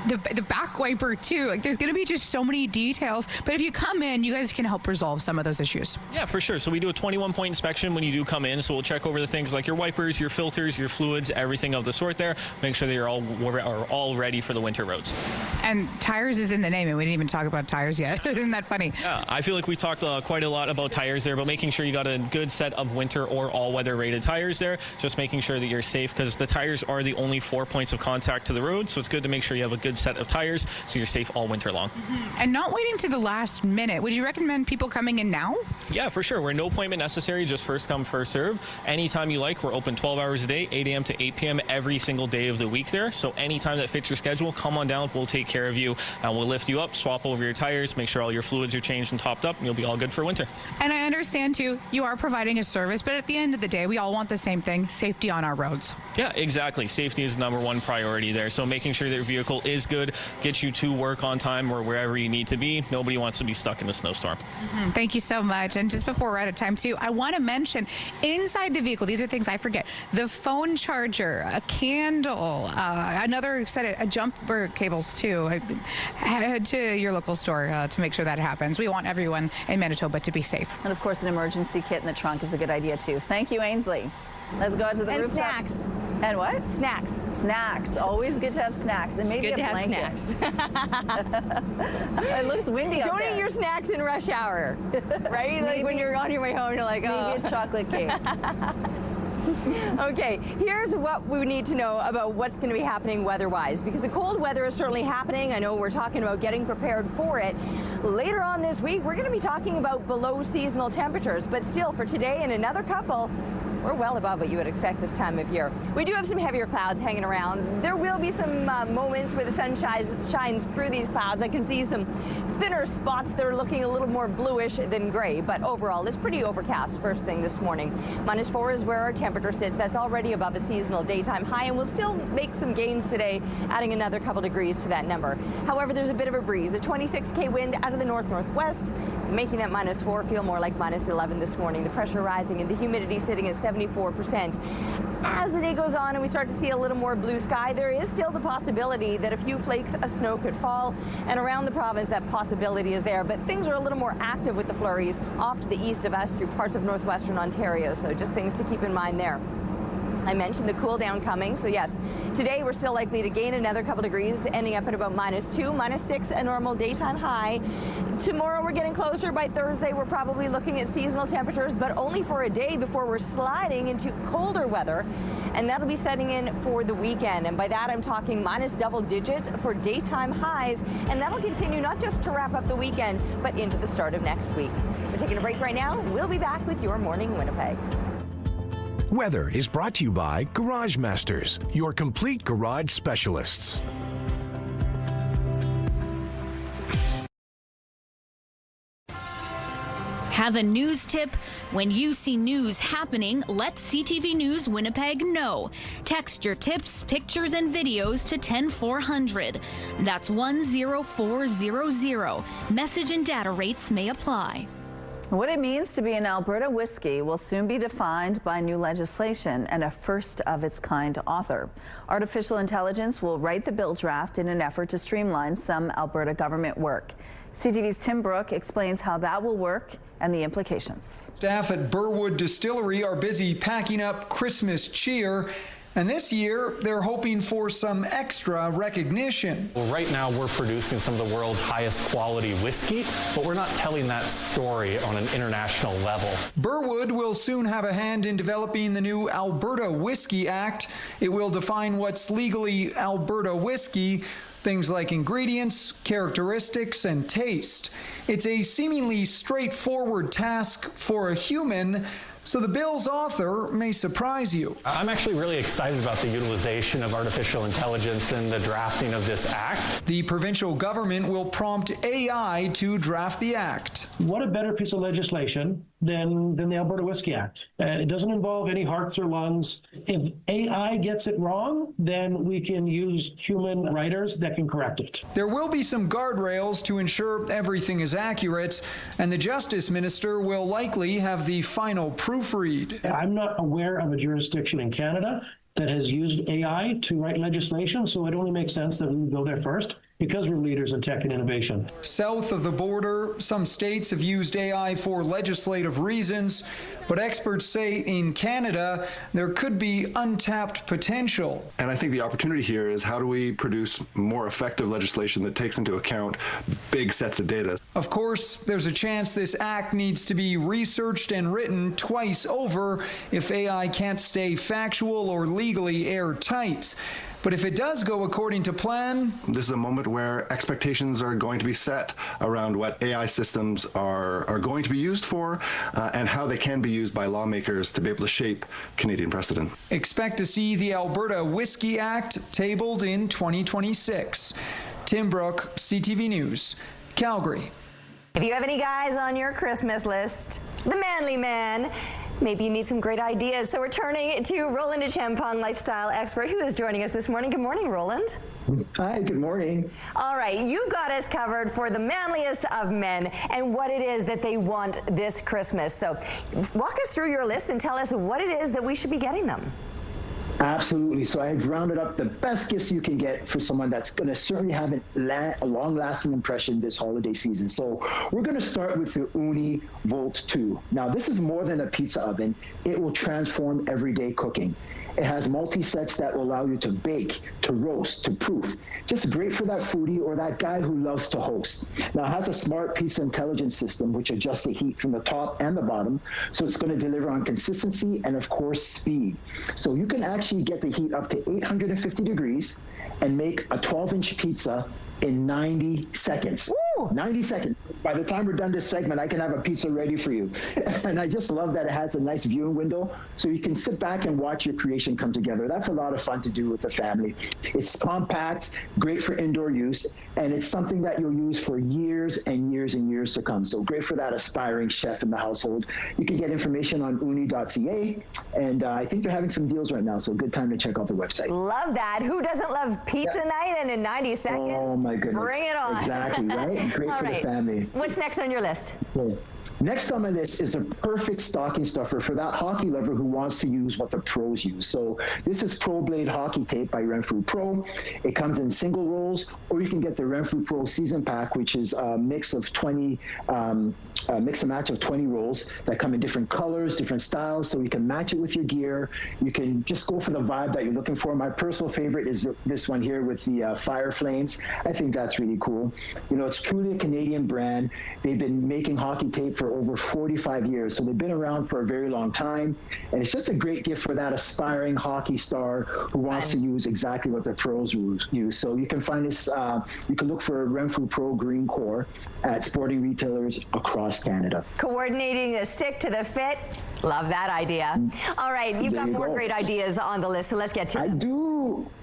the back wiper too. Like, there's going to be just so many details. But if you come in, you guys can help resolve some of those issues. Yeah, for sure. So we do a 21-point inspection when you do come in. So we'll check over the things like your wipers, your filters, your fluids, everything of the sort there. Make sure that you're all ready for the winter roads. And tires is in the name, and we didn't even talk about tires yet. Isn't that funny? Yeah, I feel like we talked quite a lot about tires there, but making sure you got a good set of winter or all-weather rated tires there. Just making sure that you're safe, because the tires are the only 4 points of contact to the road. So it's good to make sure you have a good set of tires so you're safe all winter long. And not waiting to the last minute. Would you recommend people coming in now? Yeah, for sure. We're no appointment necessary, just first come, first serve. Anytime you like, we're open 12 hours a day, 8 a.m. to 8 p.m. every single day of the week there. So anytime that fits your schedule, come on down. We'll take care of you and we'll lift you up, swap over your tires, make sure all your fluids are changed and topped up, and you'll be all good for winter. And I understand too, you are providing a service, but at the end of the day, we all want the same thing: safety on our roads. Yeah, exactly. Safety is #1 priority there. So making sure that your vehicle is good, gets you to work on time or wherever you need to be. Nobody wants to be stuck in a snowstorm. Thank you so much. And just before we're out of time too, I want to mention inside the vehicle, these are things I forget: the phone charger, a candle, another set of jumper cables too. Head to your local store to make sure that happens. We want everyone in Manitoba to be safe. And of course, an emergency kit in the trunk is a good idea too. Thank you, Ainsley. Let's go out to the rooftop. Snacks. And what? Snacks. Snacks. Always good to have snacks. And maybe it's good a to blanket. have snacks. It looks windy out Don't there. eat your snacks in rush hour, right? Like when you're on your way home, you're like, oh. Maybe a chocolate cake. Okay, here's what we need to know about what's going to be happening weather-wise, because the cold weather is certainly happening. I know we're talking about getting prepared for it. Later on this week, we're going to be talking about below seasonal temperatures, but still for today and another couple, we're well above what you would expect this time of year. We do have some heavier clouds hanging around. There will be some moments where the sun shines through these clouds. I can see some thinner spots that are looking a little more bluish than gray, but overall it's pretty overcast first thing this morning. -4 is where our temperature sits. That's already above a seasonal daytime high, and we'll still make some gains today, adding another couple degrees to that number. However, there's a bit of a breeze, a 26k wind out of the north-northwest, making that -4 feel more like -11 this morning. The pressure rising and the humidity sitting at 74%. As the day goes on and we start to see a little more blue sky, there is still the possibility that a few flakes of snow could fall, and around the province that possibility is there, but things are a little more active with the flurries off to the east of us through parts of northwestern Ontario, so just things to keep in mind there. I mentioned the cool down coming, so yes, today we're still likely to gain another couple degrees, ending up at about -2, -6, a normal daytime high. Tomorrow we're getting closer. By Thursday we're probably looking at seasonal temperatures, but only for a day before we're sliding into colder weather, and that'll be setting in for the weekend. And by that I'm talking -double digits for daytime highs, and that'll continue not just to wrap up the weekend, but into the start of next week. We're taking a break right now. We'll be back with your Morning Winnipeg. Weather is brought to you by Garage Masters, your complete garage specialists. Have a news tip? When you see news happening, let CTV News Winnipeg know. Text your tips, pictures, and videos to 10400. That's 10400. Message and data rates may apply. What it means to be an Alberta whiskey will soon be defined by new legislation and a first-of-its-kind author. Artificial intelligence will write the bill draft in an effort to streamline some Alberta government work. CTV's Tim Brooke explains how that will work and the implications. Staff at Burwood Distillery are busy packing up Christmas cheer. And this year, they're hoping for some extra recognition. Well, right now, we're producing some of the world's highest quality whiskey, but we're not telling that story on an international level. Burwood will soon have a hand in developing the new Alberta Whiskey Act. It will define what's legally Alberta whiskey, things like ingredients, characteristics, and taste. It's a seemingly straightforward task for a human, so the bill's author may surprise you. I'm actually really excited about the utilization of artificial intelligence in the drafting of this act. The provincial government will prompt AI to draft the act. What a better piece of legislation than the Alberta Whiskey Act. It doesn't involve any hearts or lungs. If AI gets it wrong, then we can use human writers that can correct it. There will be some guardrails to ensure everything is accurate, and the Justice Minister will likely have the final proofread. I'm not aware of a jurisdiction in Canada that has used AI to write legislation, so it only makes sense that we would go there first, because we're leaders in tech and innovation. South of the border, some states have used AI for legislative reasons, but experts say in Canada, there could be untapped potential. And I think the opportunity here is how do we produce more effective legislation that takes into account big sets of data? Of course, there's a chance this act needs to be researched and written twice over if AI can't stay factual or legally airtight. But if it does go according to plan... This is a moment where expectations are going to be set around what AI systems are going to be used for and how they can be used by lawmakers to be able to shape Canadian precedent. Expect to see the Alberta Whiskey Act tabled in 2026. Tim Brooke, CTV News, Calgary. If you have any guys on your Christmas list, the manly man, maybe you need some great ideas. So we're turning to Roland Champagne, lifestyle expert, who is joining us this morning. Good morning, Roland. Hi, good morning. All right, you got us covered for the manliest of men and what it is that they want this Christmas. So walk us through your list and tell us what it is that we should be getting them. Absolutely. So I've rounded up the best gifts you can get for someone that's going to certainly have a long-lasting impression this holiday season. So we're going to start with the Uni Volt 2. Now, this is more than a pizza oven. It will transform everyday cooking. It has multi-sets that will allow you to bake, to roast, to proof. Just great for that foodie or that guy who loves to host. Now, it has a smart pizza intelligence system which adjusts the heat from the top and the bottom, so it's going to deliver on consistency and, of course, speed. So you can actually get the heat up to 850 degrees and make a 12-inch pizza in 90 seconds. Ooh. 90 seconds. By the time we're done this segment, I can have a pizza ready for you. And I just love that it has a nice viewing window, so you can sit back and watch your creation come together. That's a lot of fun to do with the family. It's compact, great for indoor use, and it's something that you'll use for years and years and years to come. So great for that aspiring chef in the household. You can get information on uni.ca, and I think they're having some deals right now, so good time to check out the website. Love that. Who doesn't love pizza night and in 90 seconds? Oh my goodness. Bring it on. Exactly, right? Great All for right. the family. What's next on your list? Cool. Next on my list is a perfect stocking stuffer for that hockey lover who wants to use what the pros use. So this is Pro Blade Hockey Tape by Renfrew Pro. It comes in single rolls, or you can get the Renfrew Pro Season Pack, which is a mix of 20, mix and match of 20 rolls that come in different colors, different styles, so you can match it with your gear. You can just go for the vibe that you're looking for. My personal favorite is this one here with the fire flames. I think that's really cool. You know, it's truly a Canadian brand. They've been making hockey tape for over 45 years, so they've been around for a very long time, and it's just a great gift for that aspiring hockey star who wants to use exactly what the pros use. So you can find this, you can look for Renfrew Pro Green Core at sporting retailers across Canada. Coordinating the stick to the fit. Love that idea. All right, you've got more great ideas on the list, so let's get to it.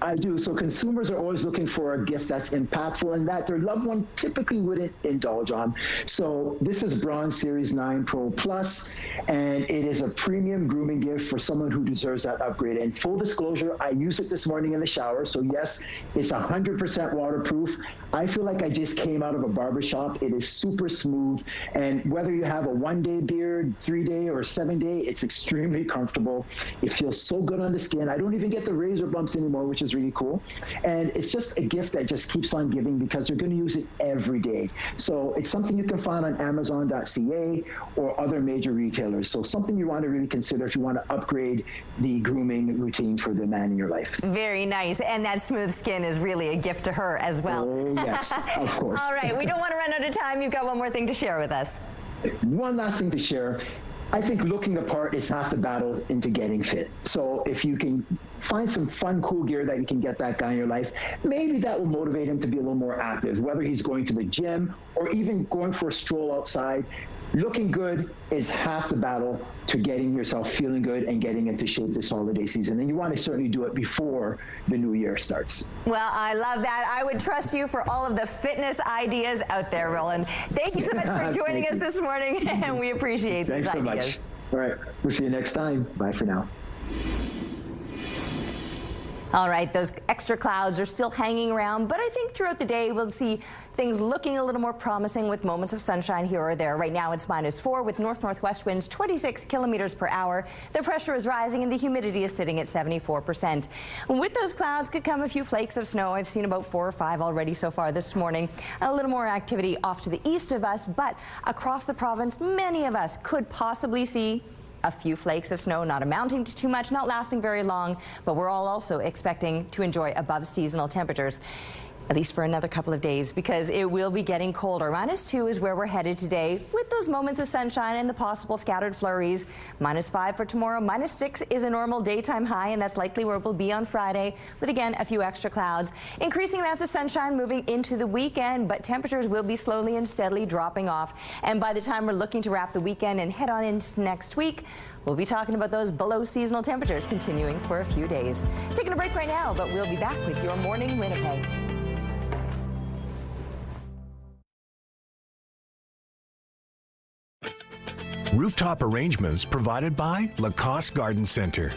I do. So consumers are always looking for a gift that's impactful and that their loved one typically wouldn't indulge on. So this is Bronze Series 9 Pro Plus, and it is a premium grooming gift for someone who deserves that upgrade. And full disclosure, I used it this morning in the shower. So yes, it's 100% waterproof. I feel like I just came out of a barbershop. It is super smooth. And whether you have a 1-day beard, 3-day, or 7-day, it's extremely comfortable. It feels so good on the skin. I don't even get the razor bumps anymore, which is really cool. And it's just a gift that just keeps on giving because you're going to use it every day. So it's something you can find on Amazon.ca or other major retailers. So something you want to really consider if you want to upgrade the grooming routine for the man in your life. Very nice. And that smooth skin is really a gift to her as well. Oh, yes, of course. All right, we don't want to run out of time. You've got one more thing to share with us. One last thing to share. I think looking the part is half the battle into getting fit. So if you can find some fun, cool gear that you can get that guy in your life, maybe that will motivate him to be a little more active, whether he's going to the gym or even going for a stroll outside. Looking good is half the battle to getting yourself feeling good and getting into shape this holiday season. And you want to certainly do it before the new year starts. Well, I love that. I would trust you for all of the fitness ideas out there, Roland. Thank you so much for joining us this morning, and we appreciate these ideas. Thanks so much. All right. We'll see you next time. Bye for now. All right, those extra clouds are still hanging around, but I think throughout the day we'll see things looking a little more promising with moments of sunshine here or there. Right now it's -4 with north-northwest winds 26 kilometers per hour. The pressure is rising and the humidity is sitting at 74%. With those clouds could come a few flakes of snow. I've seen about 4 or 5 already so far this morning. A little more activity off to the east of us, but across the province, many of us could possibly see a few flakes of snow, not amounting to too much, not lasting very long, but we're all also expecting to enjoy above seasonal temperatures, at least for another couple of days, because it will be getting colder. -2 is where we're headed today, with those moments of sunshine and the possible scattered flurries. -5 for tomorrow. -6 is a normal daytime high, and that's likely where we'll be on Friday, with again a few extra clouds. Increasing amounts of sunshine moving into the weekend, but temperatures will be slowly and steadily dropping off. And by the time we're looking to wrap the weekend and head on into next week, we'll be talking about those below seasonal temperatures continuing for a few days. Taking a break right now, but we'll be back with Your Morning Winnipeg. Rooftop arrangements provided by Lacoste Garden Center.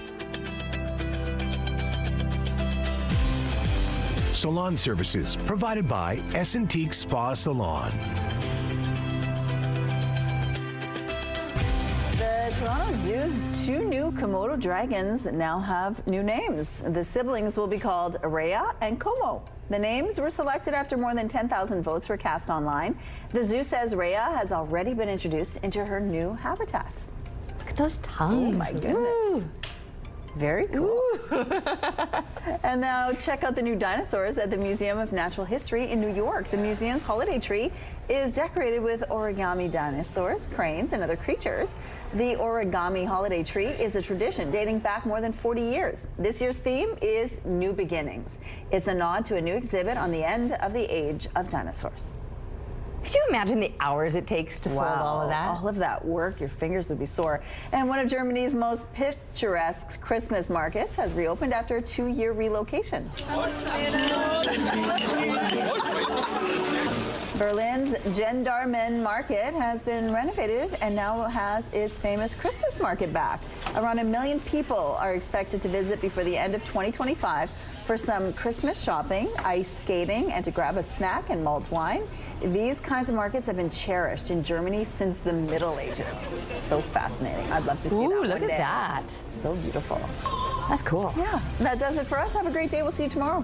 Salon services provided by Essentique Spa Salon. The Toronto Zoo's 2 new Komodo dragons now have new names. The siblings will be called Rhea and Como. The names were selected after more than 10,000 votes were cast online. The zoo says Rhea has already been introduced into her new habitat. Look at those tongues. Oh my goodness. Ooh. Very cool. And now check out the new dinosaurs at the Museum of Natural History in New York. The museum's holiday tree is decorated with origami dinosaurs, cranes, and other creatures. The origami holiday tree is a tradition dating back more than 40 years. This year's theme is New Beginnings. It's a nod to a new exhibit on the end of the age of dinosaurs. Could you imagine the hours it takes to fold all of that? All of that work, your fingers would be sore. And one of Germany's most picturesque Christmas markets has reopened after a 2-year relocation. Berlin's Gendarmen Market has been renovated and now has its famous Christmas market back. Around 1 million people are expected to visit before the end of 2025 for some Christmas shopping, ice skating, and to grab a snack and mulled wine. These kinds of markets have been cherished in Germany since the Middle Ages. So fascinating. I'd love to see that one day. Look at that. So beautiful. That's cool. Yeah, that does it for us. Have a great day. We'll see you tomorrow.